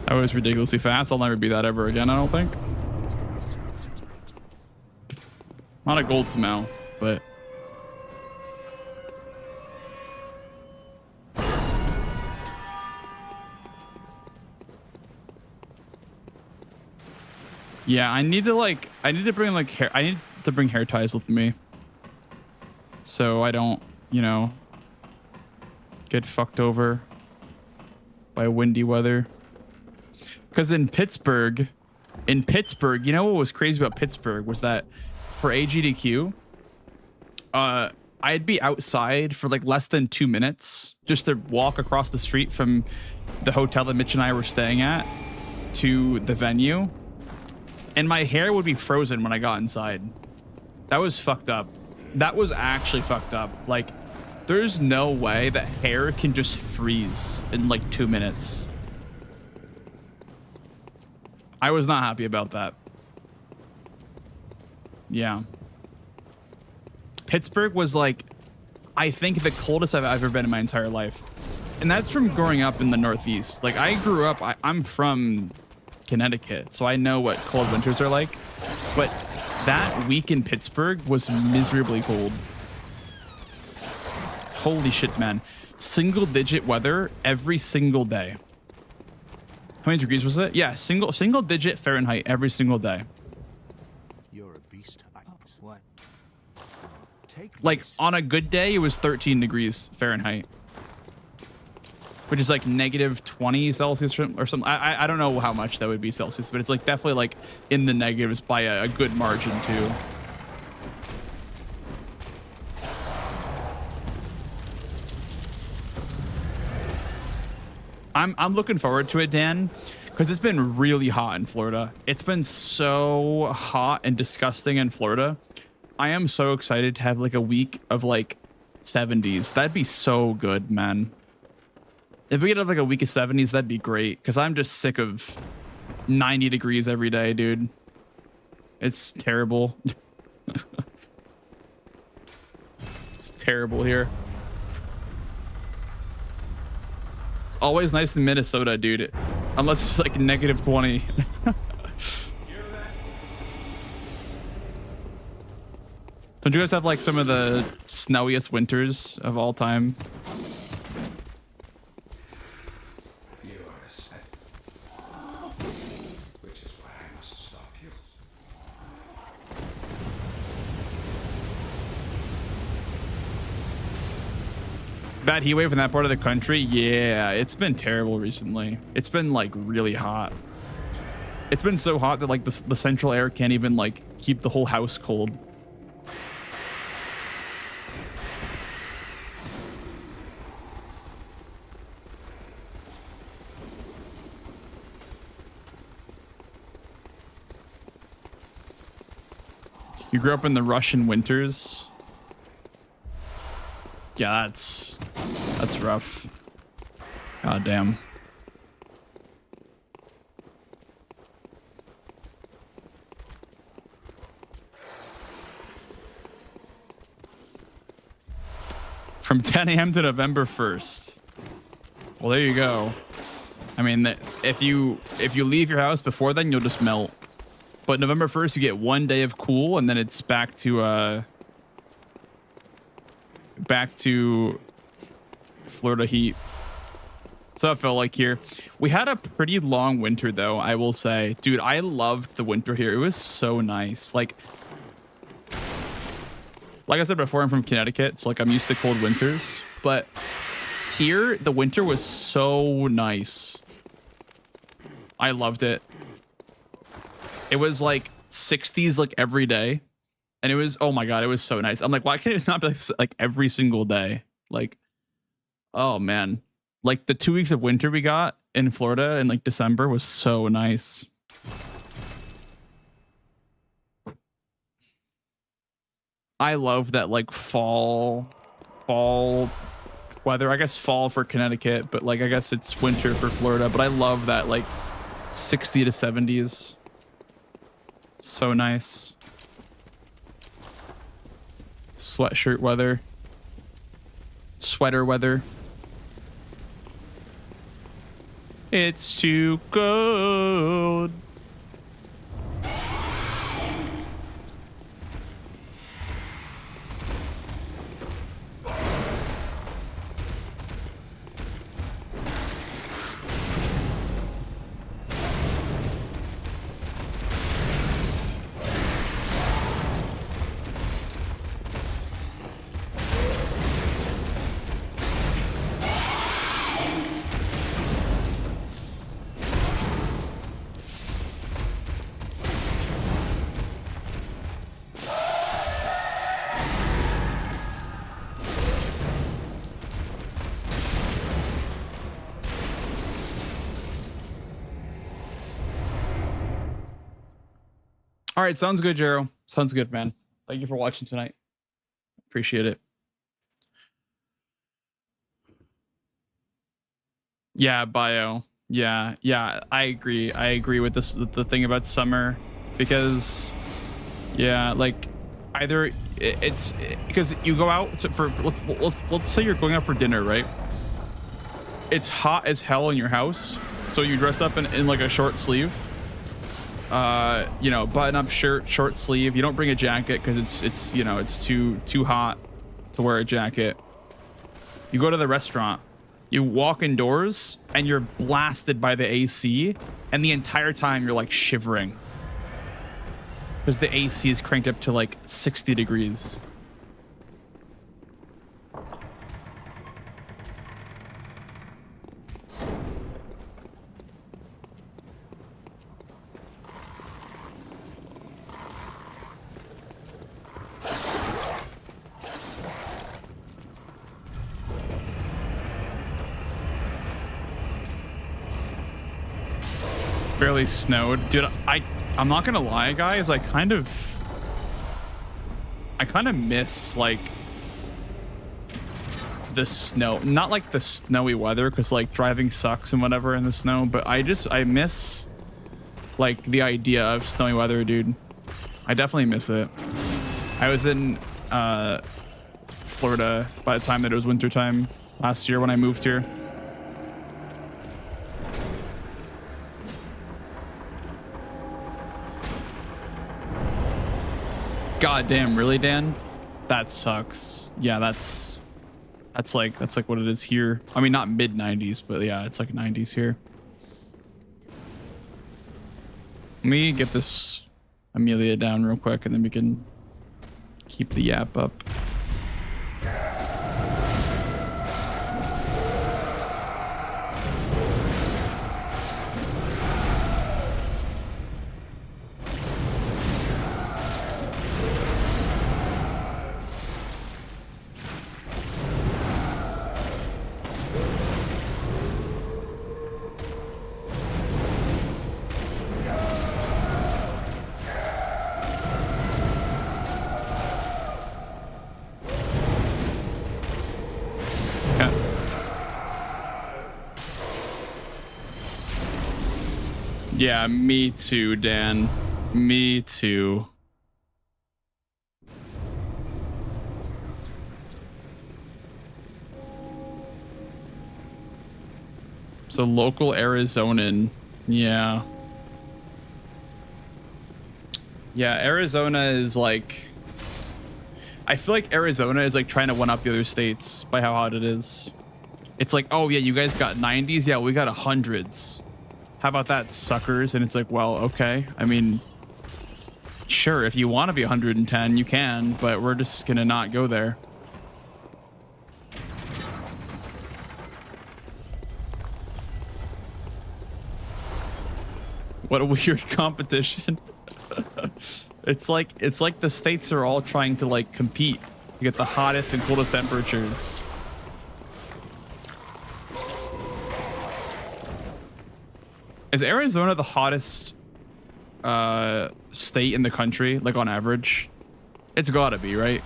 That was ridiculously fast. I'll never be that ever again, I don't think. Not a gold smell, but... yeah, I need to bring like hair. I need to bring hair ties with me. So I don't, you know, get fucked over by windy weather. Because in Pittsburgh, you know what was crazy about Pittsburgh was that for AGDQ, I'd be outside for like less than 2 minutes just to walk across the street from the hotel that Mitch and I were staying at to the venue. And my hair would be frozen when I got inside. That was fucked up. That was actually fucked up. Like, there's no way that hair can just freeze in like 2 minutes. I was not happy about that. Yeah. Pittsburgh was like, I think the coldest I've ever been in my entire life. And that's from growing up in the Northeast. Like, I grew up, I'm from Connecticut, so I know what cold winters are like. But that week in Pittsburgh was miserably cold. Holy shit, man. Single digit weather every single day. How many degrees was it? Yeah, single digit Fahrenheit every single day. You're a beast. What? Take Like this. on a good day, it was 13 degrees Fahrenheit, which is like negative 20 Celsius or something. I don't know how much that would be Celsius, but it's like definitely like in the negatives by a good margin too. I'm looking forward to it, Dan, because it's been really hot in Florida. It's been so hot and disgusting in Florida. I am so excited to have like a week of like 70s. That'd be so good, man. If we could have like a week of 70s, that'd be great, because I'm just sick of 90 degrees every day, dude. It's terrible. It's terrible here. It's always nice in Minnesota, dude. Unless it's like negative 20. Don't you guys have like some of the snowiest winters of all time? You are a set. Which is why I must stop you. Bad heat wave in that part of the country? Yeah, it's been terrible recently. It's been like really hot. It's been so hot that like the central air can't even like keep the whole house cold. You grew up in the Russian winters. Yeah, that's rough. God damn. From 10 a.m. to November 1st. Well, there you go. I mean, if you leave your house before then, you'll just melt. But November 1st, you get 1 day of cool, and then it's back to Florida heat. So it felt like here. We had a pretty long winter, though, I will say. Dude, I loved the winter here. It was so nice. Like I said before, I'm from Connecticut, so like I'm used to cold winters. But here, the winter was so nice. I loved it. It was like 60s like every day. And it was, oh my God, it was so nice. I'm like, why can't it not be like every single day? Like, oh man. Like the 2 weeks of winter we got in Florida in like December was so nice. I love that like fall weather. I guess fall for Connecticut, but like I guess it's winter for Florida. But I love that like 60 to 70s. So nice. Sweatshirt weather. Sweater weather. It's too cold. All right, sounds good, Jero. Sounds good, man. Thank you for watching tonight. Appreciate it. Yeah, bio. Yeah, I agree. I agree with this. The thing about summer, because yeah, like either it's because you go out for let's say you're going out for dinner, right? It's hot as hell in your house, so you dress up in like a short sleeve. You know, button-up shirt, short sleeve. You don't bring a jacket because it's you know, it's too hot to wear a jacket. You go to the restaurant, you walk indoors, and you're blasted by the AC, and the entire time you're like shivering because the AC is cranked up to like 60 degrees. Barely snowed, dude. I'm not gonna lie, guys. I kind of miss like the snow, not like the snowy weather, because like driving sucks and whatever in the snow, but I miss like the idea of snowy weather, dude. I definitely miss it. I was in Florida by the time that it was wintertime last year when I moved here. God damn, really, Dan? That sucks. Yeah, that's like what it is here. I mean, not mid 90s, but yeah, it's like 90s here. Let me get this Amelia down real quick, and then we can keep the yap up. Yeah, me too, Dan. Me too. So local Arizonan. Yeah. Yeah, Arizona is like... I feel like Arizona is like trying to one up the other states by how hot it is. It's like, oh yeah, you guys got 90s? Yeah, we got 100s. How about that, suckers? And it's like, well, okay. I mean, sure, if you want to be 110, you can, but we're just gonna not go there. What a weird competition. It's like the states are all trying to like compete to get the hottest and coolest temperatures. Is Arizona the hottest state in the country, like on average? It's gotta be, right?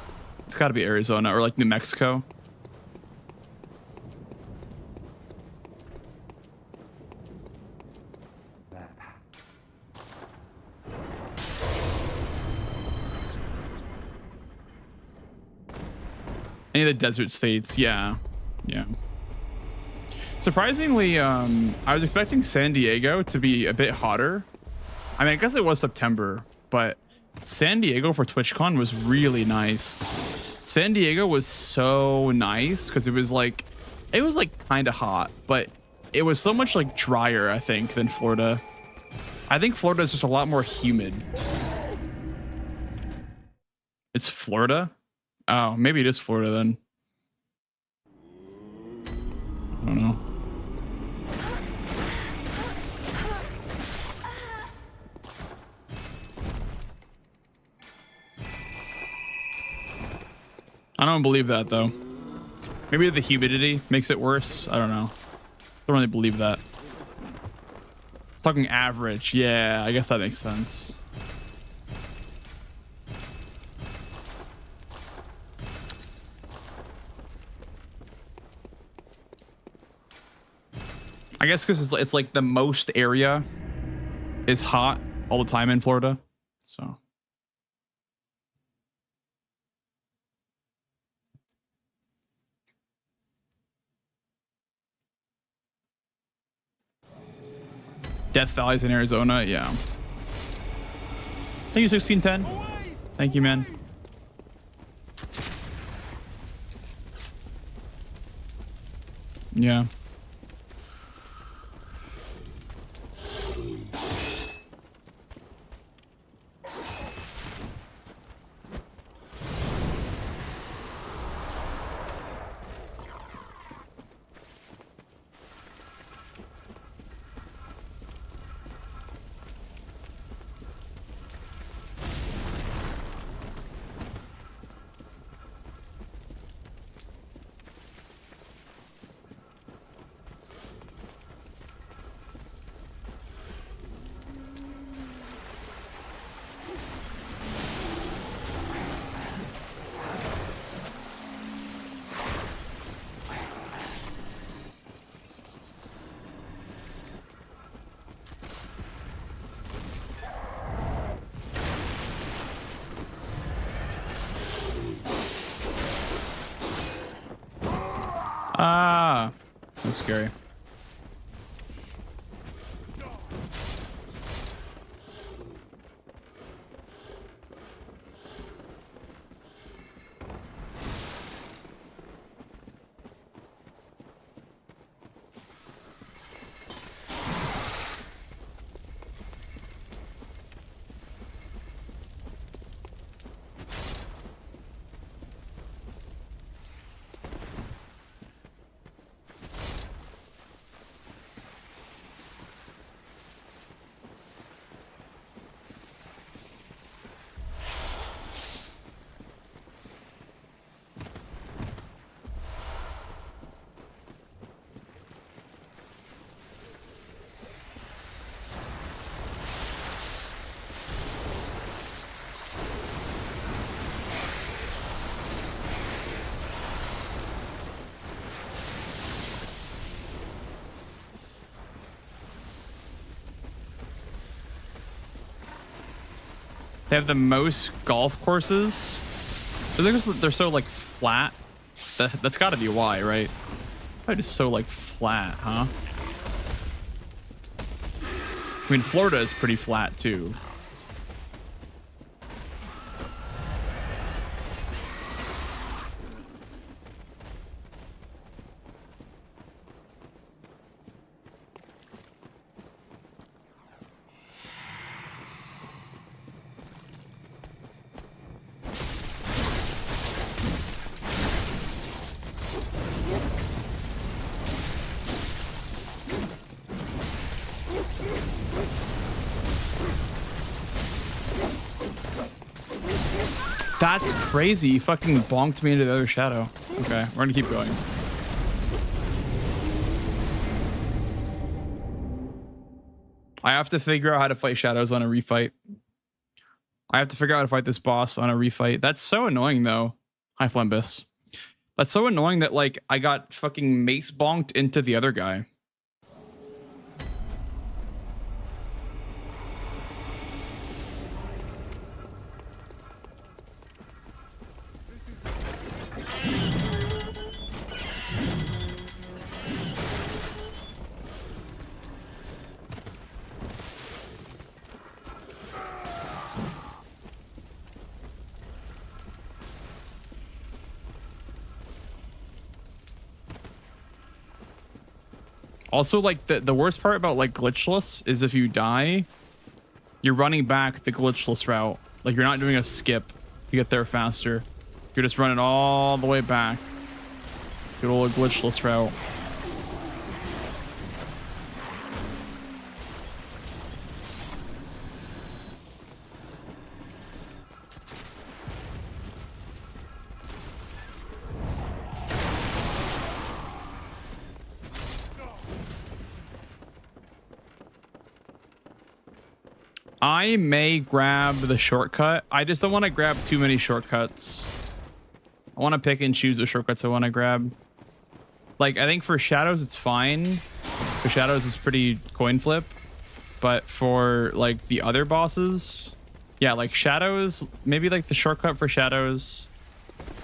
It's gotta be Arizona or like New Mexico. Any of the desert states, yeah. Yeah. Surprisingly, I was expecting San Diego to be a bit hotter. I mean, I guess it was September, but San Diego for TwitchCon was really nice. San Diego was so nice because it was like kind of hot, but it was so much like drier, I think, than Florida. I think Florida is just a lot more humid. It's Florida? Oh, maybe it is Florida then. I don't know. I don't believe that though. Maybe the humidity makes it worse. I don't know. Don't really believe that. Talking average. Yeah, I guess that makes sense. I guess because it's like the most area is hot all the time in Florida. So. Death Valley's in Arizona, yeah. Thank you, 1610. Thank you, man. Yeah. Ah, that's scary. They have the most golf courses. They're so like flat. That's got to be why, right? Probably just so like flat, huh? I mean, Florida is pretty flat too. That's crazy. You fucking bonked me into the other shadow. Okay, we're gonna keep going. I have to figure out how to fight shadows on a refight. I have to figure out how to fight this boss on a refight. That's so annoying though. Hi, Flambus. That's so annoying that like I got fucking mace bonked into the other guy. Also, like, the worst part about, like, Glitchless is if you die, you're running back the Glitchless route. Like, you're not doing a skip to get there faster. You're just running all the way back. Good old Glitchless route. I may grab the shortcut. I just don't want to grab too many shortcuts. I want to pick and choose the shortcuts I want to grab. Like, I think for shadows, it's fine. For shadows, it's pretty coin flip. But for, like, the other bosses, yeah, like shadows, maybe like the shortcut for shadows,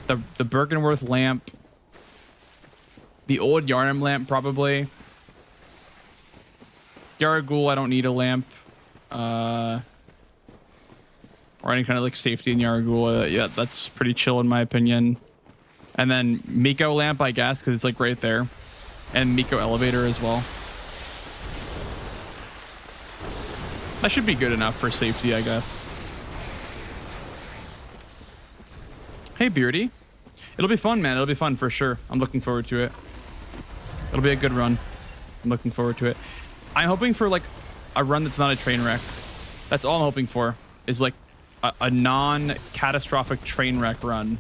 the Bergenworth lamp, the old Yarnum lamp, probably. Yaragul, I don't need a lamp. Or any kind of like safety in Yaragul. Yeah, that's pretty chill in my opinion. And then Miko lamp, I guess, because it's like right there. And Miko elevator as well. That should be good enough for safety, I guess. Hey, Beardy. It'll be fun, man. It'll be fun for sure. I'm looking forward to it. It'll be a good run. I'm looking forward to it. I'm hoping for like a run that's not a train wreck. That's all I'm hoping for, is like a non-catastrophic train wreck run.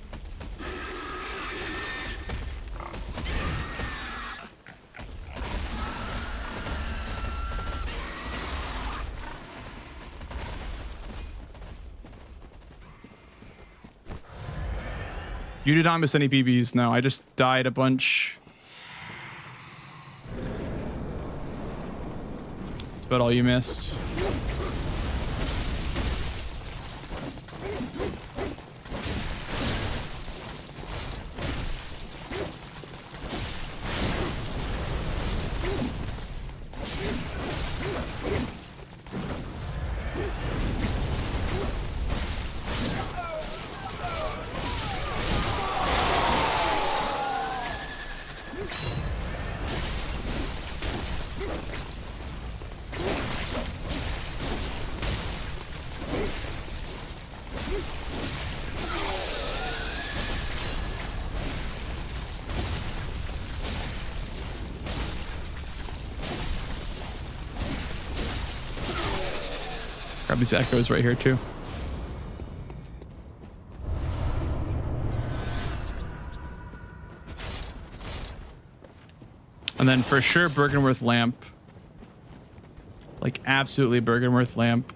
You did not miss any PBs. No, I just died a bunch. That's about all you missed. Grab these echoes right here too. And then for sure Bergenworth lamp. Like absolutely Bergenworth lamp.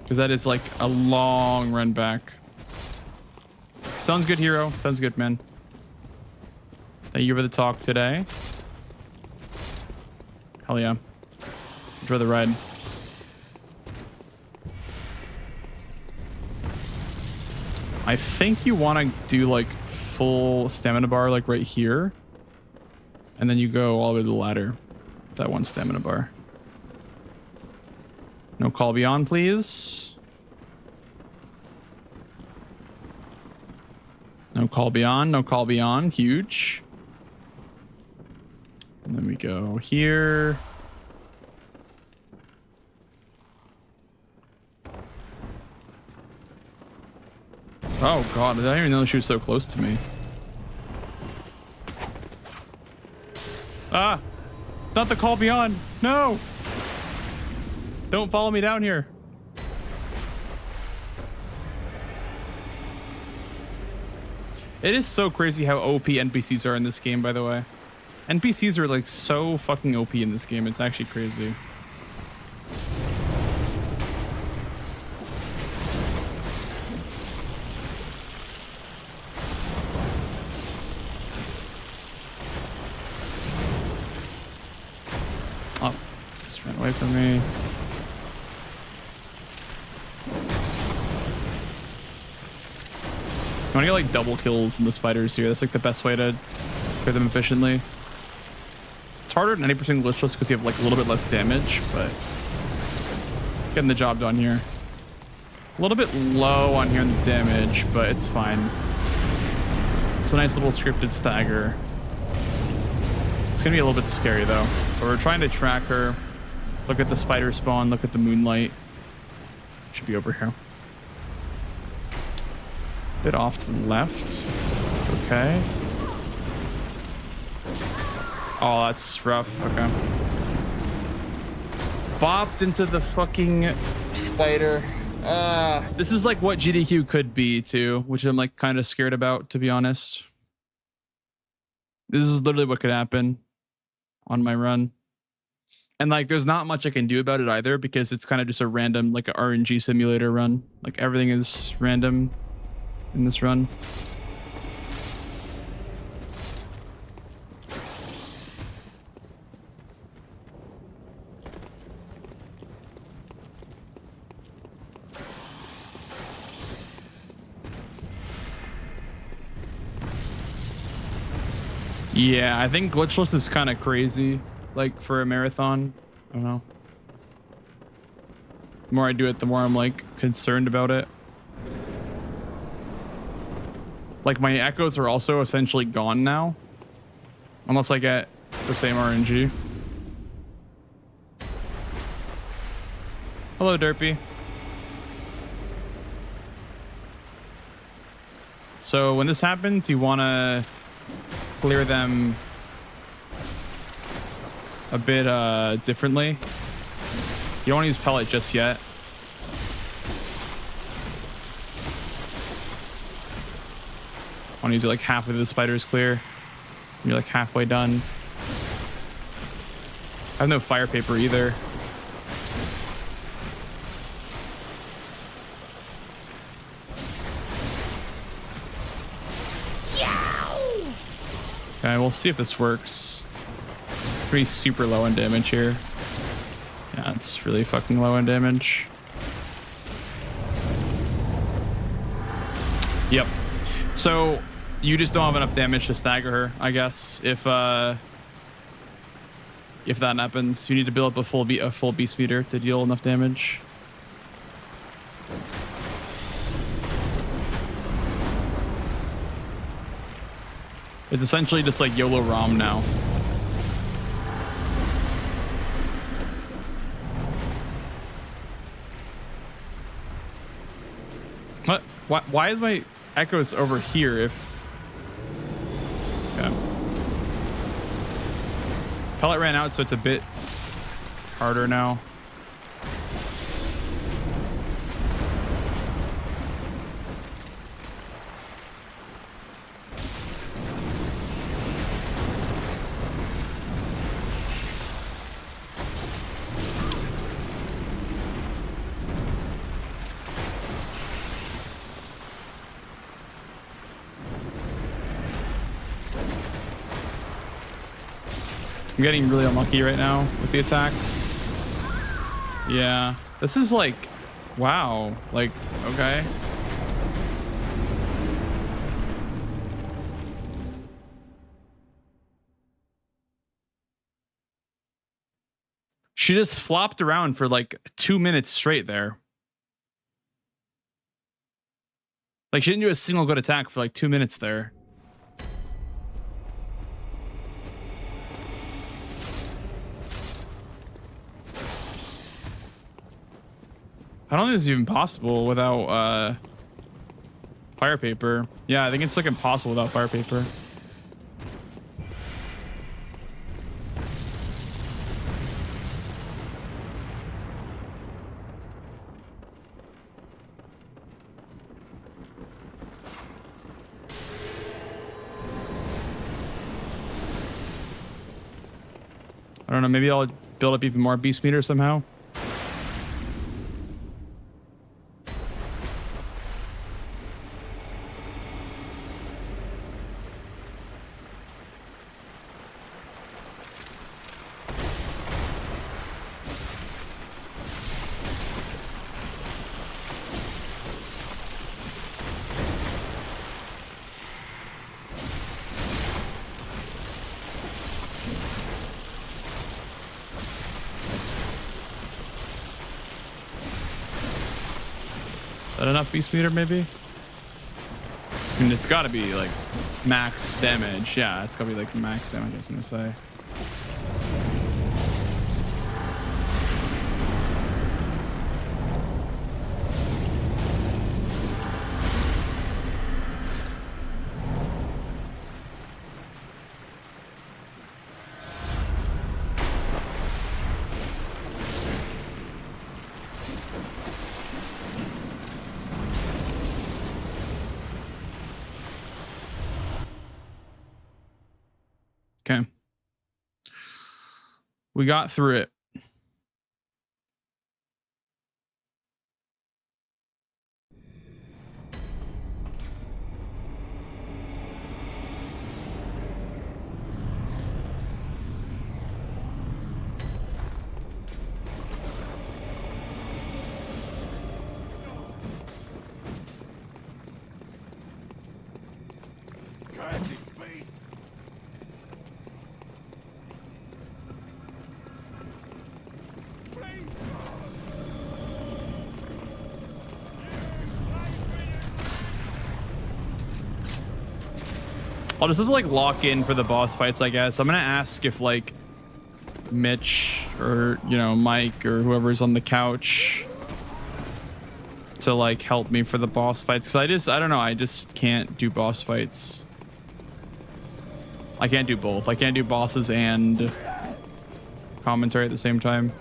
Because that is like a long run back. Sounds good, hero. Sounds good, man. Thank you for the talk today. Hell yeah. Enjoy the ride. I think you want to do like full stamina bar like right here. And then you go all the way to the ladder. With that one stamina bar. No call beyond, please. No call beyond, no call beyond. Huge. And then we go here. Oh god, I didn't even know she was so close to me. Ah! Not the call beyond! No! Don't follow me down here. It is so crazy how OP NPCs are in this game, by the way. NPCs are like so fucking OP in this game. It's actually crazy. Oh, just ran away from me. You want to get like double kills in the spiders here. That's like the best way to clear them efficiently. It's harder than 90% glitchless because you have like a little bit less damage, but getting the job done here. A little bit low on here in the damage, but it's fine. It's a nice little scripted stagger. It's gonna be a little bit scary though. So we're trying to track her. Look at the spider spawn, look at the moonlight. Should be over here. Bit off to the left. It's okay. Oh, that's rough. Okay. Bopped into the fucking spider. This is like what GDQ could be too, which I'm like kind of scared about, to be honest. This is literally what could happen on my run. And like, there's not much I can do about it either because it's kind of just a random, like an RNG simulator run. Like everything is random in this run. Yeah, I think Glitchless is kind of crazy, like for a marathon. I don't know. The more I do it, the more I'm like concerned about it. Like my echoes are also essentially gone now. Unless I get the same RNG. Hello, Derpy. So when this happens, you want to clear them a bit differently. You don't want to use pellet just yet. I want to use it like halfway the spider's clear. You're like halfway done. I have no fire paper either. Okay, we'll see if this works. Pretty super low in damage here. Yeah, it's really fucking low in damage. Yep. So you just don't have enough damage to stagger her, I guess. If that happens, you need to build up a full beast meter to deal enough damage. It's essentially just like YOLO ROM now. What? Why is my echoes over here if... Okay. Pellet ran out, so it's a bit harder now. I'm getting really unlucky right now with the attacks. Yeah, this is like, wow. Like, okay. She just flopped around for like 2 minutes straight there. Like, she didn't do a single good attack for like 2 minutes there. I don't think this is even possible without fire paper. Yeah, I think it's like impossible without fire paper. I don't know, maybe I'll build up even more beast meter somehow. Is that enough beast meter maybe? I mean, it's gotta be like max damage. Yeah, it's gotta be like max damage, I was gonna say. Okay. We got through it. I'll just have to like lock in for the boss fights, I guess. I'm gonna ask if like Mitch or, you know, Mike or whoever's on the couch to like help me for the boss fights. Cause I don't know, I just can't do boss fights. I can't do both. I can't do bosses and commentary at the same time.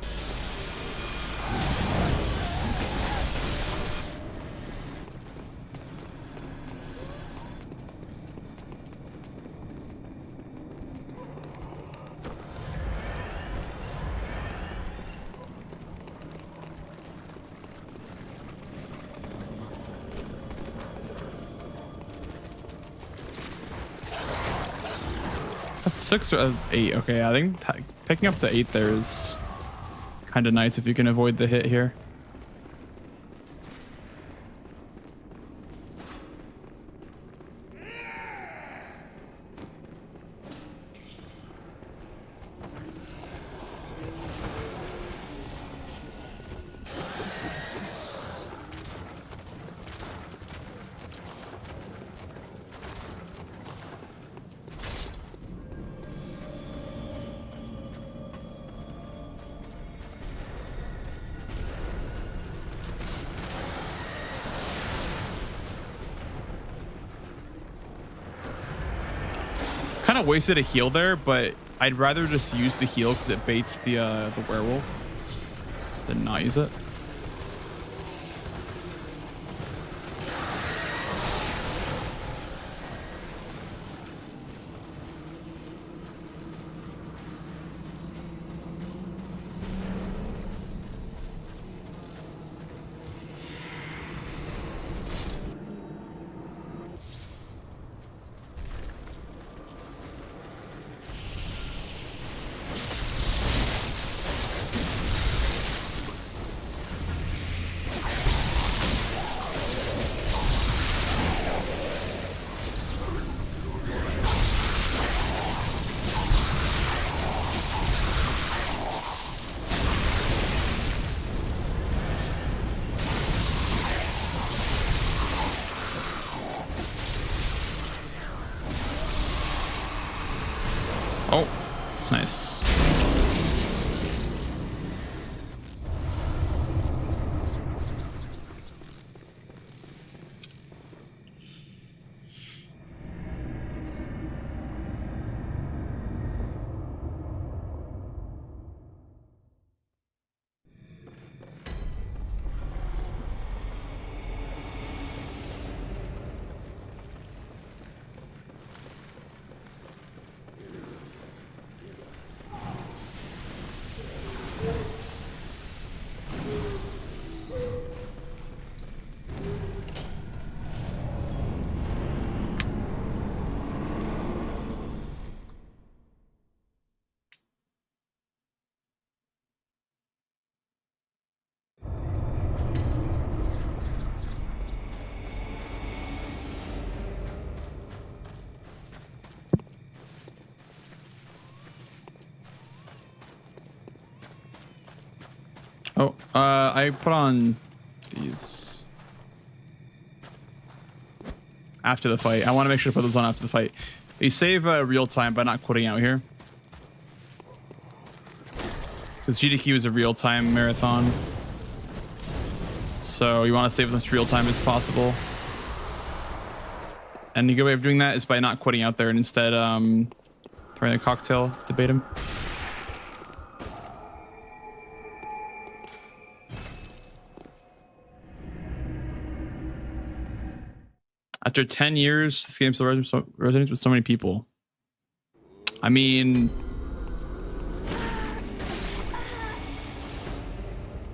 That's 6 or 8. Okay, I think picking up the 8 there is kind of nice if you can avoid the hit here. Kind of wasted a heal there, but I'd rather just use the heal because it baits the werewolf than not use it. Oh, nice. Oh, I put on these after the fight. I want to make sure to put those on after the fight. You save real time by not quitting out here. Because GDQ is a real time marathon. So you want to save as much real time as possible. And a good way of doing that is by not quitting out there and instead throwing a cocktail to bait him. After 10 years, this game still resonates with so many people. I mean,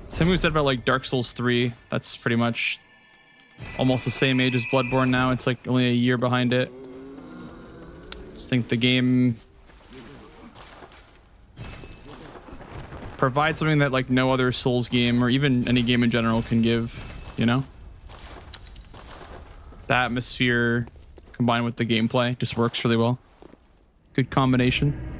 same we said about like Dark Souls 3. That's pretty much almost the same age as Bloodborne now. It's like only a year behind it. Just think the game provides something that like no other Souls game or even any game in general can give, you know? The atmosphere combined with the gameplay just works really well. Good combination.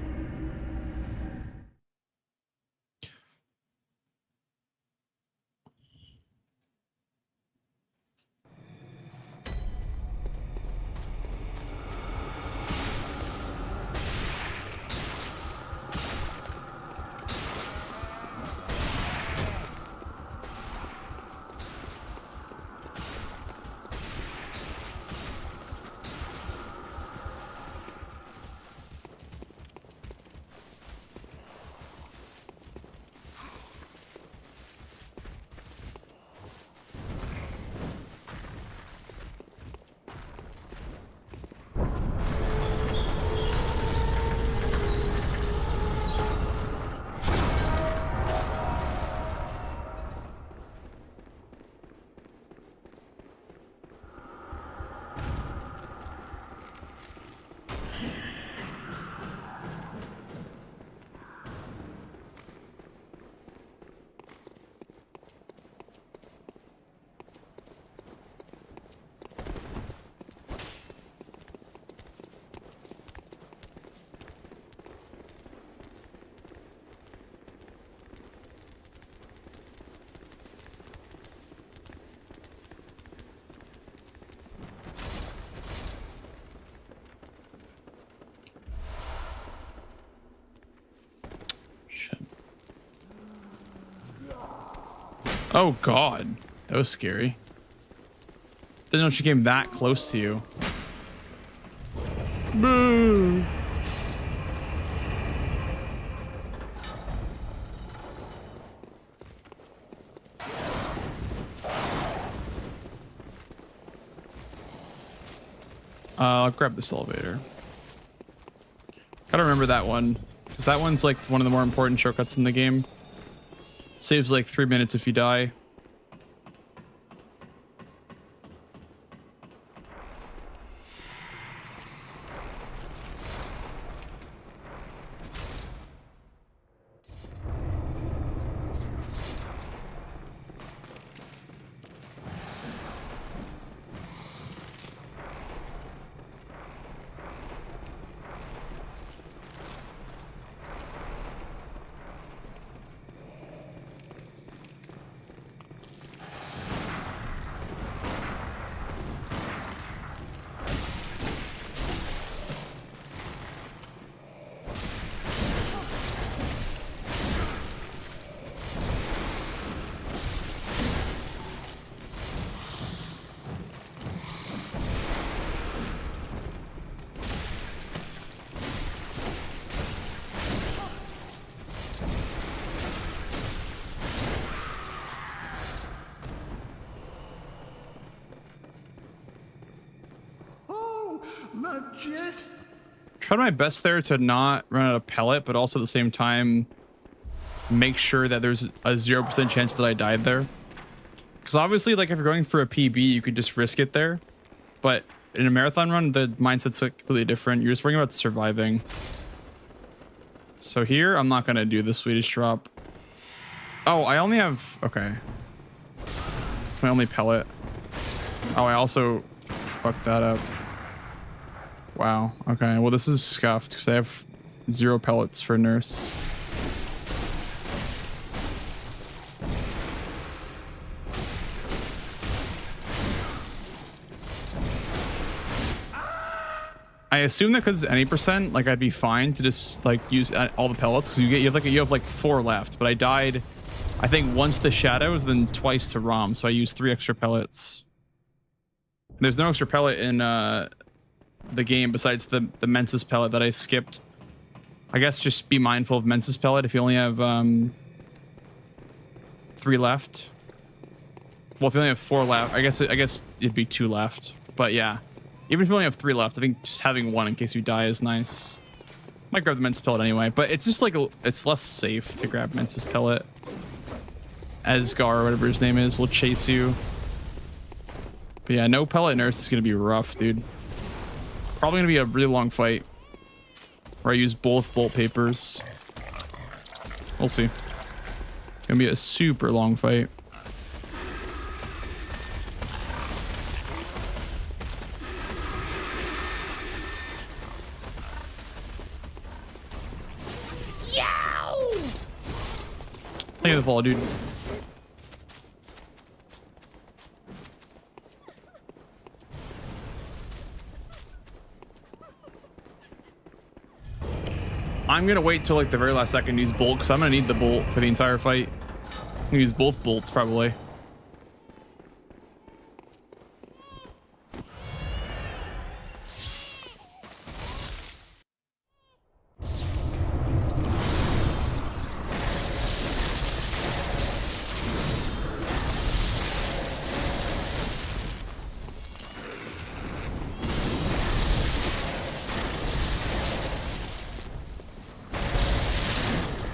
Oh god, that was scary. Didn't know she came that close to you. Boo. I'll grab this elevator. Gotta remember that one, because that one's like one of the more important shortcuts in the game. Saves like 3 minutes if you die. Just Tried my best there to not run out of pellet, but also at the same time make sure that there's a 0% chance that I died there. Because obviously, like, if you're going for a PB, you could just risk it there. But in a marathon run, the mindset's like completely different. You're just worrying about surviving. So here, I'm not going to do the Swedish drop. Oh, I only have... Okay. It's my only pellet. Oh, I also fucked that up. Wow. Okay. Well, this is scuffed because I have 0 pellets for nurse. I assume that because any percent, like, I'd be fine to just like use all the pellets because you have like 4 left. But I died, I think, once to shadows, then twice to ROM. So I used 3 extra pellets. There's no extra pellet in the game besides the Mensis pellet that I skipped. I guess just be mindful of Mensis pellet if you only have 3 left. Well, if you only have 4 left, I guess it'd be 2 left. But yeah, even if you only have 3 left, I think just having 1 in case you die is nice. Might grab the Mensis pellet anyway, but it's just like it's less safe to grab Mensis pellet. Asgar or whatever his name is will chase you. But yeah, no pellet nurse is gonna be rough, dude. Probably gonna be a really long fight where I use both bolt papers. We'll see. Gonna be a super long fight. Look at the ball, dude. I'm gonna wait till like the very last second to use bolt because I'm gonna need the bolt for the entire fight. I'm gonna use both bolts probably.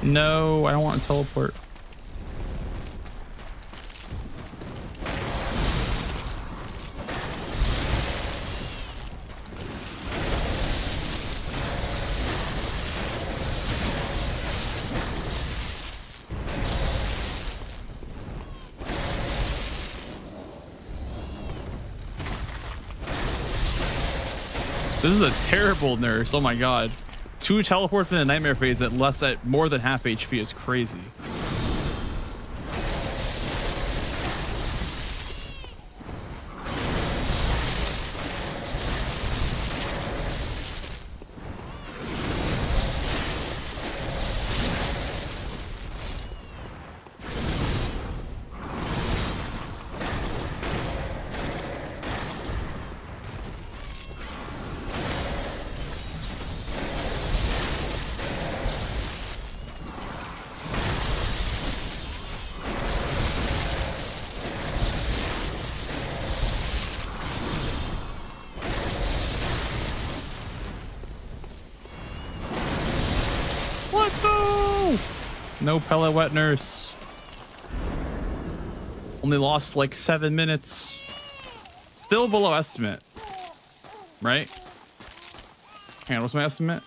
No, I don't want to teleport. This is a terrible nurse. Oh my god. 2 teleports in the nightmare phase at more than half HP is crazy. Let's go! No pellet wet nurse. Only lost like 7 minutes. Still below estimate. Right? Hang on, what's my estimate?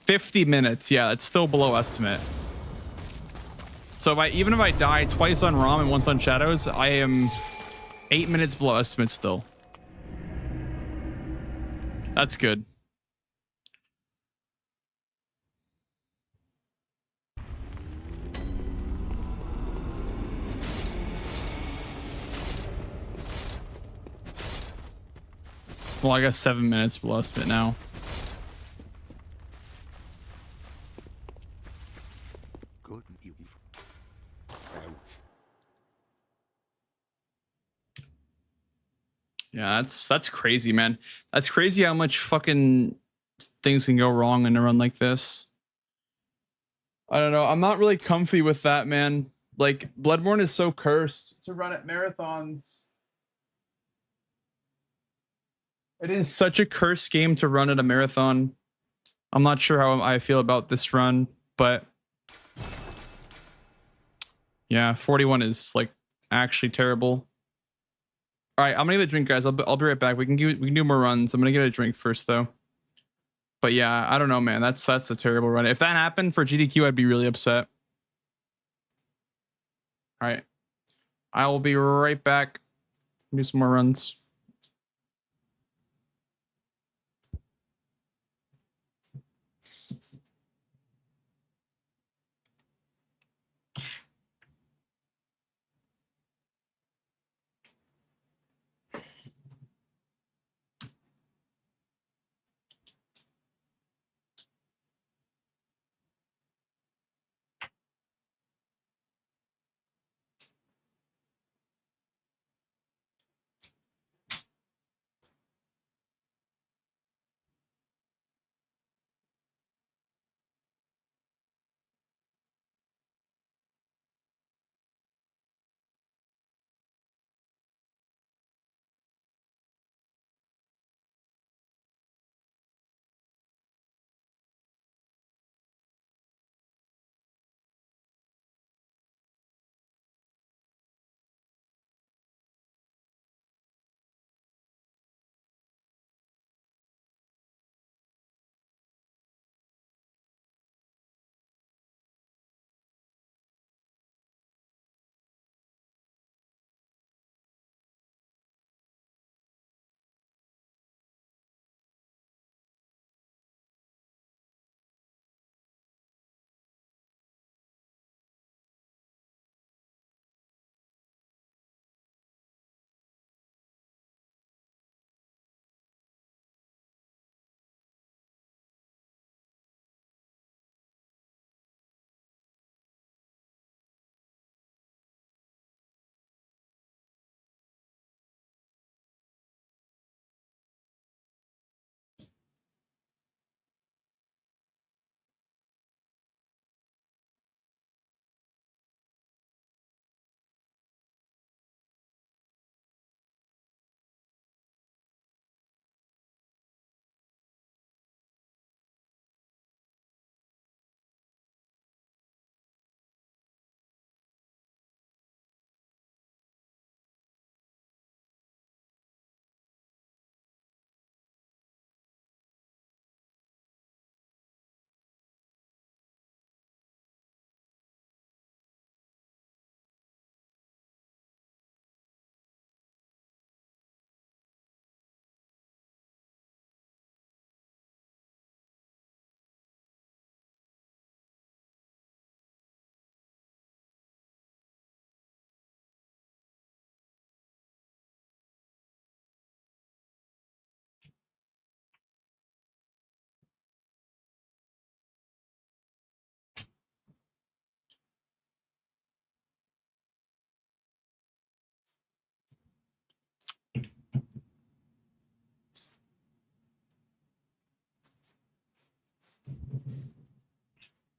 50 minutes. Yeah, it's still below estimate. So even if I die twice on ROM and once on Shadows, I am 8 minutes below estimate still. That's good. Well, I guess 7 minutes below estimate now. good. Yeah, that's crazy, man. That's crazy how much fucking things can go wrong in a run like this. I don't know. I'm not really comfy with that, man. Like, Bloodborne is so cursed to run at marathons. It is such a cursed game to run at a marathon. I'm not sure how I feel about this run, but yeah, 41 is like actually terrible. All right, I'm gonna get a drink, guys. I'll be right back. We can do more runs. I'm gonna get a drink first, though. But yeah, I don't know, man. That's a terrible run. If that happened for GDQ, I'd be really upset. All right, I will be right back. Do some more runs.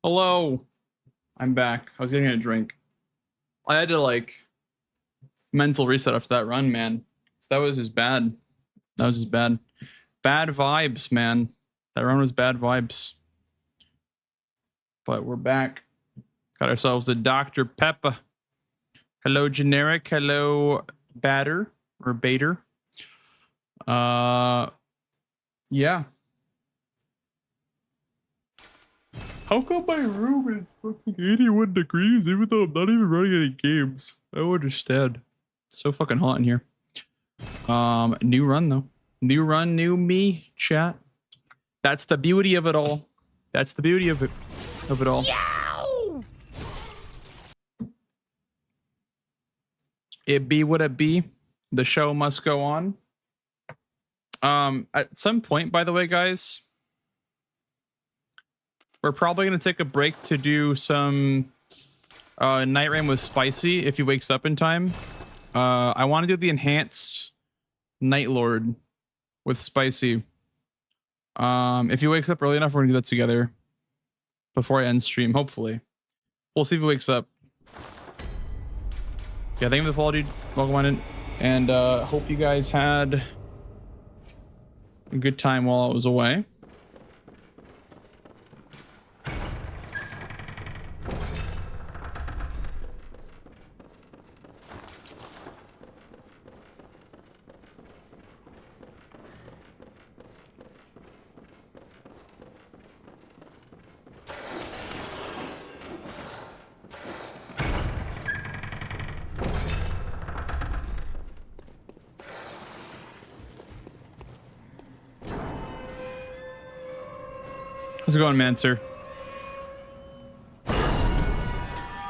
Hello. I'm back. I was getting a drink. I had to like mental reset after that run, man. That was just bad. That was just bad. Bad vibes, man. That run was bad vibes. But we're back. Got ourselves a Dr. Peppa. Hello, generic. Hello, batter or baiter. Yeah. How come my room is fucking 81 degrees even though I'm not even running any games? I don't understand. It's so fucking hot in here. New run though. New run, new me, chat. That's the beauty of it all. That's the beauty of it all. Yow! It be what it be. The show must go on. At some point, by the way, guys, we're probably gonna take a break to do some night rain with Spicy if he wakes up in time. I want to do the enhanced Night Lord with Spicy. If he wakes up early enough, we're gonna do that together. before I end stream. Hopefully, we'll see if he wakes up. Yeah, thank you for the follow, dude. Welcome on in, and hope you guys had a good time while I was away. How's it going, Manser?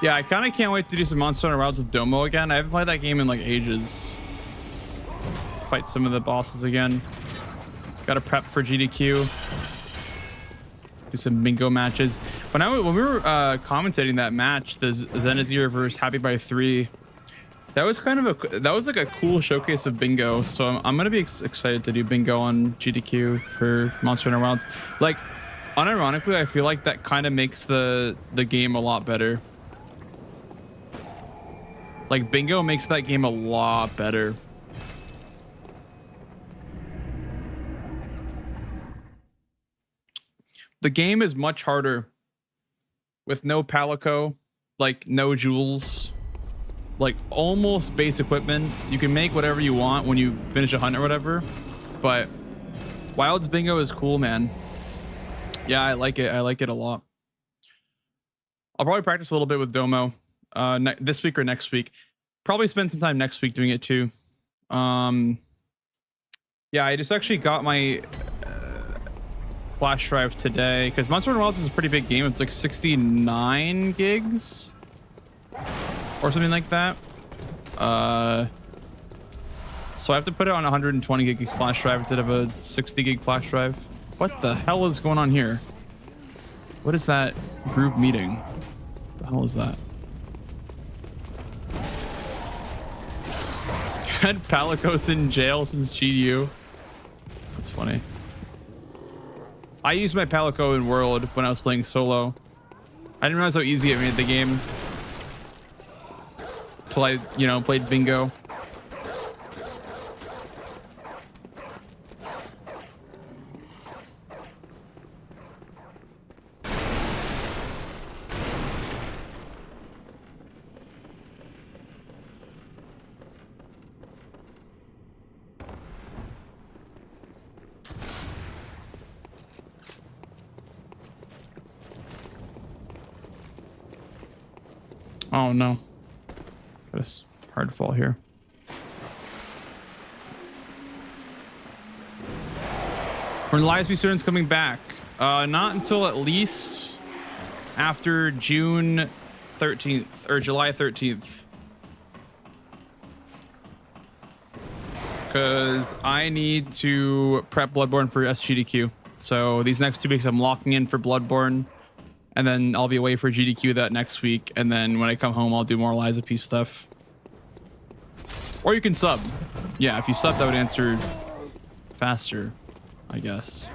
Yeah, I kind of can't wait to do some Monster Hunter Wilds with Domo again. I haven't played that game in like ages. Fight some of the bosses again. Got to prep for GDQ. Do some bingo matches. When we were commentating that match, the Zenithir versus Happy by 3, that was kind of like a cool showcase of bingo. So I'm gonna be excited to do bingo on GDQ for Monster Hunter Wilds. Like, unironically, I feel like that kind of makes the game a lot better. Like, bingo makes that game a lot better. The game is much harder with no palico, like no jewels, like almost base equipment. You can make whatever you want when you finish a hunt or whatever, but Wilds bingo is cool, man. Yeah, I like it. I like it a lot. I'll probably practice a little bit with Domo this week or next week. Probably spend some time next week doing it too. Yeah, I just actually got my flash drive today because Monster Hunter Wilds is a pretty big game. It's like 69 gigs or something like that. So I have to put it on 120 gig flash drive instead of a 60 gig flash drive. What the hell is going on here? What is that group meeting? What the hell is that? Had Palicos in jail since GDU. That's funny. I used my Palico in World when I was playing solo. I didn't realize how easy it made the game till I, played bingo. Oh no. Got a hard fall here. When LISP students coming back? Not until at least after June 13th or July 13th. Because I need to prep Bloodborne for SGDQ. So these next 2 weeks I'm locking in for Bloodborne. And then I'll be away for GDQ that next week. And then when I come home, I'll do more Liza P stuff. Or you can sub. Yeah, if you sub, that would answer faster, I guess.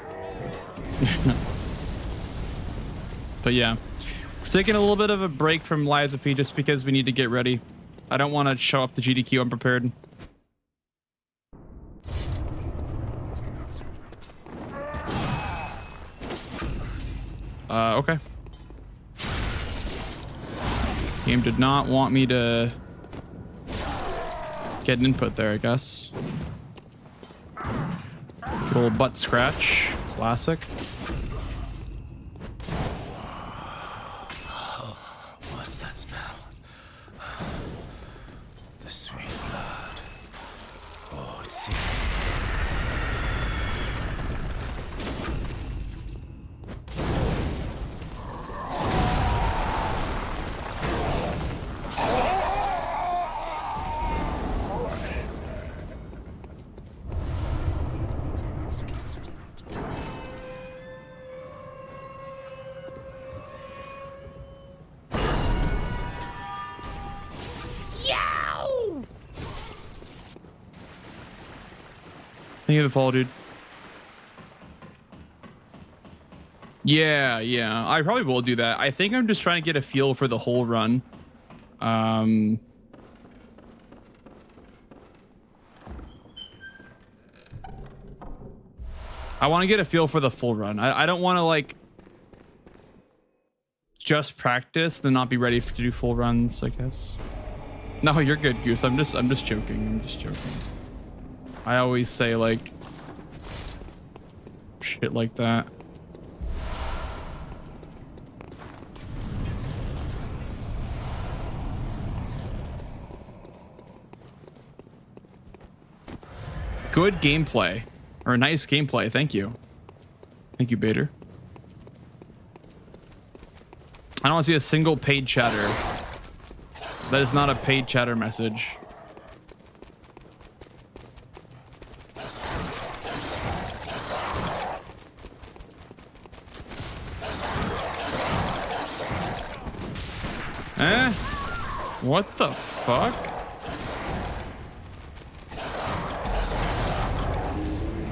But yeah, we're taking a little bit of a break from Liza P just because we need to get ready. I don't want to show up to GDQ unprepared. Okay. Game did not want me to get an input there, I guess. Little butt scratch. Classic. What's that smell? The sweet blood. Oh, it seems Thank you for the follow, dude. Yeah, yeah. I probably will do that. I think I'm just trying to get a feel for the whole run. I want to get a feel for the full run. I don't want to like just practice then not be ready to do full runs, I guess. No, you're good, Goose. I'm just joking. I'm just joking. I always say like shit like that. Good gameplay. Or nice gameplay. Thank you. Thank you, Bader. I don't want to see a single paid chatter. That is not a paid chatter message. Eh? What the fuck?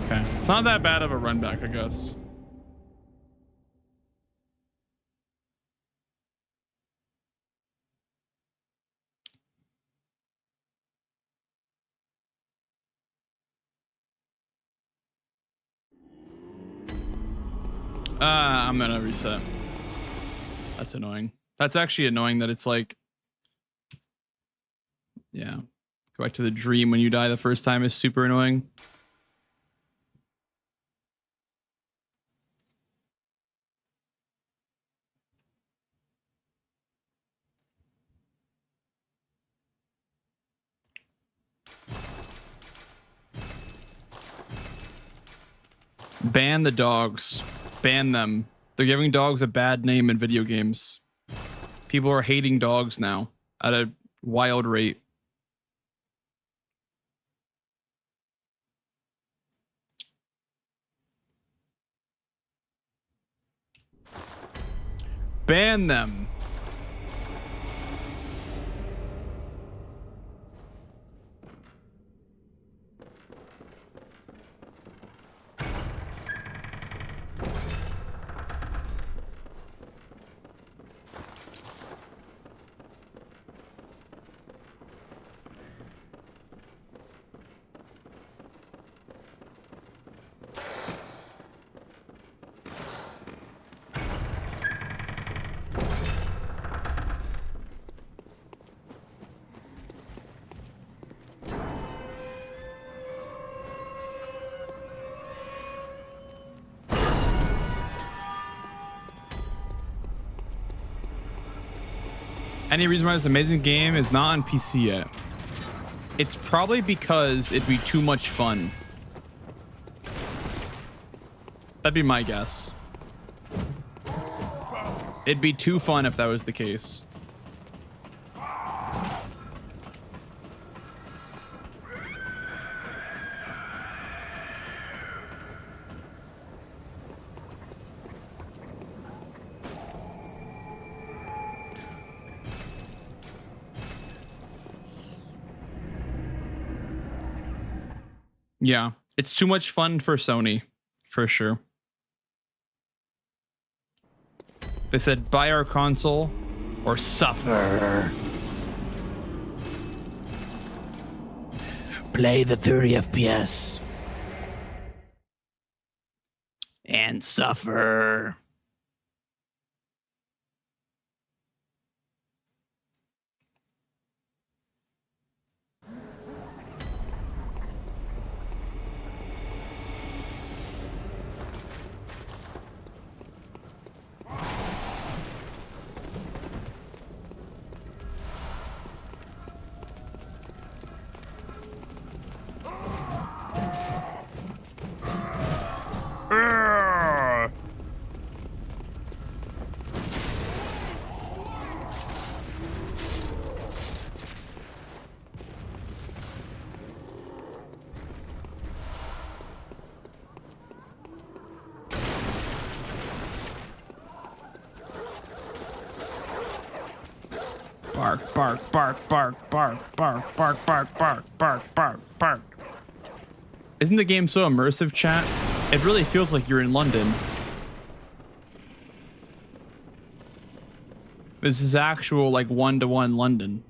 Okay. It's not that bad of a run back, I guess. I'm gonna reset. That's annoying. That's actually annoying that it's like, yeah. Go back to the dream when you die the first time is super annoying. Ban the dogs. Ban them. They're giving dogs a bad name in video games. People are hating dogs now at a wild rate. Ban them. Any reason why this amazing game is not on PC yet? It's probably because it'd be too much fun. That'd be my guess. It'd be too fun if that was the case. Yeah, it's too much fun for Sony, for sure. They said, buy our console or suffer. Play the 30 FPS. And suffer. Bark, bark, bark, bark, bark, bark, bark, bark, bark, bark, bark, bark. Isn't the game so immersive, chat? It really feels like you're in London. This is actual like 1-to-1 London.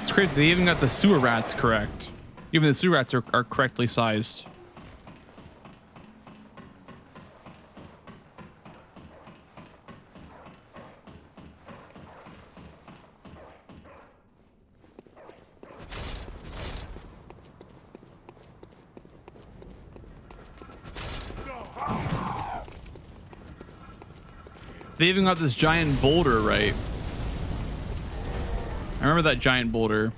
It's crazy. They even got the sewer rats correct. Even the sewer rats are correctly sized. They even got this giant boulder right. I remember that giant boulder.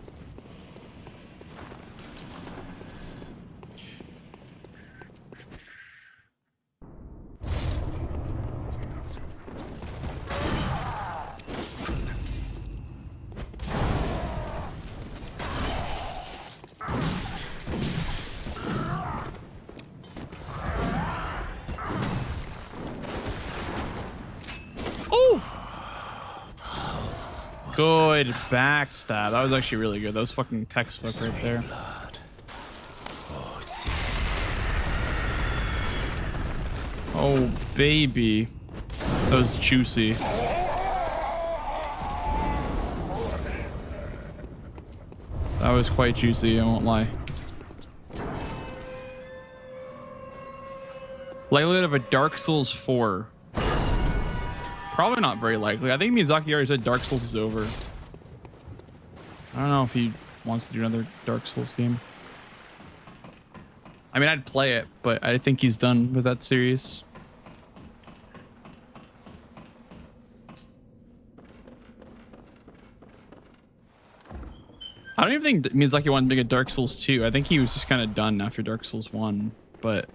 Good backstab. That was actually really good. That was fucking textbook right there. Blood. Oh, it seems Oh, baby. That was juicy. That was quite juicy, I won't lie. Likelihood of a Dark Souls 4. Probably not very likely. I think Miyazaki already said Dark Souls is over. I don't know if he wants to do another Dark Souls game. I mean, I'd play it, but I think he's done with that series. I don't even think Miyazaki wanted to make a Dark Souls 2. I think he was just kind of done after Dark Souls 1, but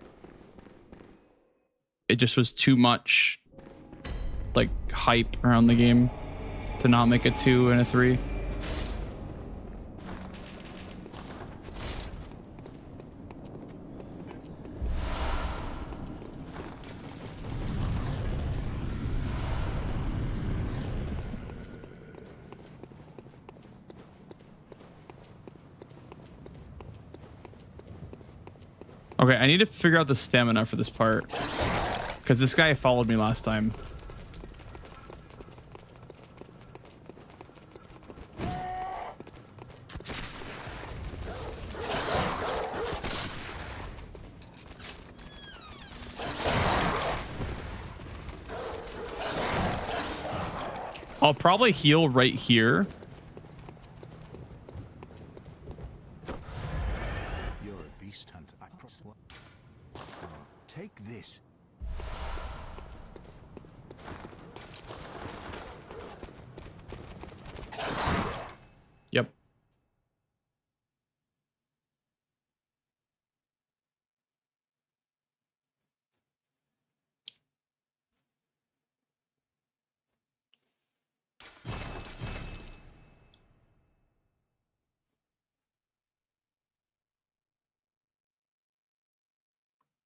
it just was too much like hype around the game to not make a 2 and a 3. Okay, I need to figure out the stamina for this part because this guy followed me last time. I'll probably heal right here. You're a beast hunter. Take this. Yep.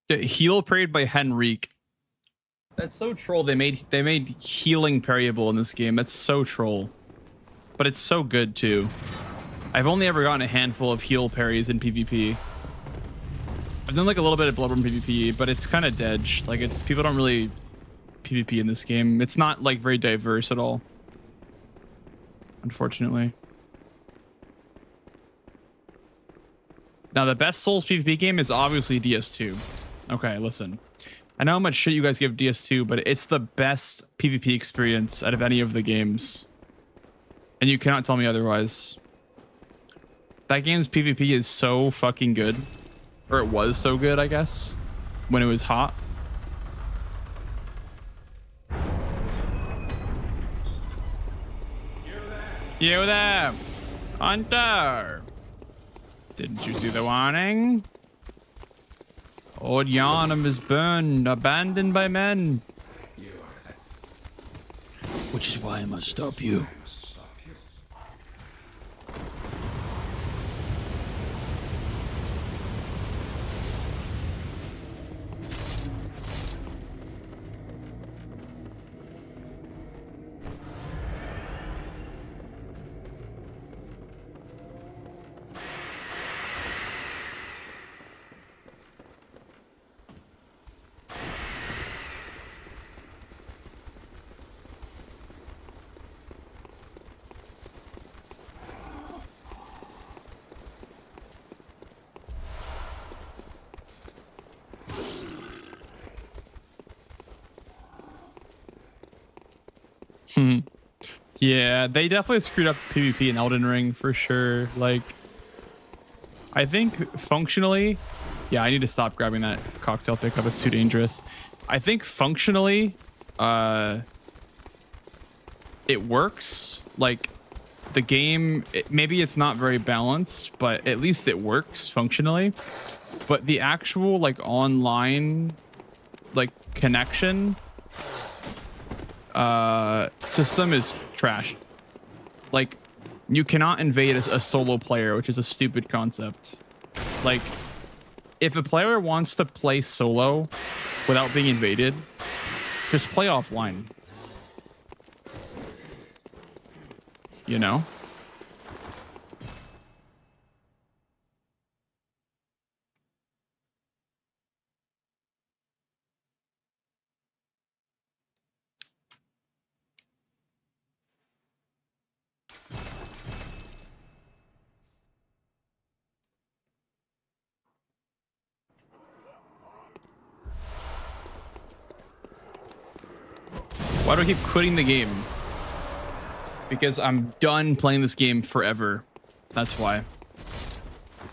The heal parried by Henrique. That's so troll. They made healing parryable in this game. That's so troll. But it's so good too. I've only ever gotten a handful of heal parries in PvP. I've done like a little bit of Bloodborne PvP, but it's kind of dead. Like people don't really PvP in this game. It's not like very diverse at all. Unfortunately. Now the best Souls PvP game is obviously DS2. Okay, listen. I know how much shit you guys give DS2, but it's the best PvP experience out of any of the games. And you cannot tell me otherwise. That game's PvP is so fucking good. Or it was so good, I guess. When it was hot. You there! Hunter! Didn't you see the warning? Old Yharnam is burned, abandoned by men. You are dead. Which is why I must stop you. I must stop you. Yeah, they definitely screwed up PvP in Elden Ring for sure. Like, I think functionally, yeah, I need to stop grabbing that cocktail pickup. It's too dangerous. I think functionally, it works. Like, the game, maybe it's not very balanced, but at least it works functionally. But the actual like online like connection system is trash. Like, you cannot invade a solo player, which is a stupid concept. Like, if a player wants to play solo without being invaded, just play offline. You know? Why do I keep quitting the game? Because I'm done playing this game forever. That's why.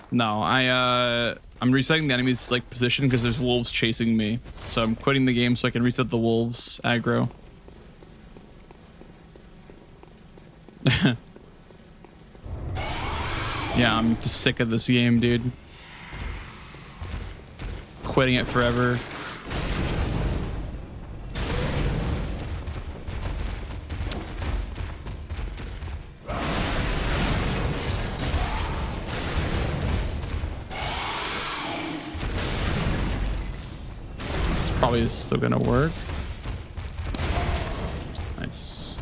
No, I'm resetting the enemy's like position because there's wolves chasing me. So I'm quitting the game so I can reset the wolves aggro. Yeah, I'm just sick of this game, dude. Quitting it forever. Probably still gonna work. Nice.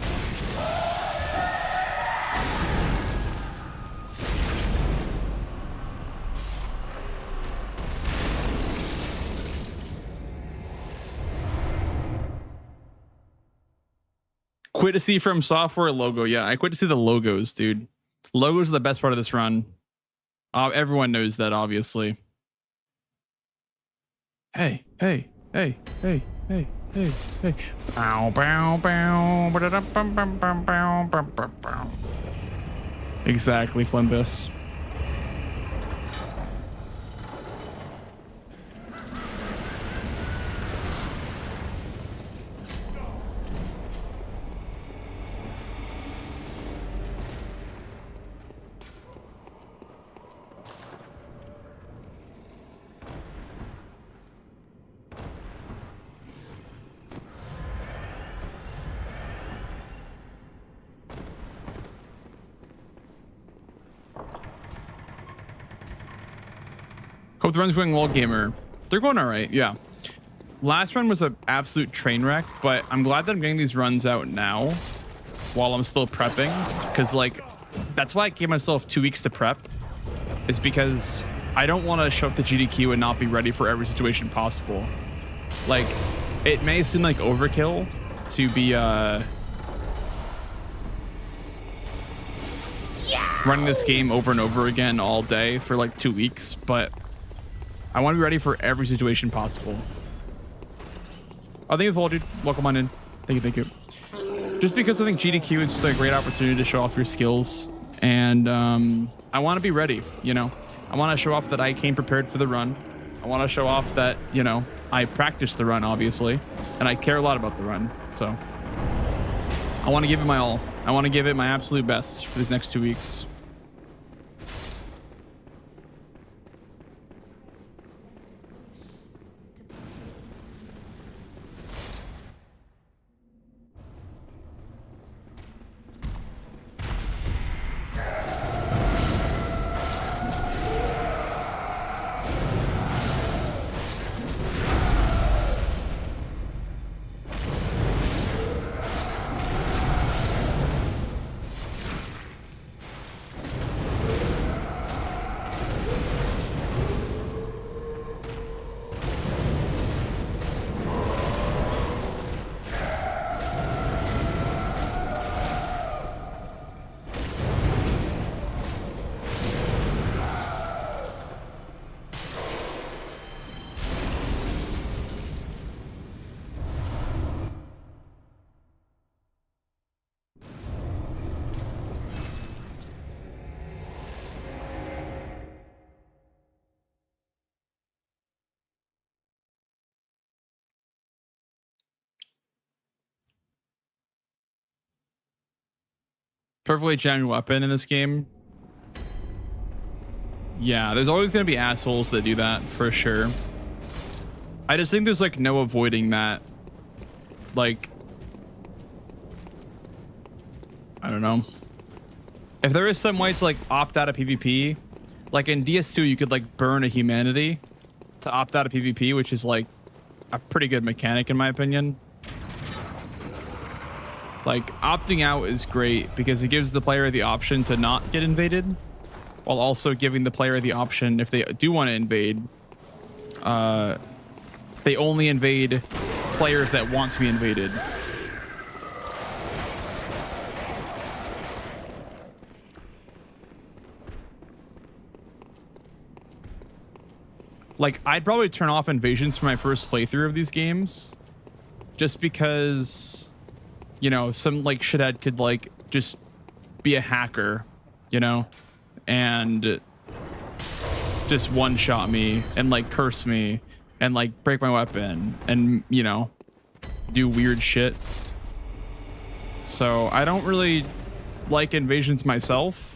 Quit to see From Software logo. Yeah, I quit to see the logos, dude. Logos are the best part of this run. Everyone knows that, obviously. Hey, hey. Hey, hey, hey, hey, hey. Bow, bow, bow. Exactly, Flimbus. Hope the run's going well, gamer. They're going all right, yeah. Last run was an absolute train wreck, but I'm glad that I'm getting these runs out now while I'm still prepping, because like that's why I gave myself 2 weeks to prep, is because I don't want to show up to GDQ and not be ready for every situation possible. Like, it may seem like overkill to be running this game over and over again all day for like 2 weeks, but I want to be ready for every situation possible. Oh, thank you, Vol, dude. Welcome on in. Thank you, thank you. Just because I think GDQ is just a great opportunity to show off your skills, and I want to be ready, you know? I want to show off that I came prepared for the run. I want to show off that, you know, I practiced the run, obviously, and I care a lot about the run, so I want to give it my all. I want to give it my absolute best for these next 2 weeks. Perfectly genuine weapon in this game. Yeah, there's always going to be assholes that do that for sure. I just think there's like no avoiding that. Like, I don't know. If there is some way to like opt out of PvP, like in DS2, you could like burn a humanity to opt out of PvP, which is like a pretty good mechanic in my opinion. Like opting out is great because it gives the player the option to not get invaded, while also giving the player the option, if they do want to invade, they only invade players that want to be invaded. Like, I'd probably turn off invasions for my first playthrough of these games, just because, you know, some like shithead could like just be a hacker, you know, and just one-shot me and like curse me and like break my weapon and, you know, do weird shit. So I don't really like invasions myself.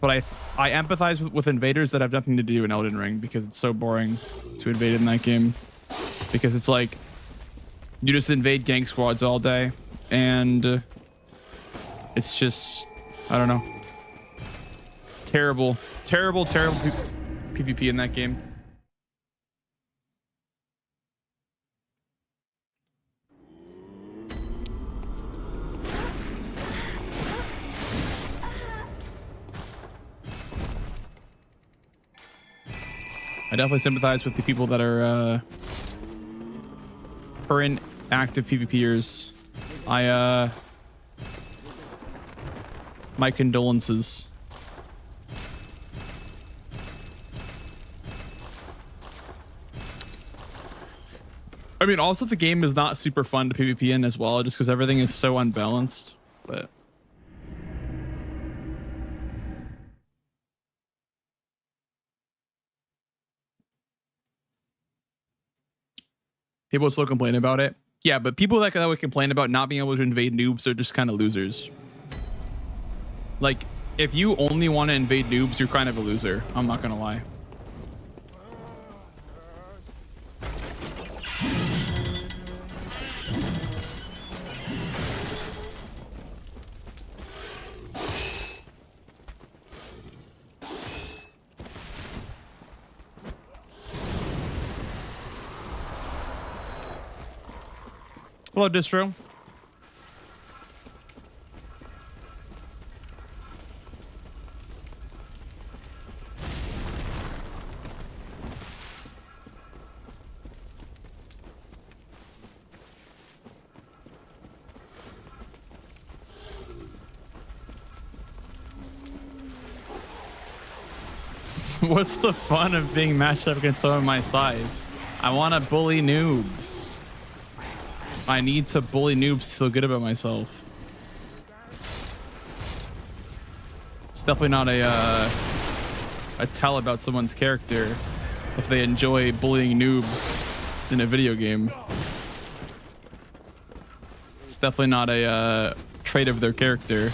But I empathize with invaders that have nothing to do in Elden Ring because it's so boring to invade in that game. Because it's like, you just invade gang squads all day. And it's just, I don't know. Terrible, terrible, terrible PvP in that game. I definitely sympathize with the people that are current active PvPers. My condolences. I mean, also the game is not super fun to PvP in as well, just because everything is so unbalanced. But people still complain about it. Yeah, but people that would complain about not being able to invade noobs are just kind of losers. Like, if you only want to invade noobs, you're kind of a loser. I'm not gonna lie. Hello, Distro. What's the fun of being matched up against someone my size? I want to bully noobs. I need to bully noobs to feel good about myself. It's definitely not a tell about someone's character if they enjoy bullying noobs in a video game. It's definitely not a trait of their character.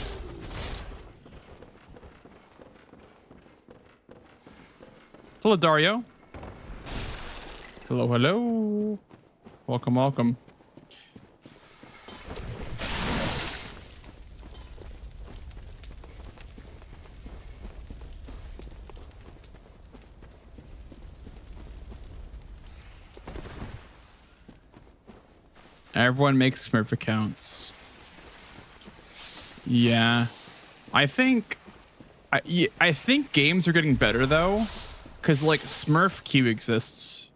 Hello, Dario. Hello, hello. Welcome, welcome. Everyone makes Smurf accounts. Yeah, I think games are getting better though, because like Smurf queue exists.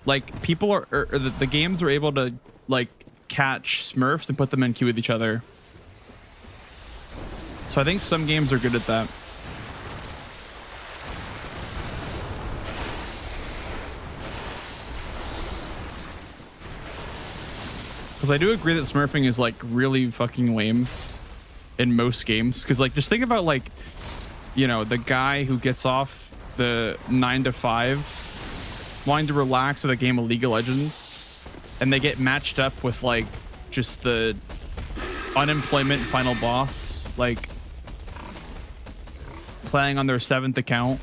Like people are, the games are able to like catch Smurfs and put them in queue with each other. So I think some games are good at that. Because I do agree that smurfing is like really fucking lame in most games. Because like just think about like, you know, the guy who gets off the 9 to 5 wanting to relax with a game of League of Legends, and they get matched up with like just the unemployment final boss. Like playing on their 7th account.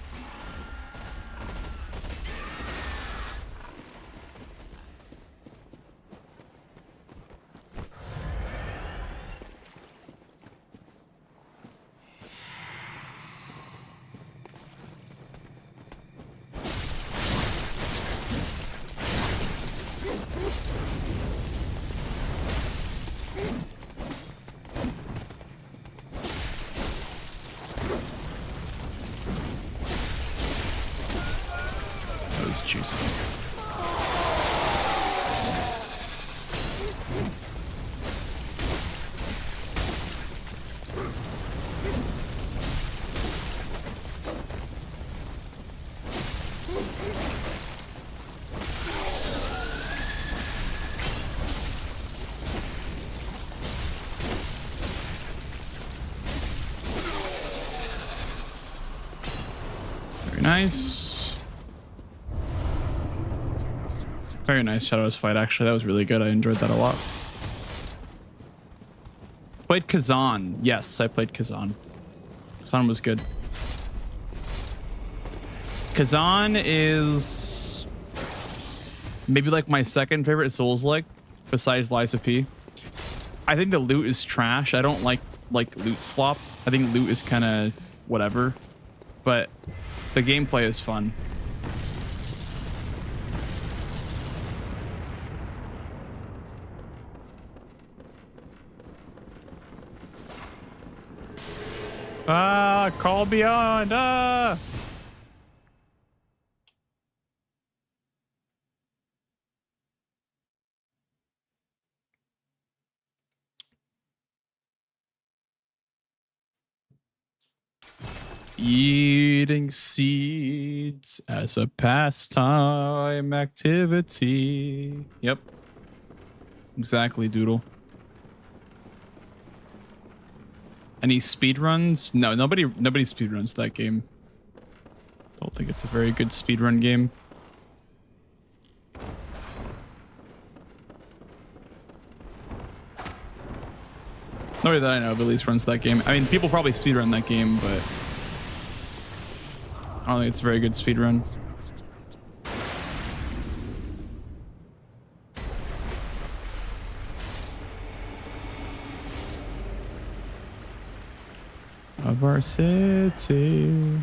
That was juicy. Very nice. Very nice Shadows fight, actually. That was really good. I enjoyed that a lot. Played Kazan. Yes, I played Kazan. Kazan was good. Kazan is maybe like my second favorite Souls-like, besides Lies of P. I think the loot is trash. I don't like loot slop. I think loot is kind of whatever, but the gameplay is fun. Call beyond. Eating seeds as a pastime activity. Yep. Exactly, Doodle. Any speedruns? No, nobody speedruns that game. Don't think it's a very good speedrun game. Nobody that I know of at least runs that game. I mean, people probably speedrun that game, but I don't think it's a very good speedrun. Of our city.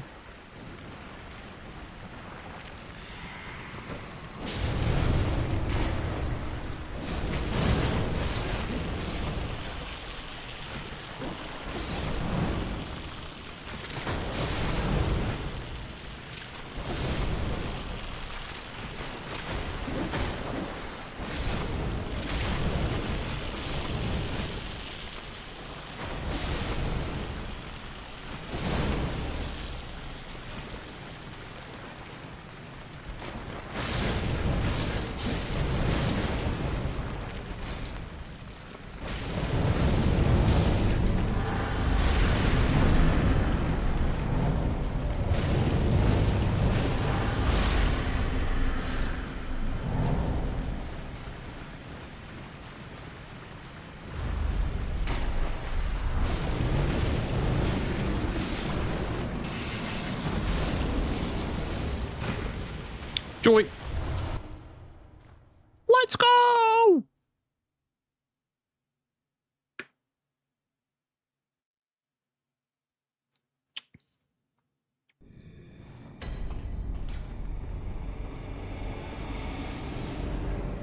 Joy. Let's go.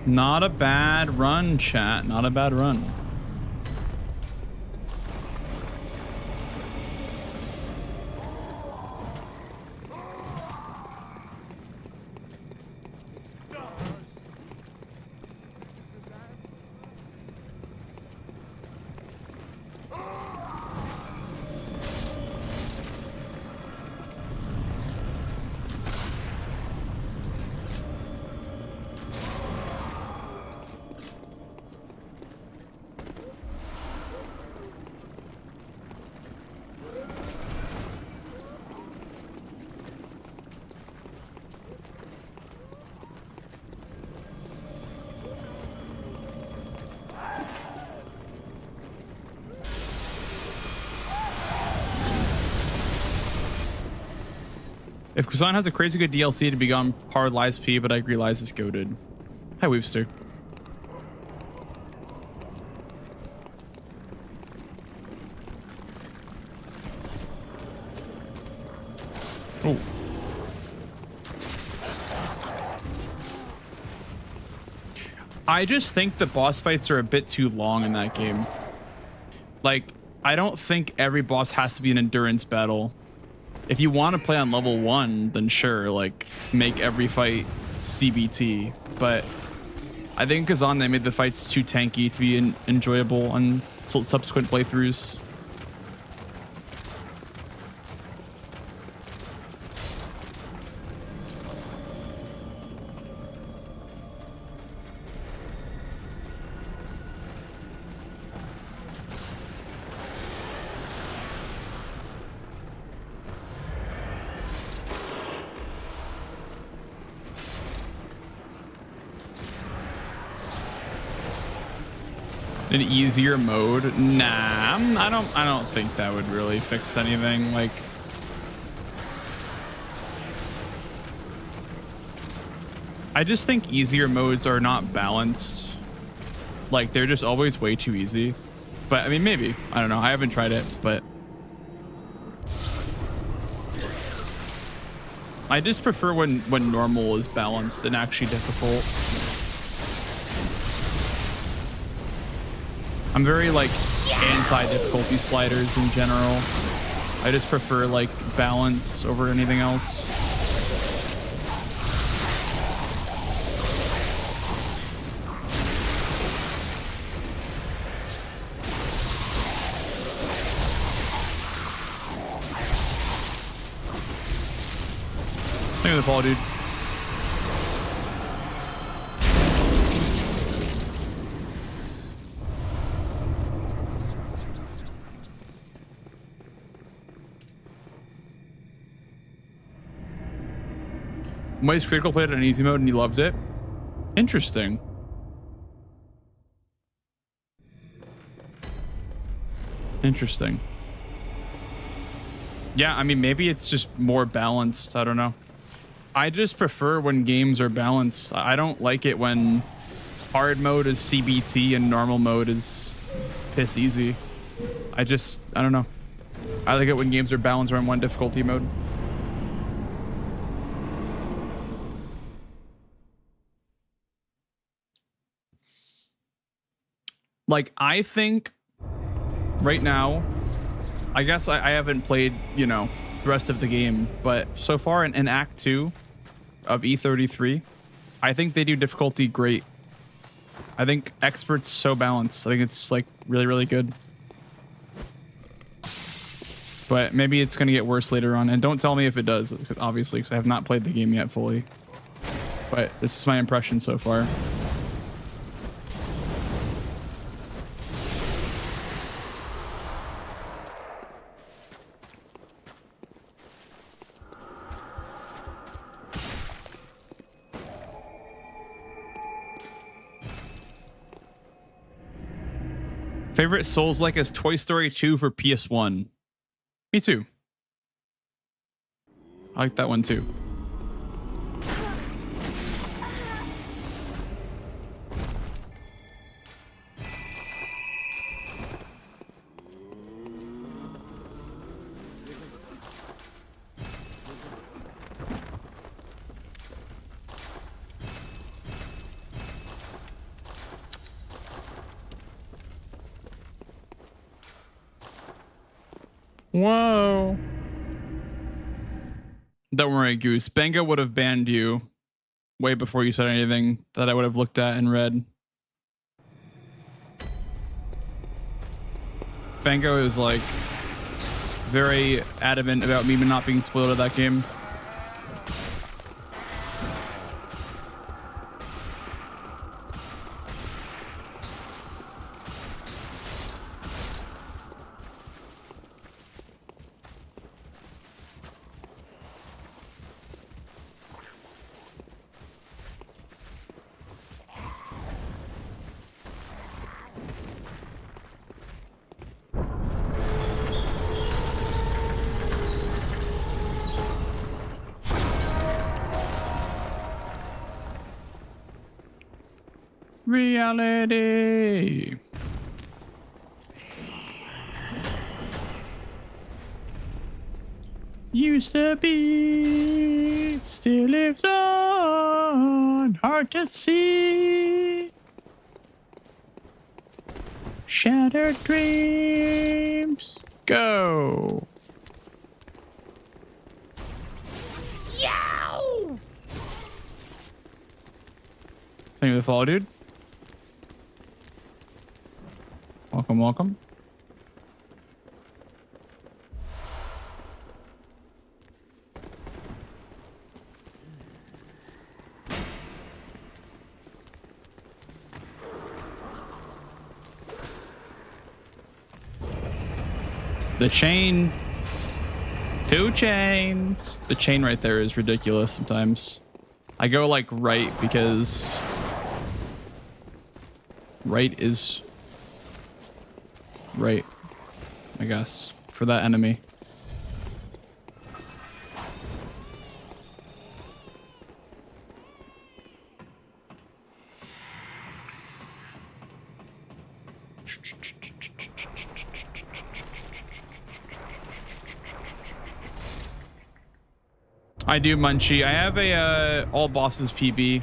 Not a bad run, chat. Not a bad run. If Kazan has a crazy good DLC to be on par with Lies P, but I agree Lies is goated. Hi, Weavster. Oh. I just think the boss fights are a bit too long in that game. Like, I don't think every boss has to be an endurance battle. If you want to play on level 1, then sure, like, make every fight CBT. But I think Kazan, they made the fights too tanky to be enjoyable on subsequent playthroughs. An easier mode? Nah, I don't think that would really fix anything. Like, I just think easier modes are not balanced. Like, they're just always way too easy. But I mean, maybe. I don't know. I haven't tried it, but I just prefer when normal is balanced and actually difficult. I'm very like anti-difficulty sliders in general. I just prefer like balance over anything else. Thank you for the follow, dude. Moist Critical played it on easy mode and he loved it. Interesting. Interesting. Yeah, I mean, maybe it's just more balanced. I don't know. I just prefer when games are balanced. I don't like it when hard mode is CBT and normal mode is piss easy. I don't know. I like it when games are balanced around one difficulty mode. Like, I think right now, I guess I haven't played, you know, the rest of the game, but so far in Act 2 of E33, I think they do difficulty great. I think Expert's so balanced. I think it's like really, really good. But maybe it's going to get worse later on. And don't tell me if it does, obviously, because I have not played the game yet fully. But this is my impression so far. Favorite Souls-like is Toy Story 2 for PS1. Me too. I like that one too. Whoa. Don't worry, Goose. Benga would have banned you way before you said anything that I would have looked at and read. Benga is like very adamant about me not being spoiled of that game. reality. Used to be, still lives on, hard to see. Shattered dreams, go. Yow! Thank you for the follow, dude. Welcome, welcome. The chain. 2 chains. The chain right there is ridiculous sometimes. I go like right because right is right, I guess, for that enemy. I do, Munchie. I have a all bosses PB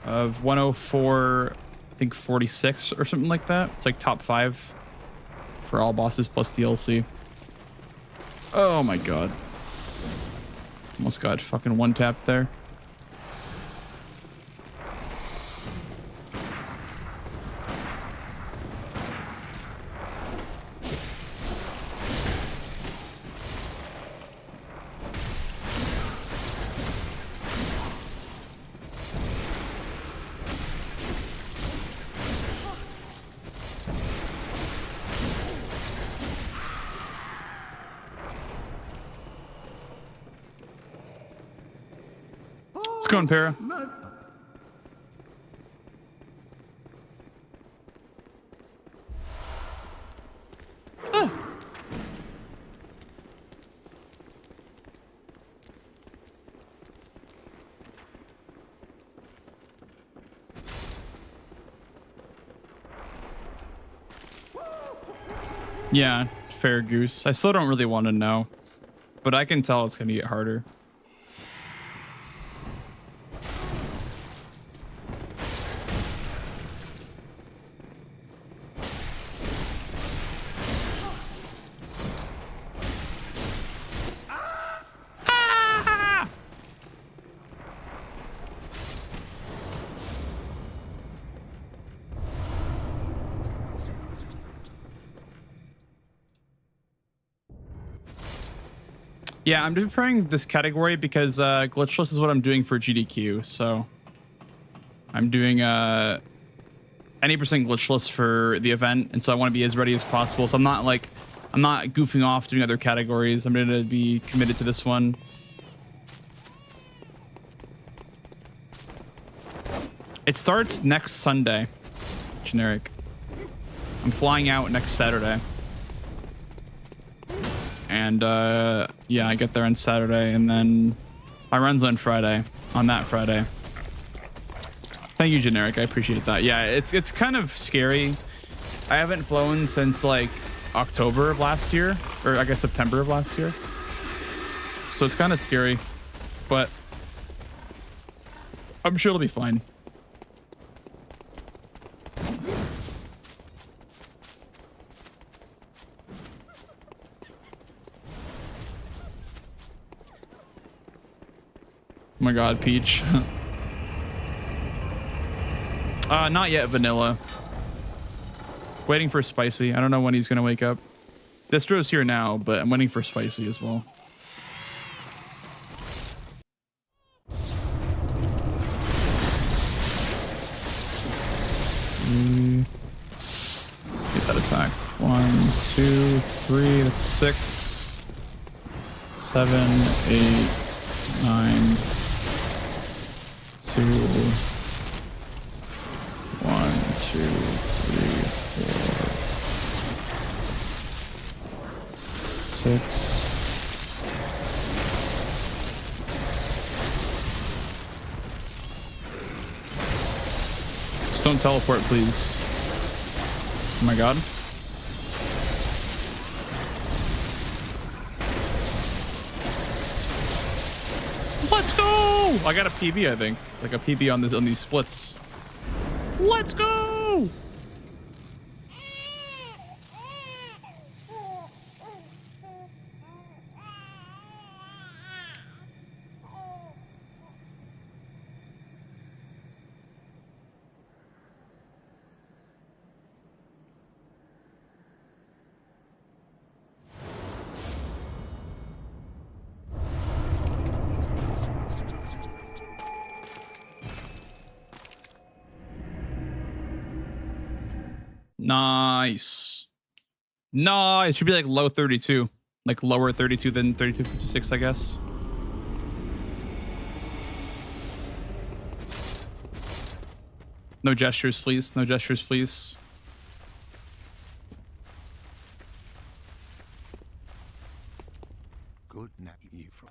of 104, I think 46 or something like that. It's like top 5 for all bosses plus DLC. Oh my god. Almost got fucking one tap there. Let's go in Para. Yeah, fair goose. I still don't really want to know, but I can tell it's going to get harder. Yeah, I'm just preparing this category because Glitchless is what I'm doing for GDQ. So I'm doing 90% Glitchless for the event, and so I want to be as ready as possible. So I'm not goofing off doing other categories. I'm going to be committed to this one. It starts next Sunday. Generic. I'm flying out next Saturday. And yeah, I get there on Saturday, and then my run's on Friday, on that Friday. Thank you, Generic. I appreciate that. Yeah, it's kind of scary. I haven't flown since like October of last year, or I guess September of last year. So it's kind of scary, but I'm sure it'll be fine. Oh my god, Peach. Not yet, Vanilla. Waiting for Spicy. I don't know when he's gonna wake up. Distro's here now, but I'm waiting for Spicy as well. Get that attack. 1, 2, 3. That's 6, 7, 8, 9. 2, 1, 2, 3, 4, 6. Just don't teleport, please. Oh my god. Let's go! I got a PB, I think. Like a PB on these splits. Let's go! Nice. No, it should be like low 32. Like lower 32 than 32.56, I guess. No gestures, please. No gestures, please. Good night, you from.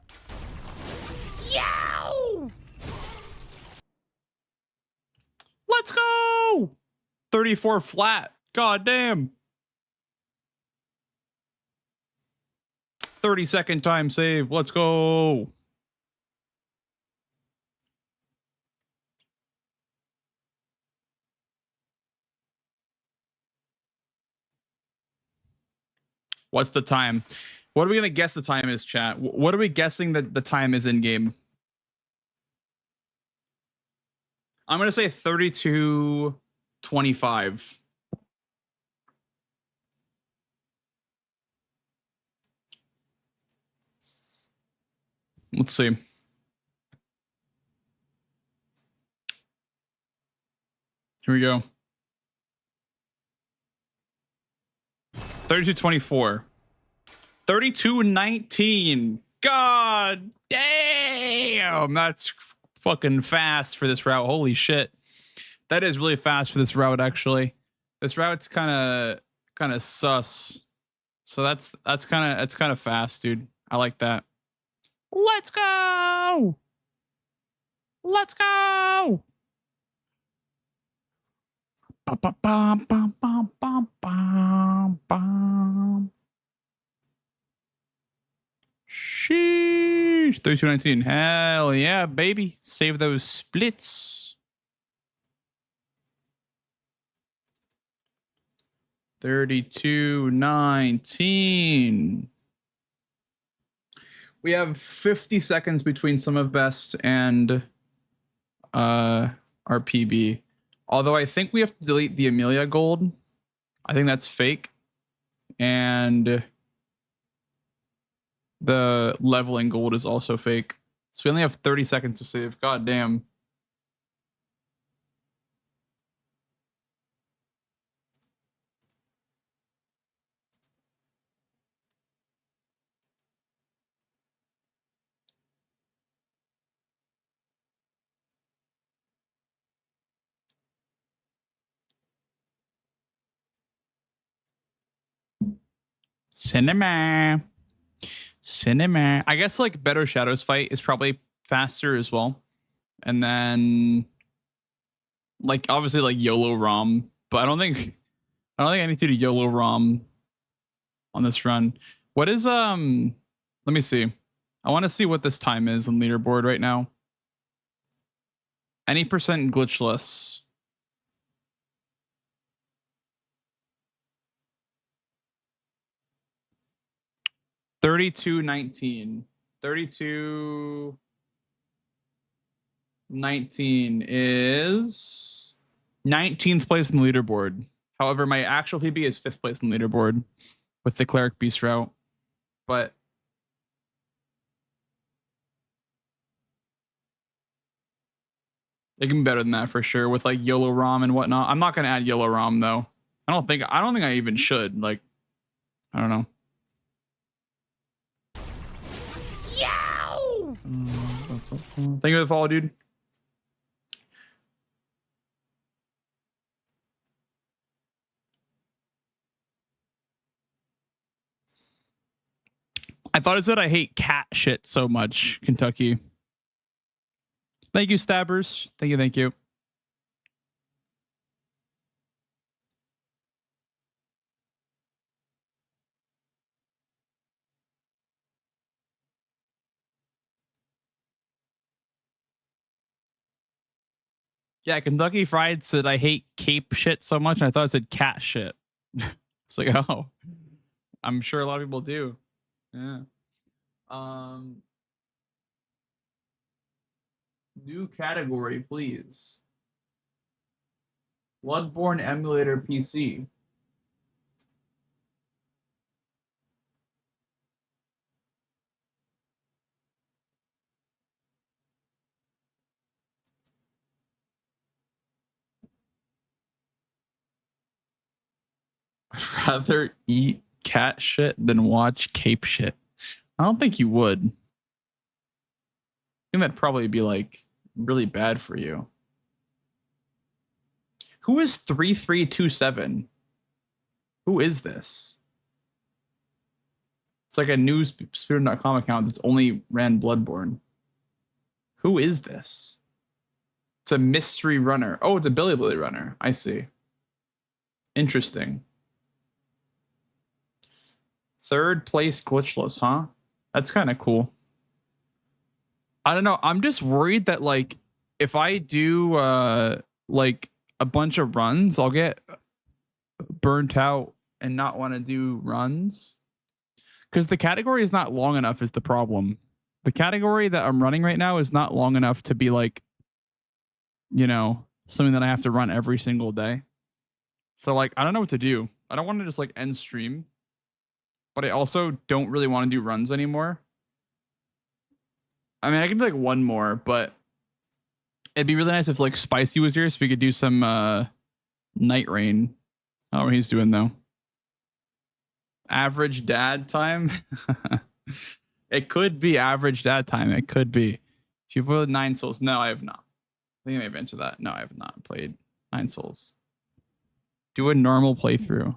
Let's go! 34 flat. God damn. 30-second time save. Let's go. What's the time? What are we going to guess the time is, chat? What are we guessing that the time is in game? I'm going to say 32:25. Let's see. Here we go. 32:24. 32:19. God damn. That's fucking fast for this route. Holy shit. That is really fast for this route, actually. This route's kind of sus. So that's kind of fast, dude. I like that. Let's go. Let's go. Bum, bum, bum, bum, bum, bum, bum, bum. Sheesh. 32:19. Hell yeah, baby. Save those splits. 32:19. We have 50 seconds between Sum of Best and our PB. Although I think we have to delete the Amelia gold. I think that's fake. And the leveling gold is also fake. So we only have 30 seconds to save. God damn. Cinema. I guess like Better Shadows fight is probably faster as well. And then like obviously like YOLO ROM, but I don't think I need to do YOLO ROM on this run. What is let me see. I want to see what this time is on leaderboard right now. Any percent glitchless. $32.19. 32.19 is 19th place in the leaderboard. However, my actual PB is 5th place in the leaderboard with the Cleric Beast route. But it can be better than that for sure with like YOLO ROM and whatnot. I'm not gonna add YOLO ROM though. I don't think I even should. Like, I don't know. Thank you for the follow, dude. I thought it said I hate cat shit so much, Kentucky. Thank you, Stabbers. Thank you. Yeah, Kentucky Fried said I hate cape shit so much, and I thought it said cat shit. It's like, oh, I'm sure a lot of people do. Yeah. New category, please. Bloodborne emulator PC. I'd rather eat cat shit than watch cape shit. I don't think you would. I think that'd probably be like really bad for you. Who is 3327? Who is this? It's like a new Speedrun.com account that's only ran Bloodborne. Who is this? It's a mystery runner. Oh, it's a Billy runner. I see. Interesting. Third place glitchless, huh? That's kind of cool. I don't know. I'm just worried that like if I do like a bunch of runs, I'll get burnt out and not want to do runs. Because the category is not long enough is the problem. The category that I'm running right now is not long enough to be like, you know, something that I have to run every single day. So like, I don't know what to do. I don't want to just like end stream, but I also don't really want to do runs anymore. I mean, I can do like one more, but it'd be really nice if like Spicy was here so we could do some Night Rain. I don't know what he's doing though. Average dad time. It could be average dad time. It could be. If you played 9 Souls. No, I have not. I think I may have entered that. No, I have not played 9 Souls. Do a normal playthrough.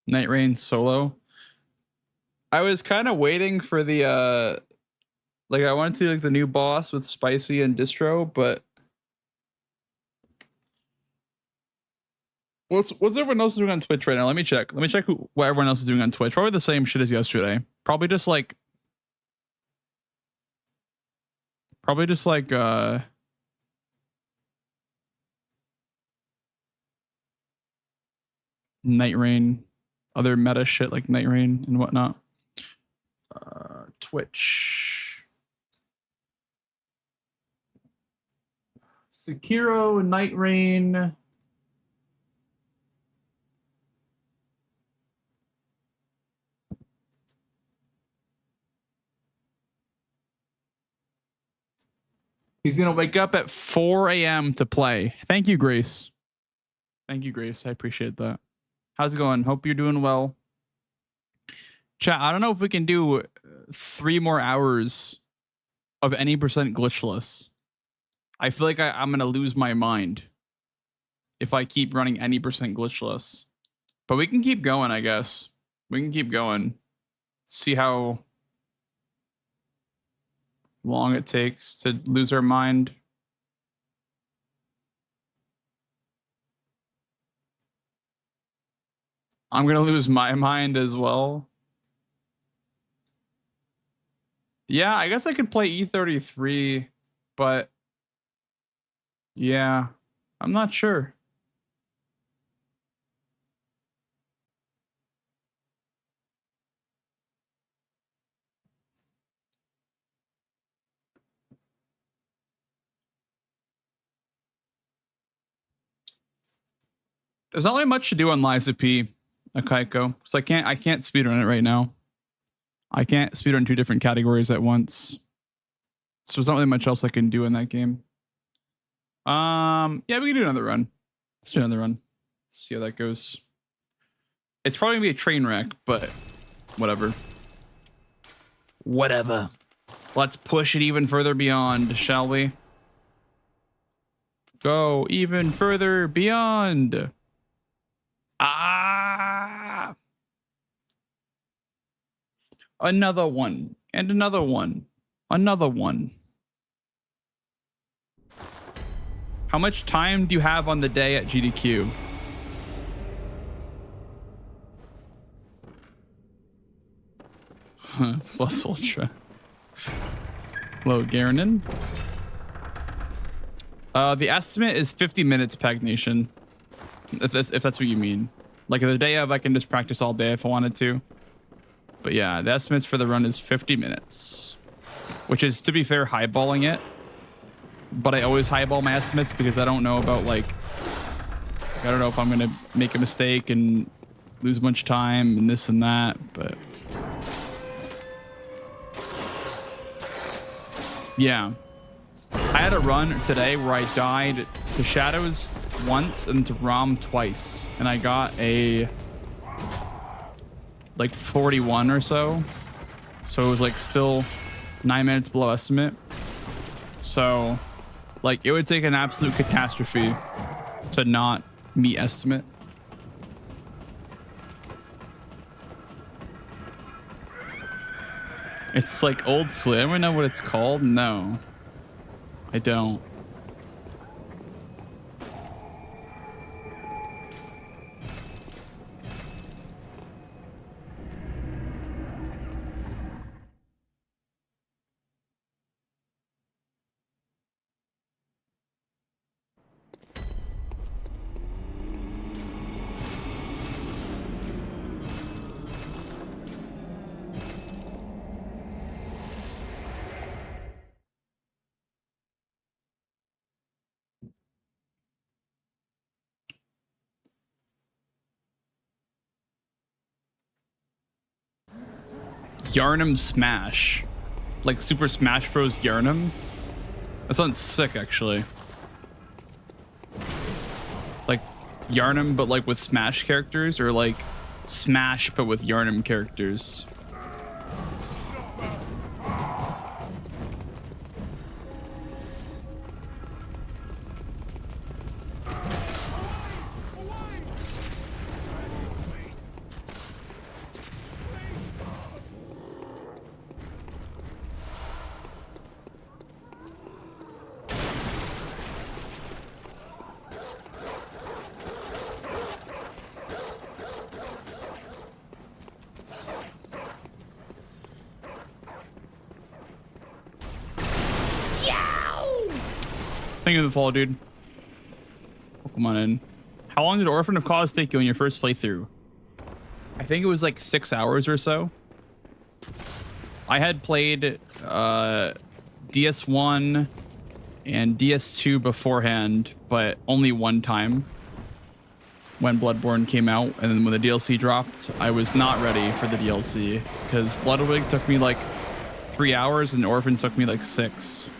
Night Rain solo. I was kind of waiting for the like I wanted to do like the new boss with Spicy and Distro, but what's everyone else doing on Twitch right now? Let me check. Let me check what everyone else is doing on Twitch. Probably the same shit as yesterday. Probably just like Night Rain, other meta shit like Night Rain and whatnot. Twitch. Sekiro, Night Rain. He's gonna wake up at 4 a.m. to play. Thank you, Grace. Thank you, Grace. I appreciate that. How's it going? Hope you're doing well. Chat, I don't know if we can do 3 more hours of any percent glitchless. I feel like I'm going to lose my mind if I keep running any percent glitchless. But we can keep going, I guess. We can keep going. See how long it takes to lose our mind. I'm going to lose my mind as well. Yeah, I guess I could play E33, but yeah, I'm not sure. There's not really much to do on Liza P, Akaiko, so I can't speedrun it right now. I can't speedrun 2 different categories at once. So there's not really much else I can do in that game. Yeah, we can do another run. Let's do another run. Let's see how that goes. It's probably gonna be a train wreck, but whatever. Whatever. Let's push it even further beyond, shall we? Go even further beyond. Ah! Another one. And another one. Another one. How much time do you have on the day at GDQ? Plus Ultra. Hello, Garanon. The estimate is 50 minutes, Peg Nation. If that's what you mean. Like the day of, I can just practice all day if I wanted to. But yeah, the estimates for the run is 50 minutes. Which is, to be fair, highballing it. But I always highball my estimates because I don't know about, like... I don't know if I'm going to make a mistake and lose a bunch of time and this and that, but... Yeah. I had a run today where I died to Shadows once and to Rom twice. And I got a... like 41 or so. So it was like still 9 minutes below estimate. So like it would take an absolute catastrophe to not meet estimate. It's like old swim. I know what it's called. No, I don't. Yarnum Smash. Like Super Smash Bros. Yarnum. That sounds sick, actually. Like Yarnum, but like with Smash characters, or like Smash, but with Yarnum characters. Thank you for the follow, dude. Welcome on in. How long did Orphan of Cause take you on your first playthrough? I think it was like 6 hours or so. I had played DS1 and DS2 beforehand, but only one time when Bloodborne came out, and then when the DLC dropped, I was not ready for the DLC because Ludwig took me like 3 hours and Orphan took me like 6.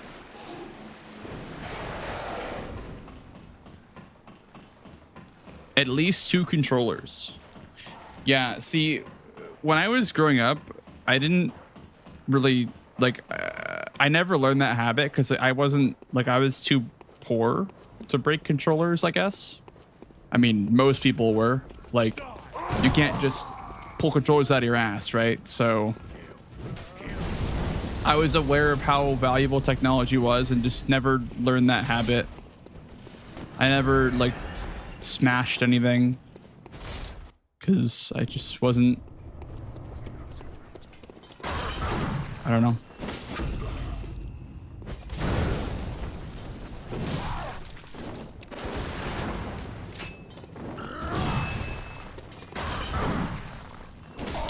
At least 2 controllers. Yeah, see, when I was growing up, I didn't really like I never learned that habit because I wasn't like I was too poor to break controllers, I guess. I mean, most people were. Like, you can't just pull controllers out of your ass, right? So I was aware of how valuable technology was and just never learned that habit. I never like smashed anything because I just wasn't, I don't know.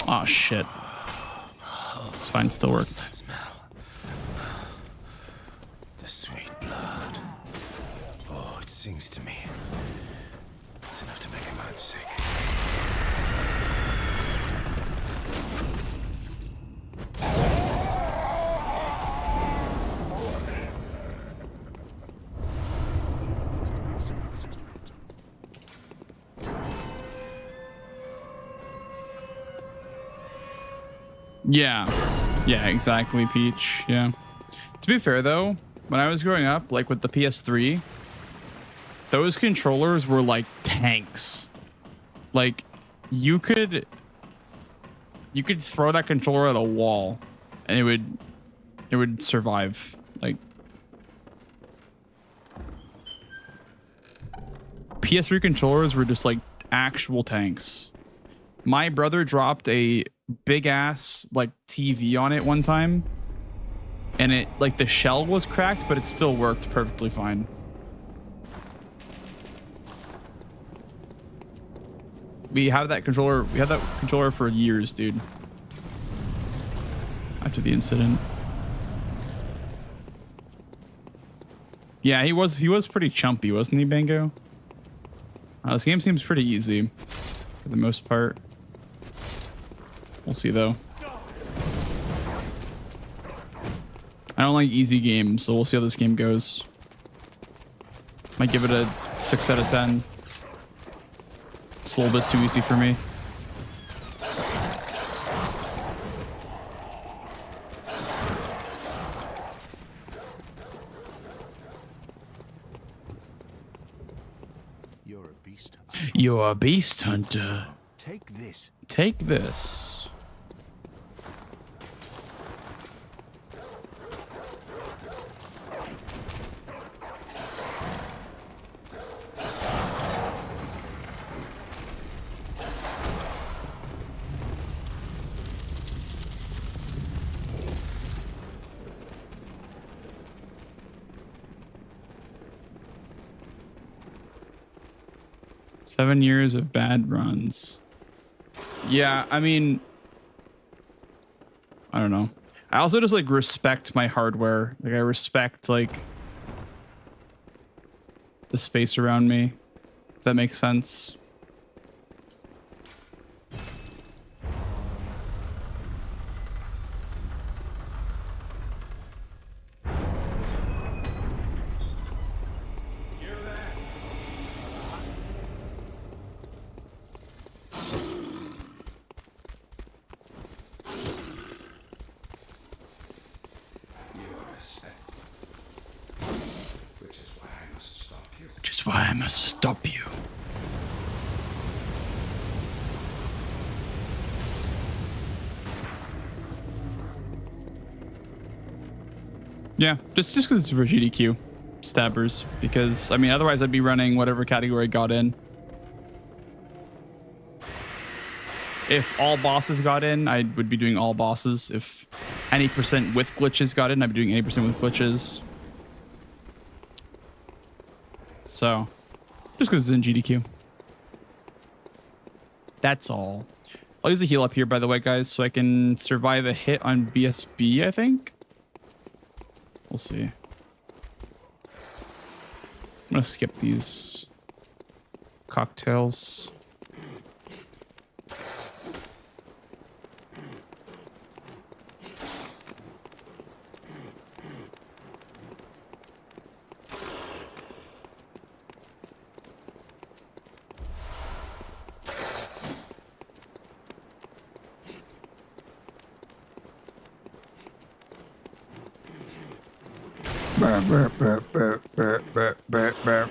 Oh shit. It's fine, still worked. That smell. The sweet blood. Oh, it sings to me. It's enough to make a man sick. Yeah, exactly, Peach. Yeah. To be fair though, when I was growing up, like with the PS3, those controllers were like tanks. Like you could throw that controller at a wall and it would survive. Like PS3 controllers were just like actual tanks. My brother dropped a big ass like TV on it one time, and it like the shell was cracked, but it still worked perfectly fine. We had that controller for years, dude. After the incident. Yeah, he was pretty chumpy, wasn't he, Bango? This game seems pretty easy for the most part. We'll see though. I don't like easy games, so we'll see how this game goes. Might give it a 6 out of 10. It's a little bit too easy for me. You're a beast hunter. You're a beast hunter. Take this. Take this. Seven years of bad runs. Yeah, I mean, I don't know. I also just like respect my hardware. Like I respect like the space around me. If that makes sense. Which is why I must stop you. Yeah, just because it's for GDQ stabbers. Because I mean, otherwise I'd be running whatever category got in. If all bosses got in, I would be doing all bosses. If any percent with glitches got in, I'd be doing 80% with glitches. So, just because it's in GDQ. That's all. I'll use a heal up here, by the way, guys, so I can survive a hit on BSB, I think. We'll see. I'm going to skip these cocktails. Burp, burp, burp, burp, burp, burp, burp, burp.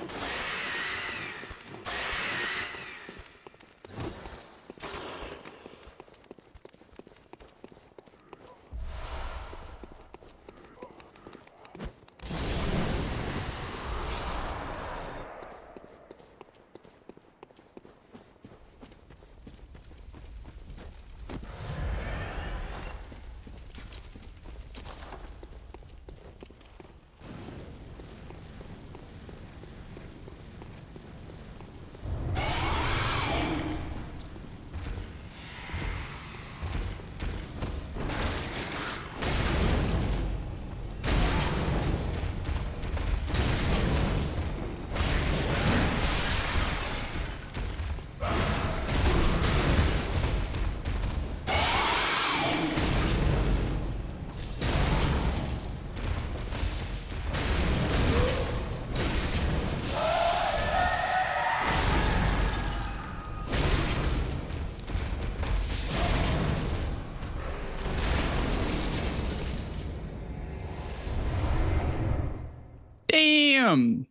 Damn.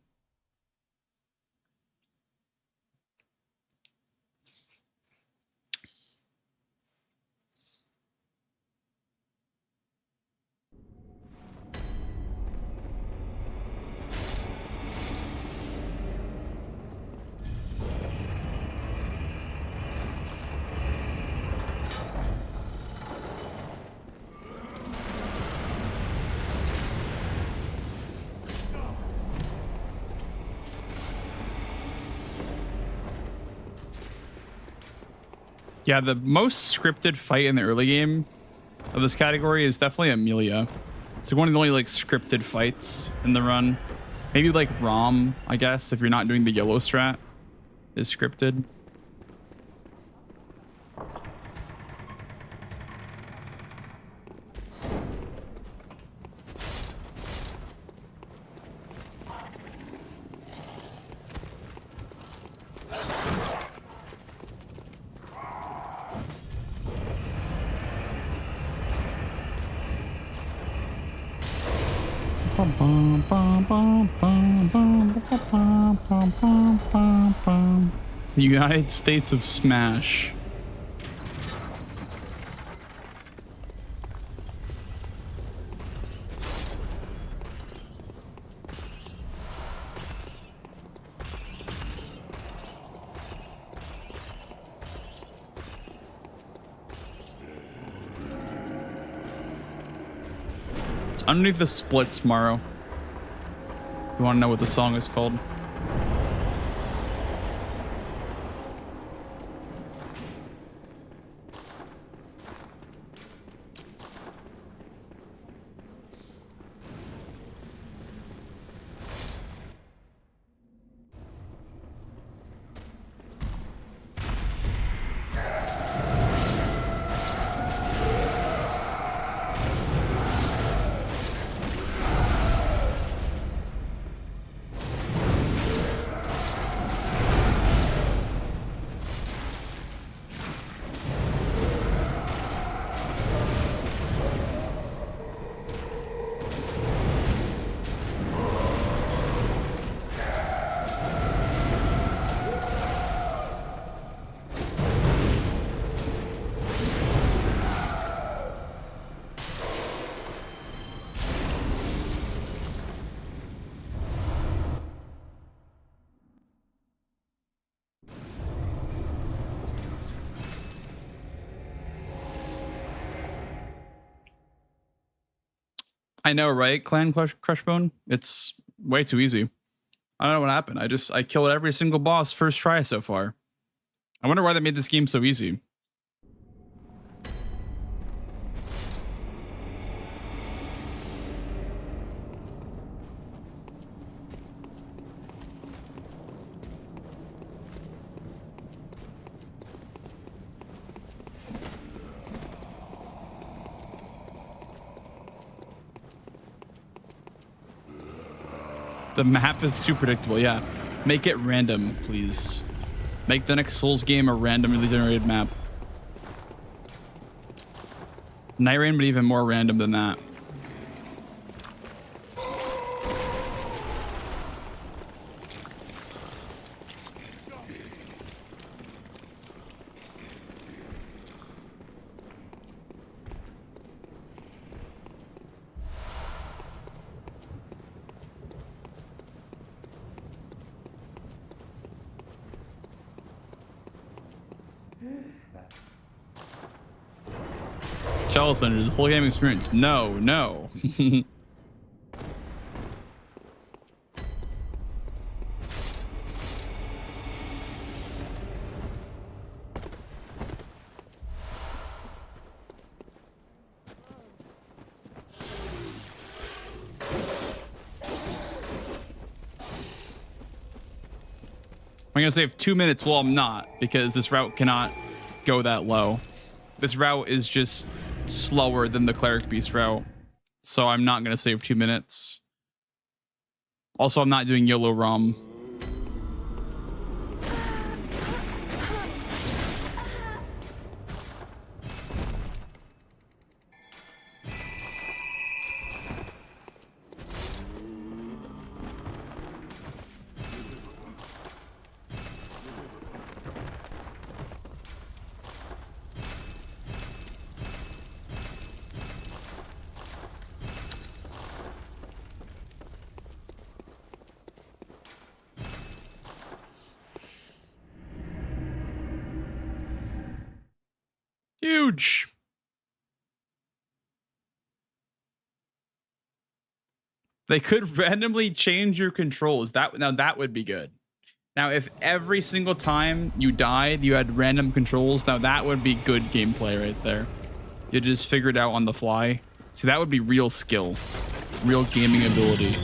Yeah, the most scripted fight in the early game of this category is definitely Amelia. It's one of the only like scripted fights in the run. Maybe like ROM, I guess, if you're not doing the yellow strat, is scripted. United States of Smash. It's underneath the splits, Morrow. You want to know what the song is called? I know, right? Clan Crushbone? It's way too easy. I don't know what happened. I killed every single boss first try so far. I wonder why they made this game so easy. The map is too predictable. Yeah. Make it random, please. Make the next Souls game a randomly generated map. Night Rain, but even more random than that. Charleston, the whole game experience. No, no. I'm gonna save 2 minutes. Well, I'm not, because this route cannot go that low. This route is just slower than the Cleric Beast route, so I'm not gonna save 2 minutes. Also, I'm not doing YOLO ROM. Huge. They could randomly change your controls. Now that would be good. Now, if every single time you died, you had random controls, now that would be good gameplay right there. You just figure it out on the fly. See, that would be real skill, real gaming ability.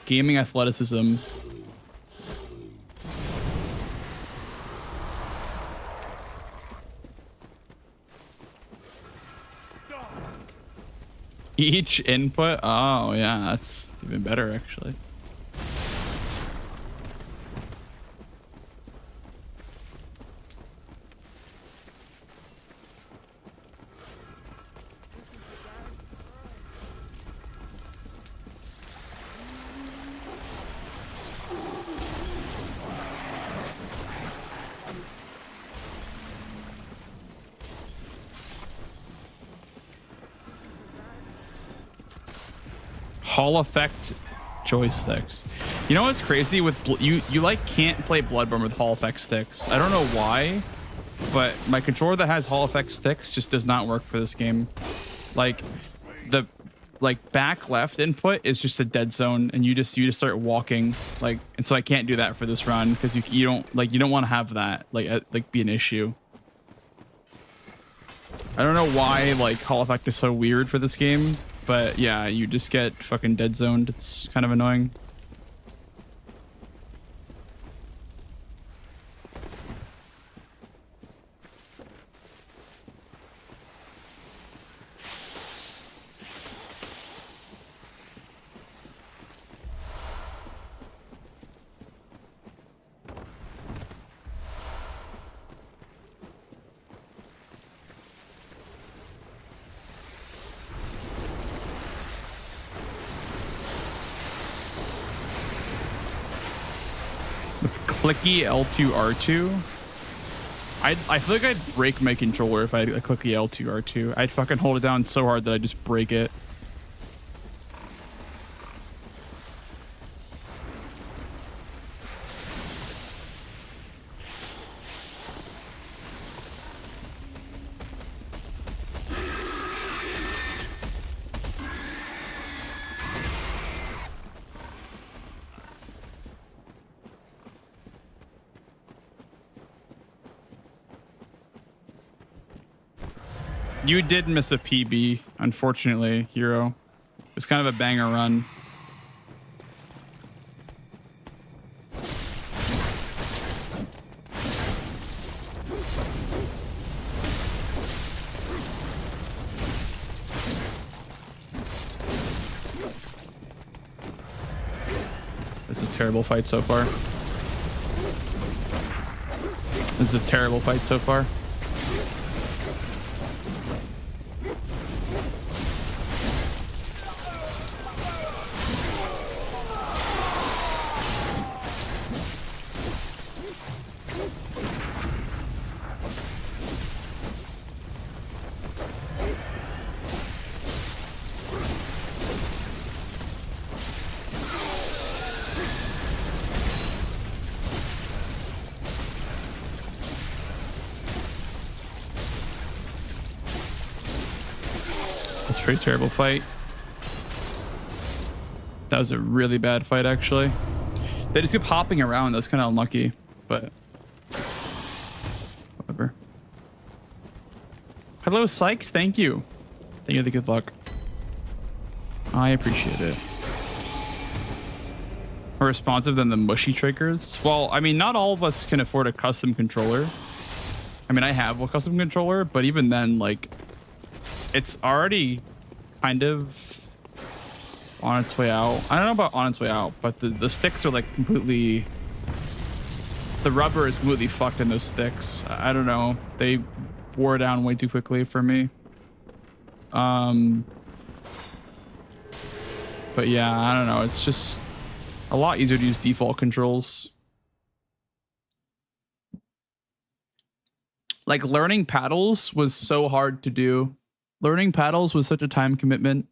Gaming athleticism. Each input? Oh, yeah, that's even better, actually. Hall effect joysticks. You know what's crazy with you like can't play Bloodborne with Hall effect sticks. I don't know why, but my controller that has Hall effect sticks just does not work for this game. Like the back left input is just a dead zone, and you just start walking, like, and so I can't do that for this run because you don't want to have that like be an issue. I don't know why like Hall effect is so weird for this game. But yeah, you just get fucking dead zoned. It's kind of annoying. Clicky L2 R2. I feel like I'd break my controller if I had a clicky L2 R2. I'd fucking hold it down so hard that I'd just break it. You did miss a PB, unfortunately, Hero. It was kind of a banger run. This is a terrible fight so far. This is a terrible fight so far. Pretty terrible fight. That was a really bad fight, actually. They just kept hopping around. That's kind of unlucky, but whatever. Hello, Sykes. Thank you. Thank you for the good luck. I appreciate it. More responsive than the mushy triggers. Well, I mean, not all of us can afford a custom controller. I mean, I have a custom controller, but even then, like, it's already kind of on its way out. I don't know about on its way out, but the sticks are like completely, the rubber is completely fucked in those sticks. I don't know. They wore down way too quickly for me. But yeah, I don't know. It's just a lot easier to use default controls. Like learning paddles was so hard to do. Learning paddles was such a time commitment.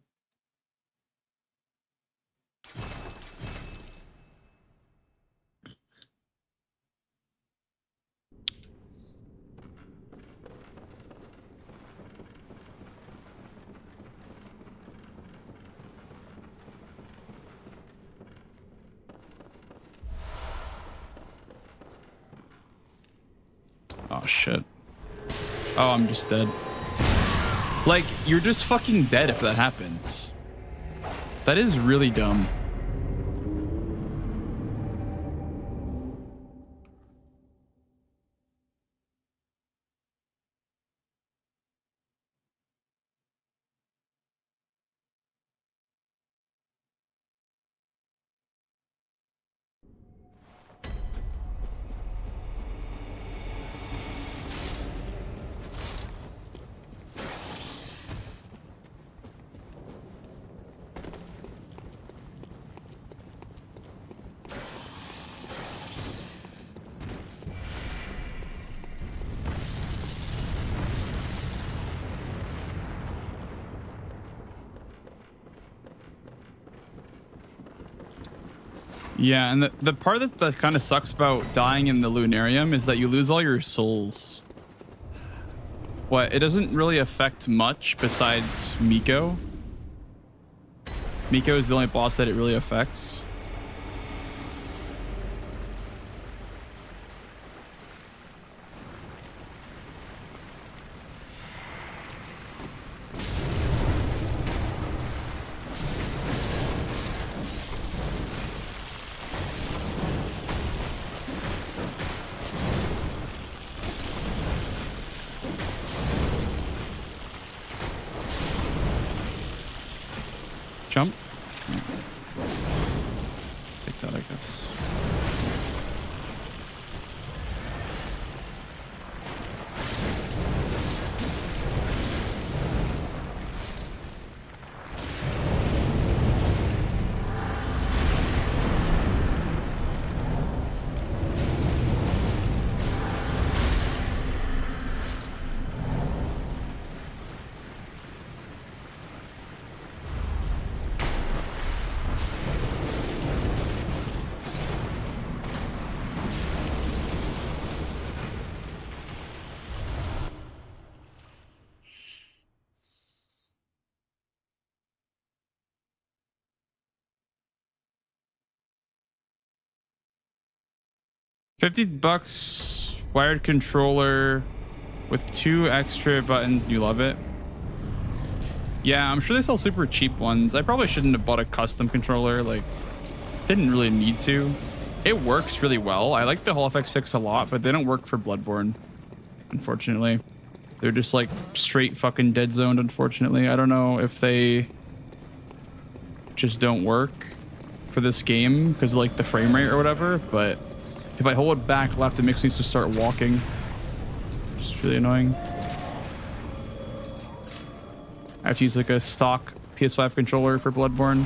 shit. Oh, I'm just dead. Like, you're just fucking dead if that happens. That is really dumb. Yeah, and the part that kind of sucks about dying in the Lunarium is that you lose all your souls. What? It doesn't really affect much besides Miko. Miko is the only boss that it really affects. Jump. Take that, I guess. $50 wired controller with 2 extra buttons. You love it? Yeah, I'm sure they sell super cheap ones. I probably shouldn't have bought a custom controller. Like, didn't really need to. It works really well. I like the Hall FX6 a lot, but they don't work for Bloodborne, unfortunately. They're just like straight fucking dead zoned, unfortunately. I don't know if they just don't work for this game because of like the frame rate or whatever, but if I hold back left, it makes me just start walking. It's really annoying. I have to use like a stock PS5 controller for Bloodborne,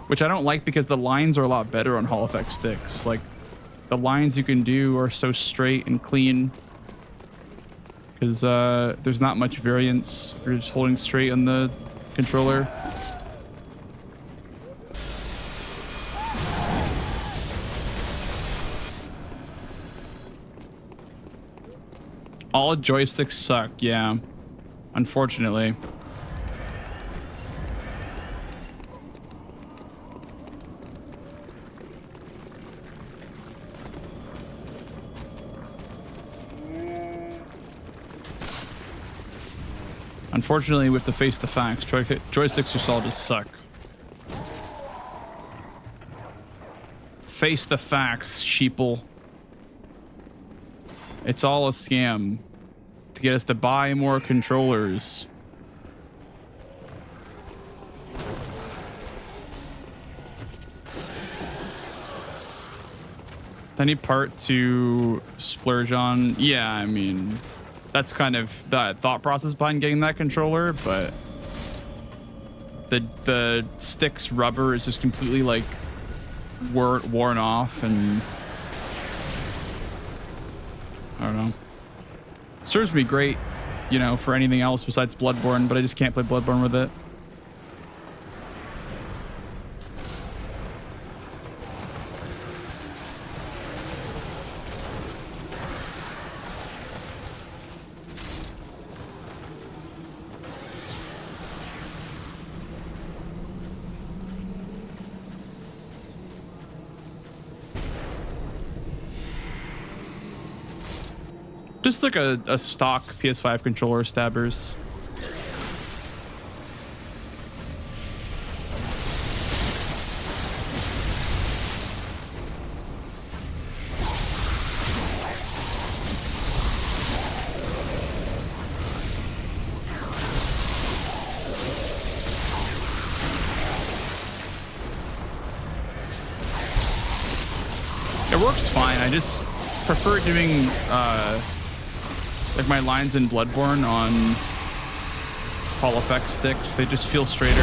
which I don't like because the lines are a lot better on Hall effect sticks. Like, the lines you can do are so straight and clean because there's not much variance if you're just holding straight on the controller. All joysticks suck, yeah. Unfortunately. Unfortunately, we have to face the facts. Joysticks just all just suck. Face the facts, sheeple. It's all a scam to get us to buy more controllers. Any part to splurge on? Yeah, I mean, that's kind of the thought process behind getting that controller, but the stick's rubber is just completely like worn off, and I don't know. Serves me great, you know, for anything else besides Bloodborne, but I just can't play Bloodborne with it. Just like a stock PS5 controller stabbers. It works fine. I just prefer doing like my lines in Bloodborne on Hall Effect sticks. They just feel straighter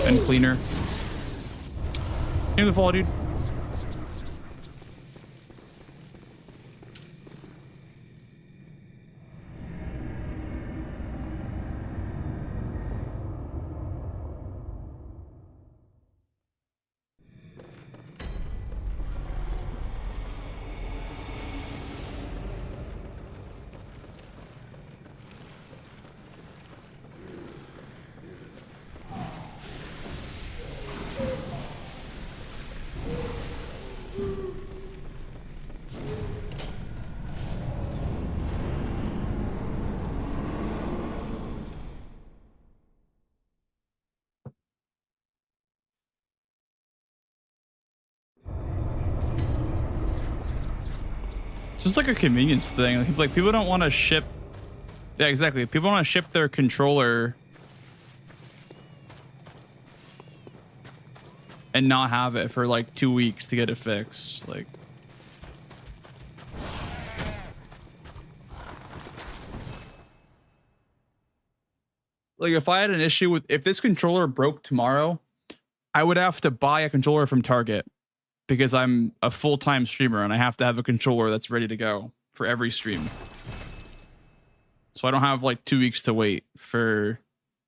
and cleaner. Give me the fall, dude. It's just like a convenience thing. Like people don't want to ship. Yeah, exactly. People want to ship their controller and not have it for like 2 weeks to get it fixed. Like if I had an issue with, if this controller broke tomorrow, I would have to buy a controller from Target because I'm a full-time streamer and I have to have a controller that's ready to go for every stream. So I don't have like 2 weeks to wait for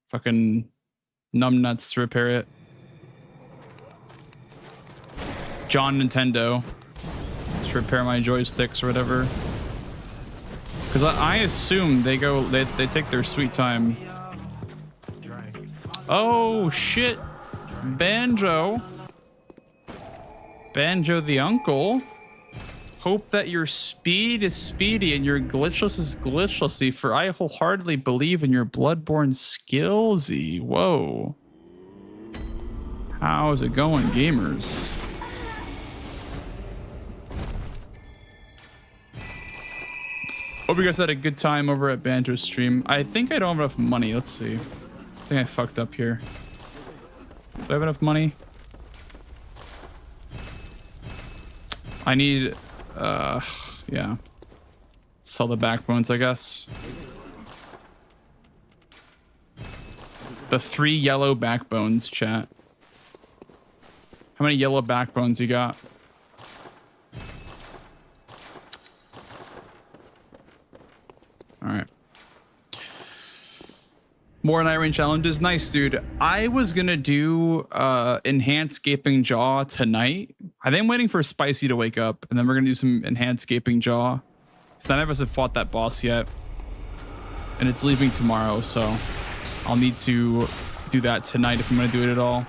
fucking numbnuts to repair it. John Nintendo to repair my joysticks or whatever. Because I assume they take their sweet time. Oh shit, Banjo the uncle. Hope that your speed is speedy and your glitchless is glitchlessy, for I wholeheartedly believe in your Bloodborne skillsy. Whoa. How's it going, gamers? Hope you guys had a good time over at Banjo's stream. I think I don't have enough money. Let's see. I think I fucked up here. Do I have enough money? I need, yeah. Sell the backbones, I guess. The 3 yellow backbones, chat. How many yellow backbones you got? All right. More Night Rain challenges. Nice, dude. I was gonna do enhanced gaping jaw tonight. I think I'm waiting for Spicy to wake up, and then we're gonna do some enhanced gaping jaw. So none of us have fought that boss yet, and it's leaving tomorrow, so I'll need to do that tonight if I'm gonna do it at all.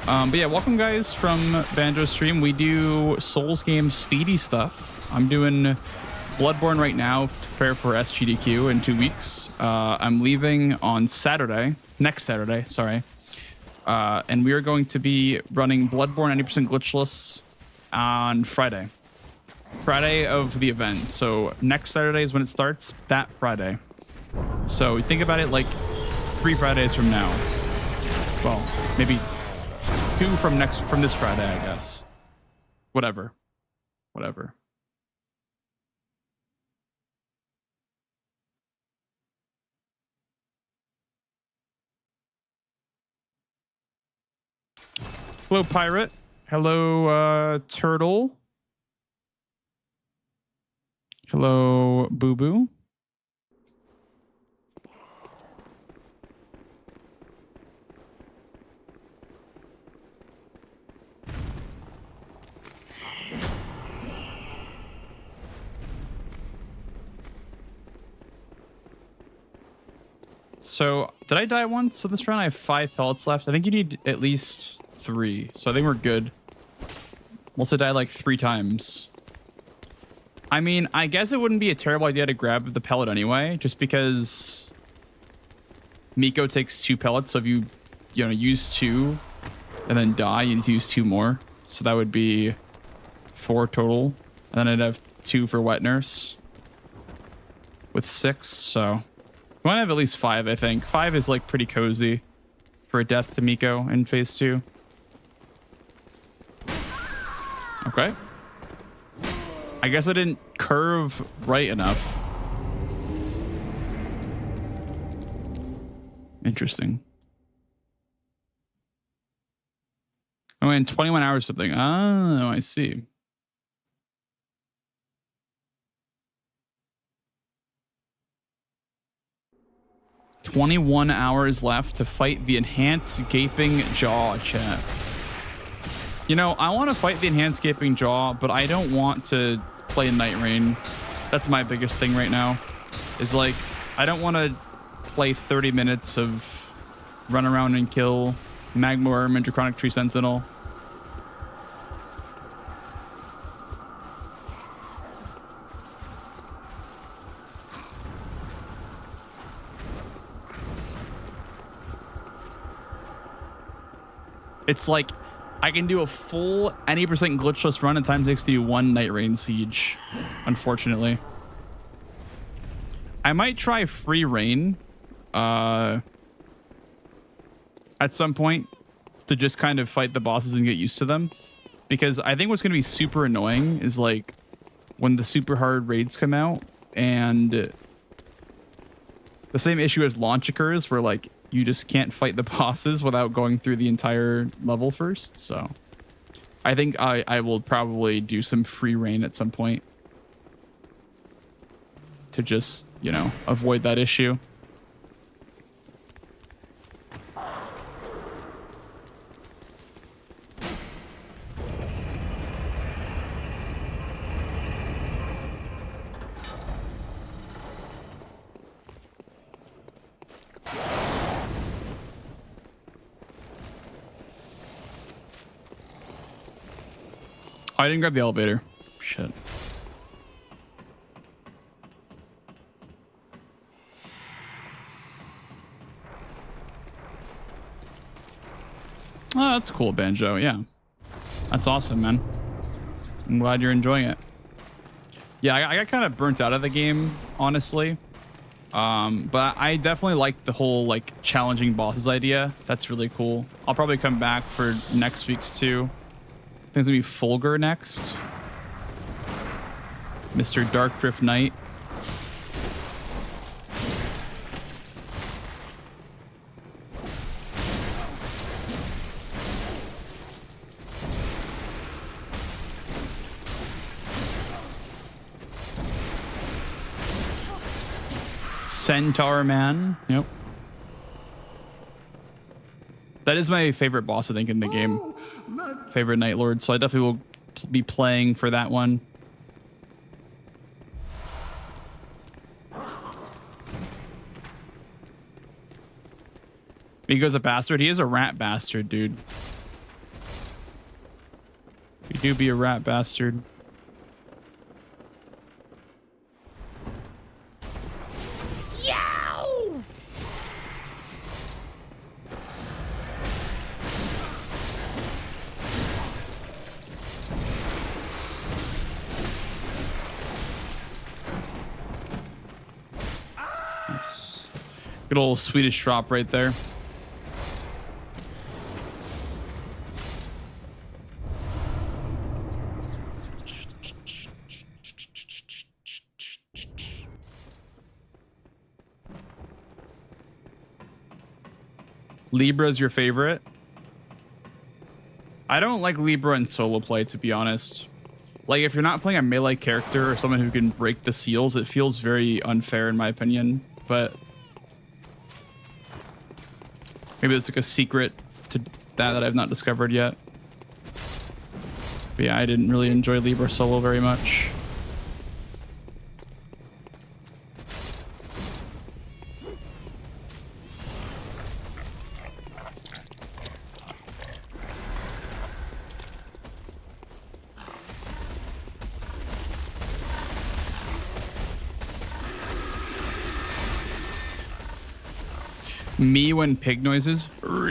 But yeah, welcome guys from Banjo stream. We do Souls game speedy stuff. I'm doing Bloodborne right now to prepare for SGDQ in 2 weeks. I'm leaving on Saturday, next Saturday, sorry. And we are going to be running Bloodborne 90% glitchless on Friday. Friday of the event. So next Saturday is when it starts, that Friday. So think about it like 3 Fridays from now. Well, maybe 2 from this Friday, I guess. Whatever. Hello, Pirate. Hello, Turtle. Hello, Boo Boo. So, did I die once? So this round I have 5 pellets left. I think you need at least 3. So I think we're good. Unless I die like 3 times. I mean, I guess it wouldn't be a terrible idea to grab the pellet anyway, just because Miko takes 2 pellets. So if you use 2 and then die, you need to use 2 more. So that would be 4 total. And then I'd have 2 for Wet Nurse with 6. So we want to have at least 5, I think. 5 is like pretty cozy for a death to Miko in phase 2. Okay. I guess I didn't curve right enough. Interesting. Oh, in 21 hours something. Oh, I see. "21 hours left to fight the enhanced gaping jaw," chat. You know, I want to fight the enhanced gaping jaw, but I don't want to play Night Rain. That's my biggest thing right now. Is like, I don't want to play 30 minutes of run around and kill Magma Worm and Draconic Tree Sentinel. It's like, I can do a full any % glitchless run in time takes to do 1 Night Rain siege, unfortunately. I might try free reign at some point to just kind of fight the bosses and get used to them. Because I think what's going to be super annoying is like when the super hard raids come out and the same issue as launch occurs where like you just can't fight the bosses without going through the entire level first. So I think I will probably do some free reign at some point to just, you know, avoid that issue. I didn't grab the elevator. Shit. Oh, that's cool, Banjo. Yeah. That's awesome, man. I'm glad you're enjoying it. Yeah, I got kind of burnt out of the game, honestly. But I definitely like the whole like challenging bosses idea. That's really cool. I'll probably come back for next week's too. I think it's gonna be Fulgur next. Mr. Dark Drift Knight. Centaur Man. Yep. That is my favorite boss, I think, in the game. Favorite Night Lord. So I definitely will be playing for that one. Miko's a bastard. He is a rat bastard, dude. You do be a rat bastard. Good old Swedish drop right there. Libra's your favorite? I don't like Libra in solo play, to be honest. Like, if you're not playing a melee character or someone who can break the seals, it feels very unfair in my opinion. But maybe it's like a secret to that I've not discovered yet. But yeah, I didn't really enjoy Libra solo very much. Me when pig noises. Let's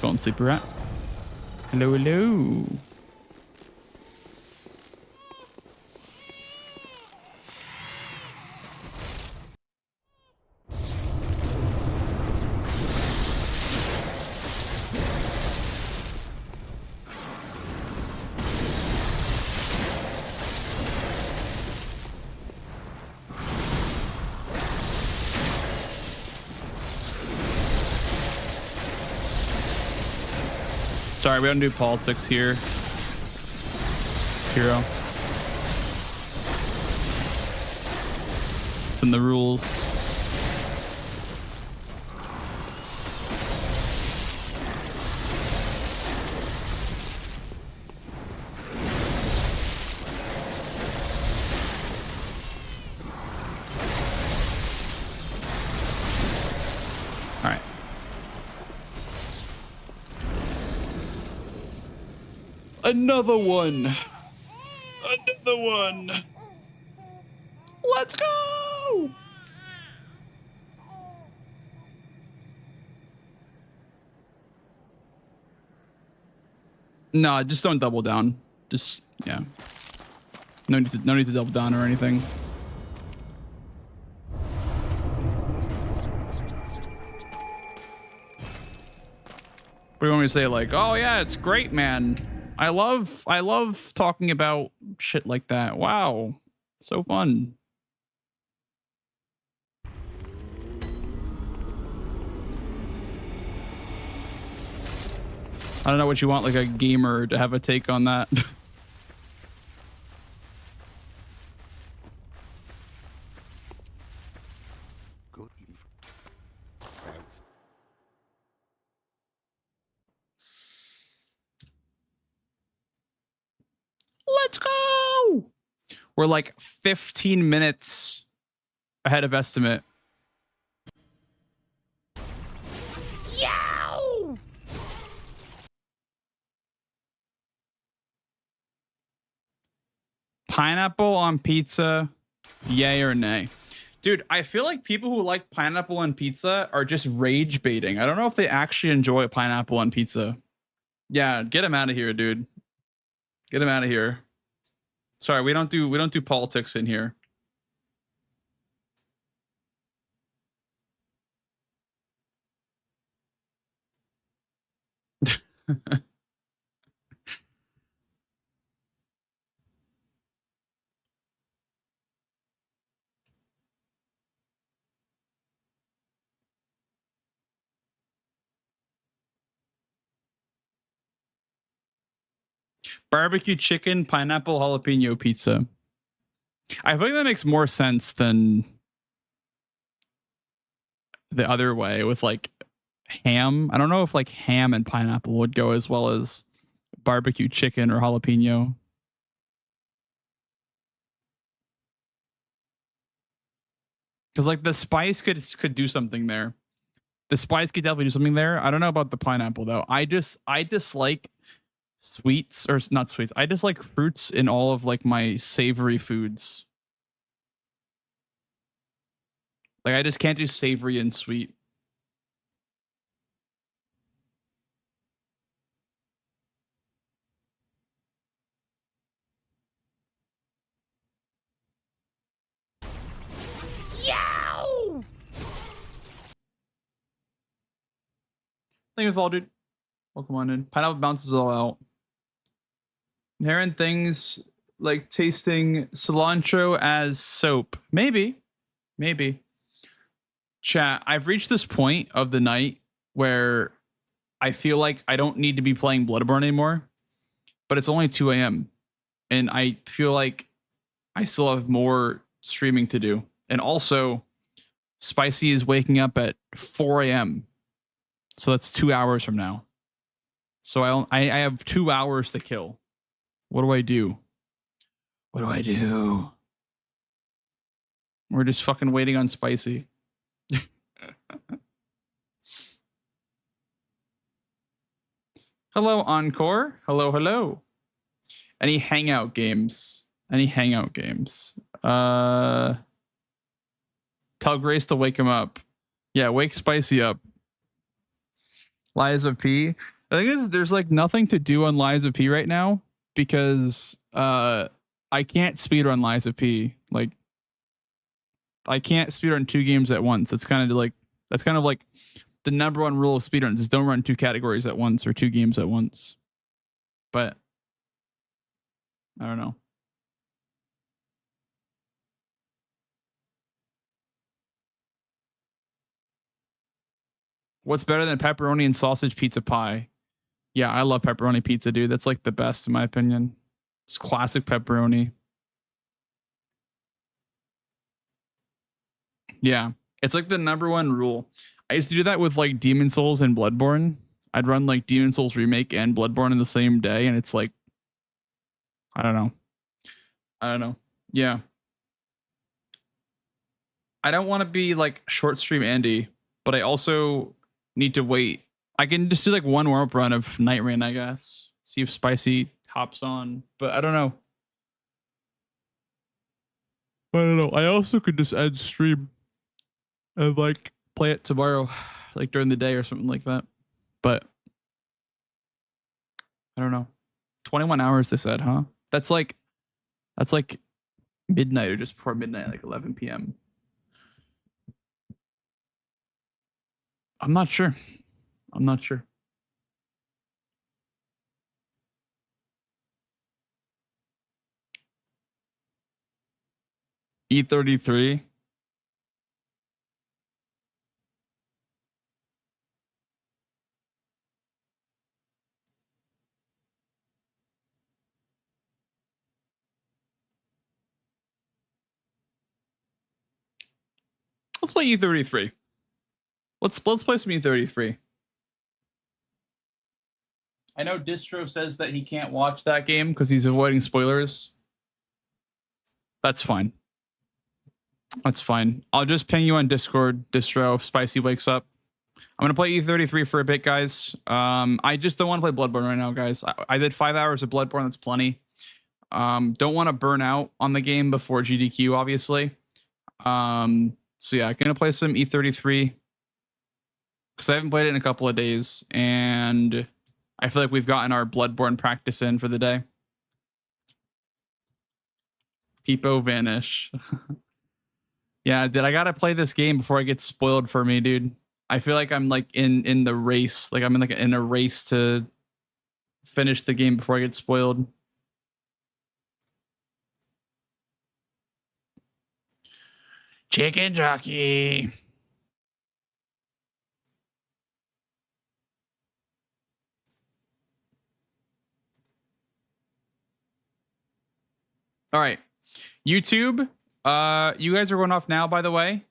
go and sleep, rat. Hello, hello. Sorry, we don't do politics here. Hero. It's in the rules. All right. Another one. Another one. Let's go. No, just don't double down. Just yeah. No need to double down or anything. What do you want me to say? Like, oh yeah, it's great, man. I love talking about shit like that. Wow. So fun. I don't know what you want, like a gamer to have a take on that. Good. Let's go. We're like 15 minutes ahead of estimate. Yow! Pineapple on pizza, yay or nay? Dude, I feel like people who like pineapple on pizza are just rage baiting. I don't know if they actually enjoy pineapple on pizza. Yeah, get him out of here, dude. Get him out of here. Sorry, we don't do politics in here. Barbecue chicken, pineapple, jalapeno pizza. I feel like that makes more sense than the other way with like ham. I don't know if like ham and pineapple would go as well as barbecue chicken or jalapeno. Because like the spice could do something there. The spice could definitely do something there. I don't know about the pineapple though. I dislike sweets, or not sweets. I dislike fruits in all of like my savory foods. Like I just can't do savory and sweet. Yow! Thank you, all, dude. Welcome on in. Pineapple bounces all out. Inherent things like tasting cilantro as soap. Maybe. Chat, I've reached this point of the night where I feel like I don't need to be playing Bloodborne anymore, but it's only 2 a.m. and I feel like I still have more streaming to do. And also, Spicy is waking up at 4 a.m. So that's 2 hours from now. So I have 2 hours to kill. What do I do? What do? We're just fucking waiting on Spicy. Hello, Encore. Hello, hello. Any hangout games? Any hangout games? Tell Grace to wake him up. Yeah, wake Spicy up. Lies of P. The thing is, there's like nothing to do on Lies of P right now because I can't speedrun Lies of P. Like, I can't speedrun 2 games at once. That's kind of like the number 1 rule of speedruns is don't run 2 categories at once or 2 games at once. But I don't know. What's better than pepperoni and sausage pizza pie? Yeah, I love pepperoni pizza, dude. That's like the best in my opinion. It's classic pepperoni. Yeah, it's like the number 1 rule. I used to do that with like Demon Souls and Bloodborne. I'd run like Demon Souls Remake and Bloodborne in the same day, and it's like, I don't know. Yeah. I don't want to be like short stream Andy, but I also need to wait. I can just do like 1 warm-up run of Night Rain, I guess. See if Spicy hops on, but I don't know. I also could just end stream and like play it tomorrow, like during the day or something like that. But I don't know. 21 hours they said, huh? That's like midnight or just before midnight, like 11 p.m. I'm not sure. E33. Let's play E33. Let's play some E33. I know Distro says that he can't watch that game because he's avoiding spoilers. That's fine. That's fine. I'll just ping you on Discord, Distro, if Spicy wakes up. I'm going to play E33 for a bit, guys. I just don't want to play Bloodborne right now, guys. I did 5 hours of Bloodborne. That's plenty. Don't want to burn out on the game before GDQ, obviously. So yeah, I'm going to play some E33 because I haven't played it in a couple of days, and I feel like we've gotten our Bloodborne practice in for the day. Peepo vanish. Yeah, dude, I gotta play this game before it gets spoiled for me, dude. I feel like I'm like in the race, like I'm in a race to finish the game before I get spoiled. Chicken jockey. All right, YouTube. You guys are going off now, by the way.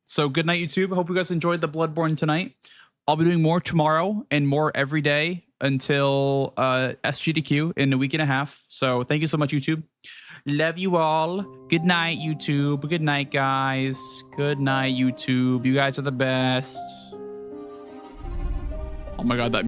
So good night, YouTube. I hope you guys enjoyed the Bloodborne tonight. I'll be doing more tomorrow and more every day until SGDQ in a week and a half. So thank you so much, YouTube. Love you all. Good night, YouTube. Good night, guys. Good night, YouTube. You guys are the best. Oh my God, that